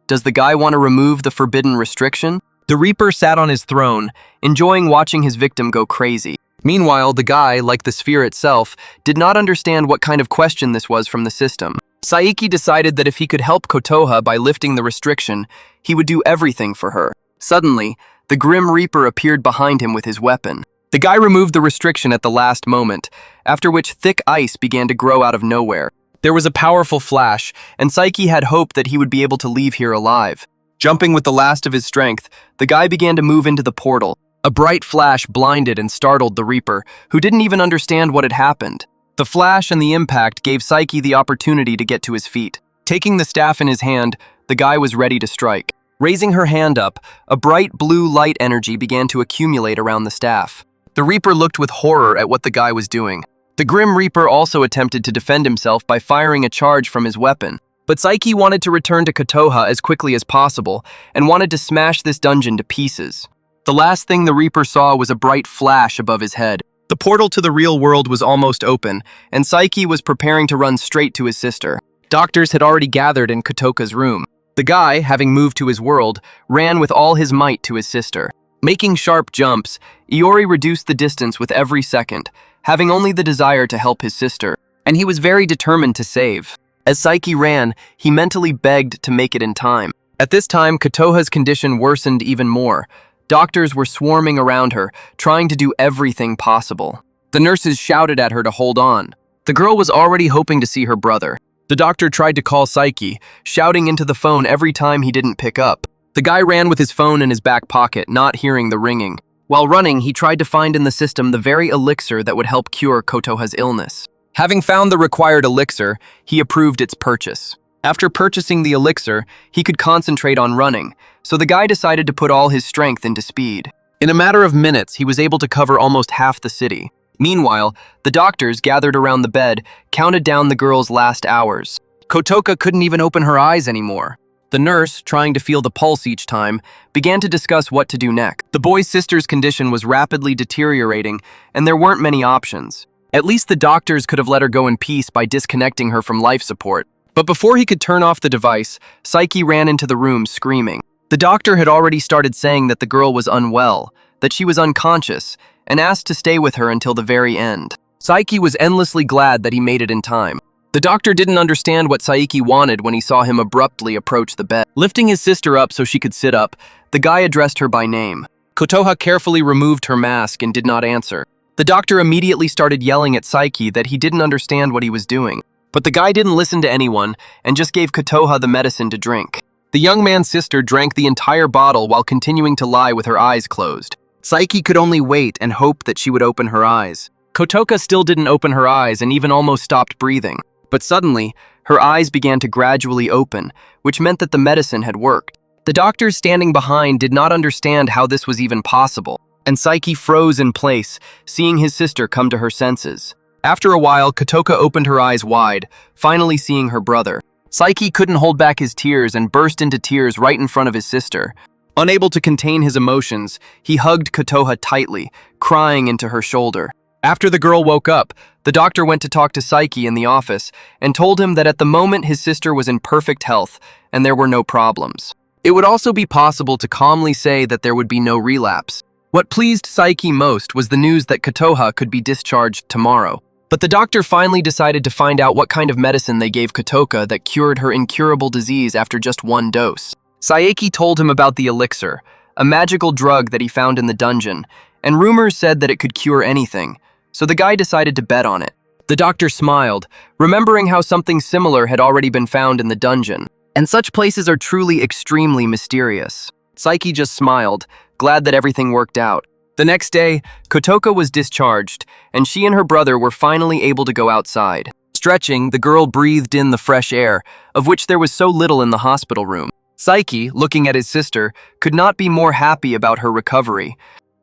Does the guy want to remove the forbidden restriction? The Reaper sat on his throne, enjoying watching his victim go crazy. Meanwhile, the guy, like the sphere itself, did not understand what kind of question this was from the system. Saiki decided that if he could help Kotoha by lifting the restriction, he would do everything for her. Suddenly, the Grim Reaper appeared behind him with his weapon. The guy removed the restriction at the last moment, after which thick ice began to grow out of nowhere. There was a powerful flash, and Saiki had hope that he would be able to leave here alive. Jumping with the last of his strength, the guy began to move into the portal. A bright flash blinded and startled the Reaper, who didn't even understand what had happened. The flash and the impact gave Saiki the opportunity to get to his feet. Taking the staff in his hand, the guy was ready to strike. Raising her hand up, a bright blue light energy began to accumulate around the staff. The Reaper looked with horror at what the guy was doing. The Grim Reaper also attempted to defend himself by firing a charge from his weapon. But Saiki wanted to return to Kotoha as quickly as possible and wanted to smash this dungeon to pieces. The last thing the Reaper saw was a bright flash above his head. The portal to the real world was almost open, and Saiki was preparing to run straight to his sister. Doctors had already gathered in Kotoka's room. The guy, having moved to his world, ran with all his might to his sister. Making sharp jumps, Iori reduced the distance with every second, having only the desire to help his sister, and he was very determined to save. As Saiki ran, he mentally begged to make it in time. At this time, Kotoha's condition worsened even more. Doctors were swarming around her, trying to do everything possible. The nurses shouted at her to hold on. The girl was already hoping to see her brother. The doctor tried to call Saiki, shouting into the phone every time he didn't pick up. The guy ran with his phone in his back pocket, not hearing the ringing. While running, he tried to find in the system the very elixir that would help cure Kotoha's illness. Having found the required elixir, he approved its purchase. After purchasing the elixir, he could concentrate on running, so the guy decided to put all his strength into speed. In a matter of minutes, he was able to cover almost half the city. Meanwhile, the doctors, gathered around the bed, counted down the girl's last hours. Kotoka couldn't even open her eyes anymore. The nurse, trying to feel the pulse each time, began to discuss what to do next. The boy's sister's condition was rapidly deteriorating, and there weren't many options. At least the doctors could have let her go in peace by disconnecting her from life support. But before he could turn off the device, Saiki ran into the room screaming. The doctor had already started saying that the girl was unwell, that she was unconscious, and asked to stay with her until the very end. Saiki was endlessly glad that he made it in time. The doctor didn't understand what Saiki wanted when he saw him abruptly approach the bed. Lifting his sister up so she could sit up, the guy addressed her by name. Kotoha carefully removed her mask and did not answer. The doctor immediately started yelling at Saiki that he didn't understand what he was doing. But the guy didn't listen to anyone and just gave Kotoha the medicine to drink. The young man's sister drank the entire bottle while continuing to lie with her eyes closed. Saiki could only wait and hope that she would open her eyes. Kotoka still didn't open her eyes and even almost stopped breathing. But suddenly, her eyes began to gradually open, which meant that the medicine had worked. The doctors standing behind did not understand how this was even possible, and Saiki froze in place, seeing his sister come to her senses. After a while, Kotoka opened her eyes wide, finally seeing her brother. Saiki couldn't hold back his tears and burst into tears right in front of his sister. Unable to contain his emotions, he hugged Kotoha tightly, crying into her shoulder. After the girl woke up, the doctor went to talk to Saiki in the office and told him that at the moment his sister was in perfect health and there were no problems. It would also be possible to calmly say that there would be no relapse. What pleased Saiki most was the news that Kotoha could be discharged tomorrow. But the doctor finally decided to find out what kind of medicine they gave Kotoka that cured her incurable disease after just one dose. Saiki told him about the elixir, a magical drug that he found in the dungeon, and rumors said that it could cure anything, so the guy decided to bet on it. The doctor smiled, remembering how something similar had already been found in the dungeon. And such places are truly extremely mysterious. Saiki just smiled, glad that everything worked out. The next day, Kotoka was discharged, and she and her brother were finally able to go outside. Stretching, the girl breathed in the fresh air, of which there was so little in the hospital room. Saiki, looking at his sister, could not be more happy about her recovery.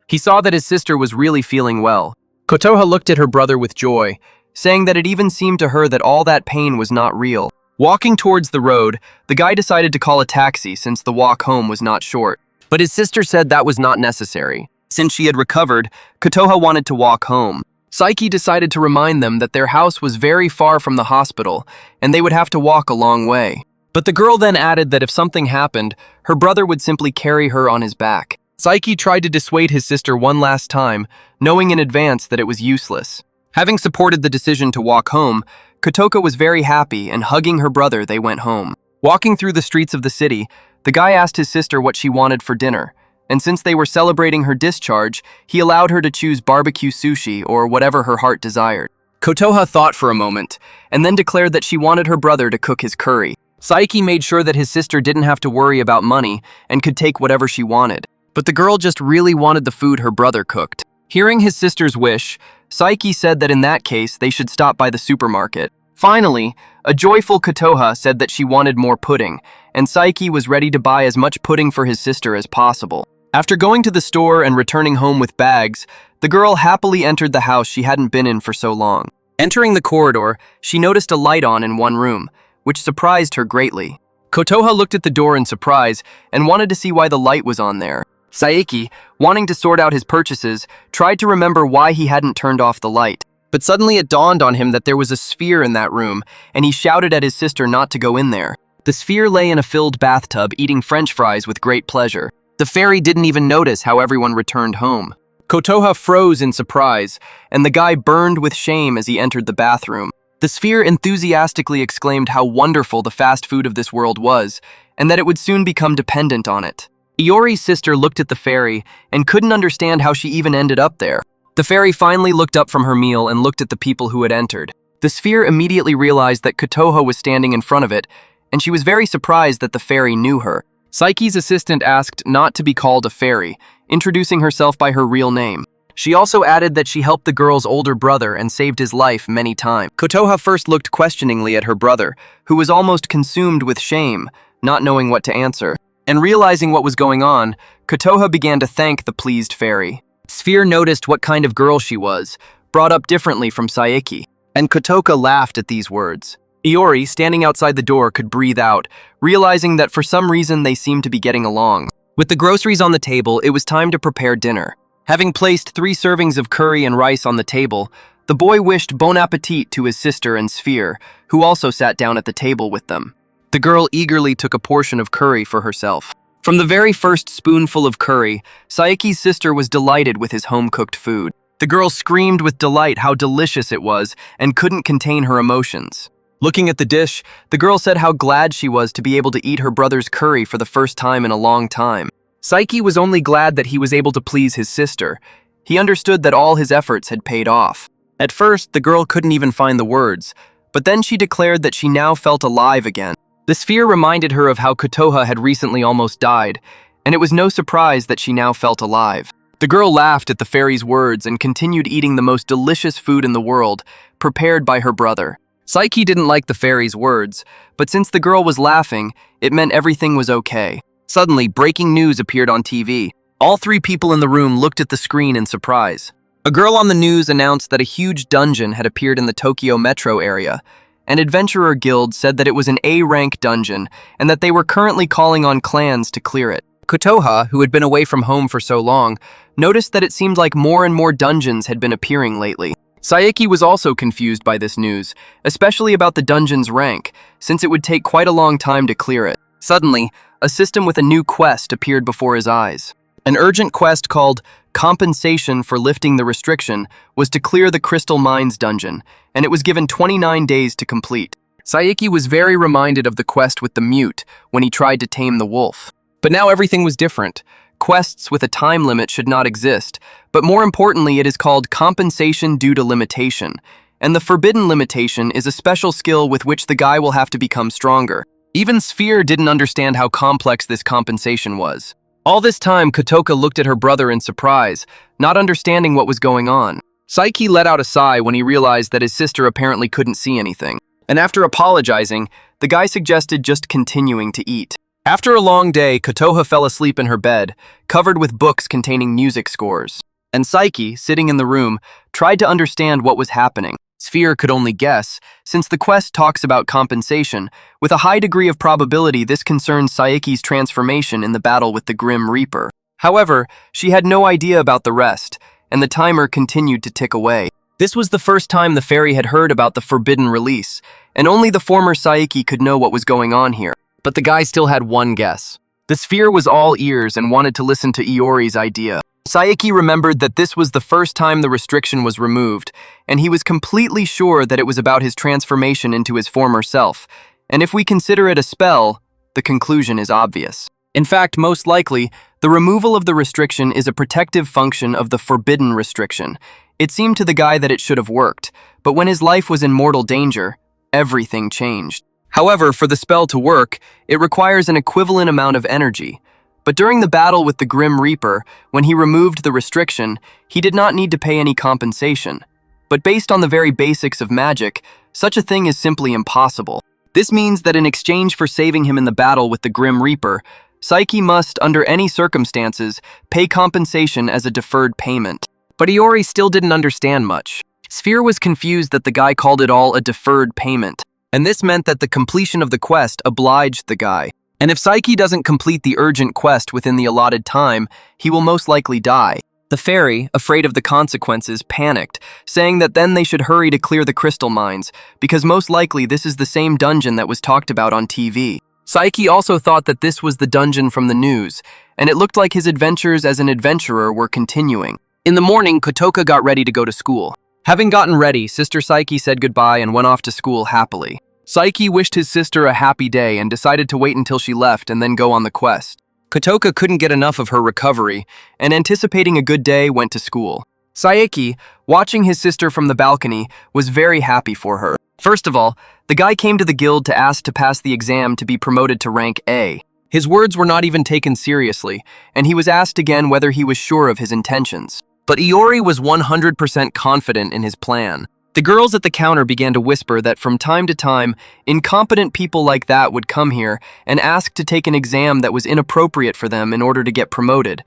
He saw that his sister was really feeling well. Kotoha looked at her brother with joy, saying that it even seemed to her that all that pain was not real. Walking towards the road, the guy decided to call a taxi since the walk home was not short. But his sister said that was not necessary. Since she had recovered, Kotoha wanted to walk home. Saiki decided to remind them that their house was very far from the hospital, and they would have to walk a long way. But the girl then added that if something happened, her brother would simply carry her on his back. Saiki tried to dissuade his sister one last time, knowing in advance that it was useless. Having supported the decision to walk home, Kotoka was very happy, and hugging her brother, they went home. Walking through the streets of the city, the guy asked his sister what she wanted for dinner, and since they were celebrating her discharge, he allowed her to choose barbecue sushi or whatever her heart desired. Kotoha thought for a moment, and then declared that she wanted her brother to cook his curry. Saiki made sure that his sister didn't have to worry about money and could take whatever she wanted. But the girl just really wanted the food her brother cooked. Hearing his sister's wish, Saiki said that in that case they should stop by the supermarket. Finally, a joyful Kotoha said that she wanted more pudding, and Saiki was ready to buy as much pudding for his sister as possible. After going to the store and returning home with bags, the girl happily entered the house she hadn't been in for so long. Entering the corridor, she noticed a light on in one room, which surprised her greatly. Kotoha looked at the door in surprise and wanted to see why the light was on there. Saiki, wanting to sort out his purchases, tried to remember why he hadn't turned off the light. But suddenly it dawned on him that there was a sphere in that room, and he shouted at his sister not to go in there. The sphere lay in a filled bathtub, eating French fries with great pleasure. The fairy didn't even notice how everyone returned home. Kotoha froze in surprise, and the guy burned with shame as he entered the bathroom. The sphere enthusiastically exclaimed how wonderful the fast food of this world was, and that it would soon become dependent on it. Iori's sister looked at the fairy and couldn't understand how she even ended up there. The fairy finally looked up from her meal and looked at the people who had entered. The sphere immediately realized that Kotoha was standing in front of it, and she was very surprised that the fairy knew her. Saiki's assistant asked not to be called a fairy, introducing herself by her real name. She also added that she helped the girl's older brother and saved his life many times. Kotoha first looked questioningly at her brother, who was almost consumed with shame, not knowing what to answer. And realizing what was going on, Kotoha began to thank the pleased fairy. Sphere noticed what kind of girl she was, brought up differently from Saiki, and Kotoka laughed at these words. Iori, standing outside the door, could breathe out, realizing that for some reason they seemed to be getting along. With the groceries on the table, it was time to prepare dinner. Having placed 3 servings of curry and rice on the table, the boy wished bon appetit to his sister and Sphere, who also sat down at the table with them. The girl eagerly took a portion of curry for herself. From the very first spoonful of curry, Saiki's sister was delighted with his home-cooked food. The girl screamed with delight how delicious it was and couldn't contain her emotions. Looking at the dish, the girl said how glad she was to be able to eat her brother's curry for the first time in a long time. Saiki was only glad that he was able to please his sister. He understood that all his efforts had paid off. At first, the girl couldn't even find the words, but then she declared that she now felt alive again. The sphere reminded her of how Kotoha had recently almost died, and it was no surprise that she now felt alive. The girl laughed at the fairy's words and continued eating the most delicious food in the world, prepared by her brother. Saiki didn't like the fairy's words, but since the girl was laughing, it meant everything was okay. Suddenly, breaking news appeared on TV. All three people in the room looked at the screen in surprise. A girl on the news announced that a huge dungeon had appeared in the Tokyo metro area. An adventurer guild said that it was an A-rank dungeon and that they were currently calling on clans to clear it. Kotoha, who had been away from home for so long, noticed that it seemed like more and more dungeons had been appearing lately. Saiki was also confused by this news, especially about the dungeon's rank, since it would take quite a long time to clear it. Suddenly, a system with a new quest appeared before his eyes. An urgent quest called Compensation for Lifting the Restriction was to clear the Crystal Mines dungeon, and it was given 29 days to complete. Saiki was very reminded of the quest with the mute when he tried to tame the wolf. But now everything was different. Quests with a time limit should not exist, but more importantly, it is called compensation due to limitation. And the forbidden limitation is a special skill with which the guy will have to become stronger. Even Sphere didn't understand how complex this compensation was. All this time, Kotoka looked at her brother in surprise, not understanding what was going on. Saiki let out a sigh when he realized that his sister apparently couldn't see anything. And after apologizing, the guy suggested just continuing to eat. After a long day, Kotoha fell asleep in her bed, covered with books containing music scores. And Saiki, sitting in the room, tried to understand what was happening. Sphere could only guess, since the quest talks about compensation. With a high degree of probability, this concerns Saiki's transformation in the battle with the Grim Reaper. However, she had no idea about the rest, and the timer continued to tick away. This was the first time the fairy had heard about the forbidden release, and only the former Saiki could know what was going on here. But the guy still had one guess. The Sphere was all ears and wanted to listen to Iori's idea. Saiki remembered that this was the first time the restriction was removed, and he was completely sure that it was about his transformation into his former self. And if we consider it a spell, the conclusion is obvious. In fact, most likely, the removal of the restriction is a protective function of the forbidden restriction. It seemed to the guy that it should have worked, but when his life was in mortal danger, everything changed. However, for the spell to work, it requires an equivalent amount of energy. But during the battle with the Grim Reaper, when he removed the restriction, he did not need to pay any compensation. But based on the very basics of magic, such a thing is simply impossible. This means that in exchange for saving him in the battle with the Grim Reaper, Saiki must, under any circumstances, pay compensation as a deferred payment. But Iori still didn't understand much. Sphere was confused that the guy called it all a deferred payment. And this meant that the completion of the quest obliged the guy. And if Saiki doesn't complete the urgent quest within the allotted time, he will most likely die. The fairy, afraid of the consequences, panicked, saying that then they should hurry to clear the crystal mines, because most likely this is the same dungeon that was talked about on TV. Saiki also thought that this was the dungeon from the news, and it looked like his adventures as an adventurer were continuing. In the morning, Kotoka got ready to go to school. Having gotten ready, Sister Saiki said goodbye and went off to school happily. Saiki wished his sister a happy day and decided to wait until she left and then go on the quest. Kotoka couldn't get enough of her recovery, and anticipating a good day, went to school. Saiki, watching his sister from the balcony, was very happy for her. First of all, the guy came to the guild to ask to pass the exam to be promoted to rank A. His words were not even taken seriously, and he was asked again whether he was sure of his intentions. But Iori was 100% confident in his plan. The girls at the counter began to whisper that from time to time, incompetent people like that would come here and ask to take an exam that was inappropriate for them in order to get promoted,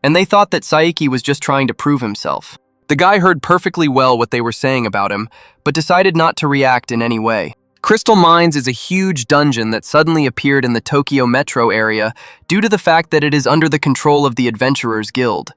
and they thought that Saiki was just trying to prove himself. The guy heard perfectly well what they were saying about him, but decided not to react in any way. Crystal Mines is a huge dungeon that suddenly appeared in the Tokyo metro area due to the fact that it is under the control of the Adventurers Guild.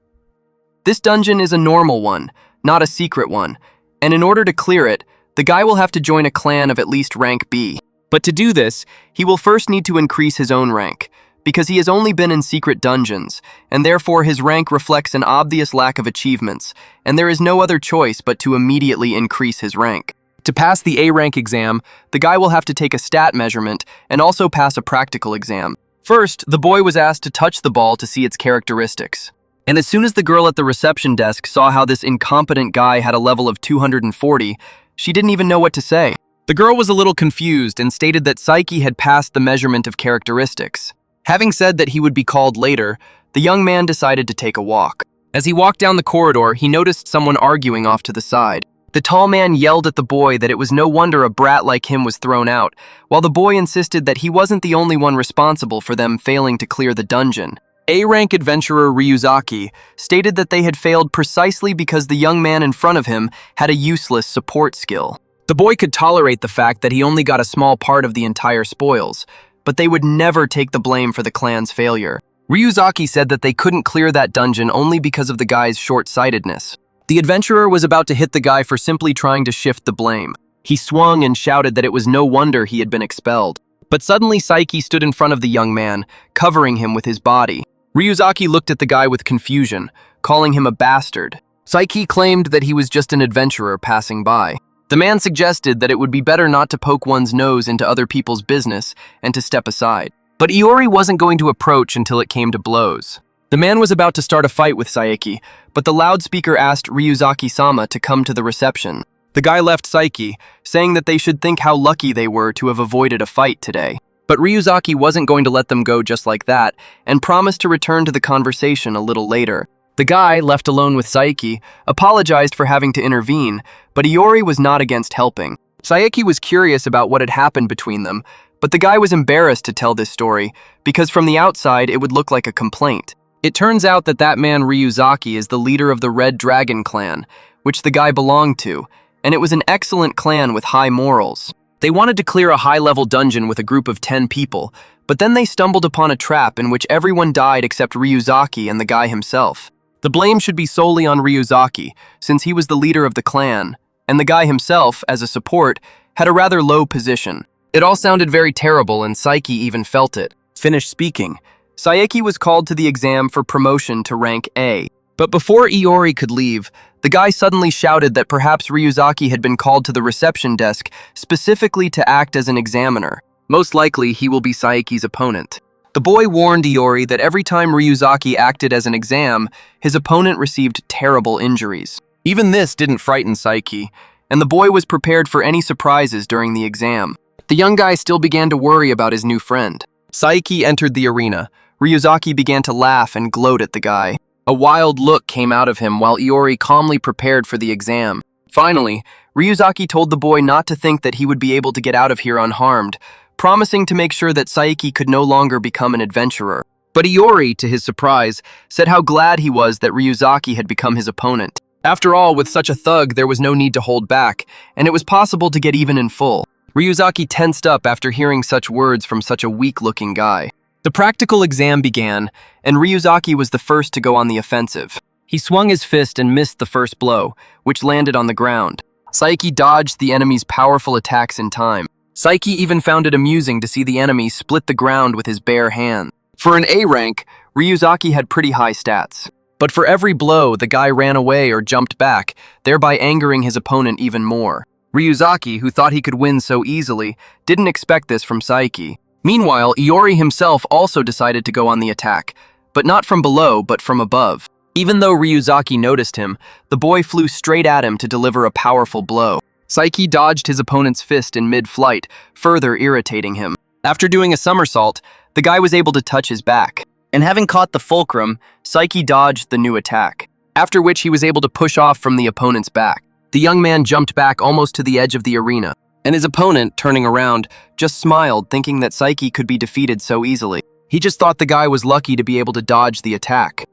This dungeon is a normal one, not a secret one, and in order to clear it, the guy will have to join a clan of at least rank B. But to do this, he will first need to increase his own rank, because he has only been in secret dungeons, and therefore his rank reflects an obvious lack of achievements, and there is no other choice but to immediately increase his rank. To pass the A rank exam, the guy will have to take a stat measurement and also pass a practical exam. First, the boy was asked to touch the ball to see its characteristics. And as soon as the girl at the reception desk saw how this incompetent guy had a level of 240, she didn't even know what to say. The girl was a little confused and stated that Saiki had passed the measurement of characteristics. Having said that he would be called later, the young man decided to take a walk. As he walked down the corridor, he noticed someone arguing off to the side. The tall man yelled at the boy that it was no wonder a brat like him was thrown out, while the boy insisted that he wasn't the only one responsible for them failing to clear the dungeon. A-rank adventurer Ryuzaki stated that they had failed precisely because the young man in front of him had a useless support skill. The boy could tolerate the fact that he only got a small part of the entire spoils, but they would never take the blame for the clan's failure. Ryuzaki said that they couldn't clear that dungeon only because of the guy's short-sightedness. The adventurer was about to hit the guy for simply trying to shift the blame. He swung and shouted that it was no wonder he had been expelled. But suddenly Saiki stood in front of the young man, covering him with his body. Ryuzaki looked at the guy with confusion, calling him a bastard. Saiki claimed that he was just an adventurer passing by. The man suggested that it would be better not to poke one's nose into other people's business and to step aside. But Iori wasn't going to approach until it came to blows. The man was about to start a fight with Saiki, but the loudspeaker asked Ryuzaki-sama to come to the reception. The guy left Saiki, saying that they should think how lucky they were to have avoided a fight today. But Ryuzaki wasn't going to let them go just like that, and promised to return to the conversation a little later. The guy, left alone with Saiki, apologized for having to intervene, but Iori was not against helping. Saiki was curious about what had happened between them, but the guy was embarrassed to tell this story, because from the outside it would look like a complaint. It turns out that that man Ryuzaki is the leader of the Red Dragon clan, which the guy belonged to, and it was an excellent clan with high morals. They wanted to clear a high-level dungeon with a group of 10 people, but then they stumbled upon a trap in which everyone died except Ryuzaki and the guy himself. The blame should be solely on Ryuzaki, since he was the leader of the clan, and the guy himself, as a support, had a rather low position. It all sounded very terrible, and Saiki even felt it. Finished speaking, Saiki was called to the exam for promotion to rank A. But before Iori could leave, the guy suddenly shouted that perhaps Ryuzaki had been called to the reception desk specifically to act as an examiner. Most likely, he will be Saiki's opponent. The boy warned Iori that every time Ryuzaki acted as an exam, his opponent received terrible injuries. Even this didn't frighten Saiki, and the boy was prepared for any surprises during the exam. The young guy still began to worry about his new friend. Saiki entered the arena. Ryuzaki began to laugh and gloat at the guy. A wild look came out of him while Iori calmly prepared for the exam. Finally, Ryuzaki told the boy not to think that he would be able to get out of here unharmed, promising to make sure that Saiki could no longer become an adventurer. But Iori, to his surprise, said how glad he was that Ryuzaki had become his opponent. After all, with such a thug, there was no need to hold back, and it was possible to get even in full. Ryuzaki tensed up after hearing such words from such a weak-looking guy. The practical exam began, and Ryuzaki was the first to go on the offensive. He swung his fist and missed the first blow, which landed on the ground. Saiki dodged the enemy's powerful attacks in time. Saiki even found it amusing to see the enemy split the ground with his bare hand. For an A rank, Ryuzaki had pretty high stats. But for every blow, the guy ran away or jumped back, thereby angering his opponent even more. Ryuzaki, who thought he could win so easily, didn't expect this from Saiki. Meanwhile, Iori himself also decided to go on the attack, but not from below, but from above. Even though Ryuzaki noticed him, the boy flew straight at him to deliver a powerful blow. Saiki dodged his opponent's fist in mid-flight, further irritating him. After doing a somersault, the guy was able to touch his back. And having caught the fulcrum, Saiki dodged the new attack, after which he was able to push off from the opponent's back. The young man jumped back almost to the edge of the arena, and his opponent, turning around, just smiled, thinking that Saiki could be defeated so easily. He just thought the guy was lucky to be able to dodge the attack.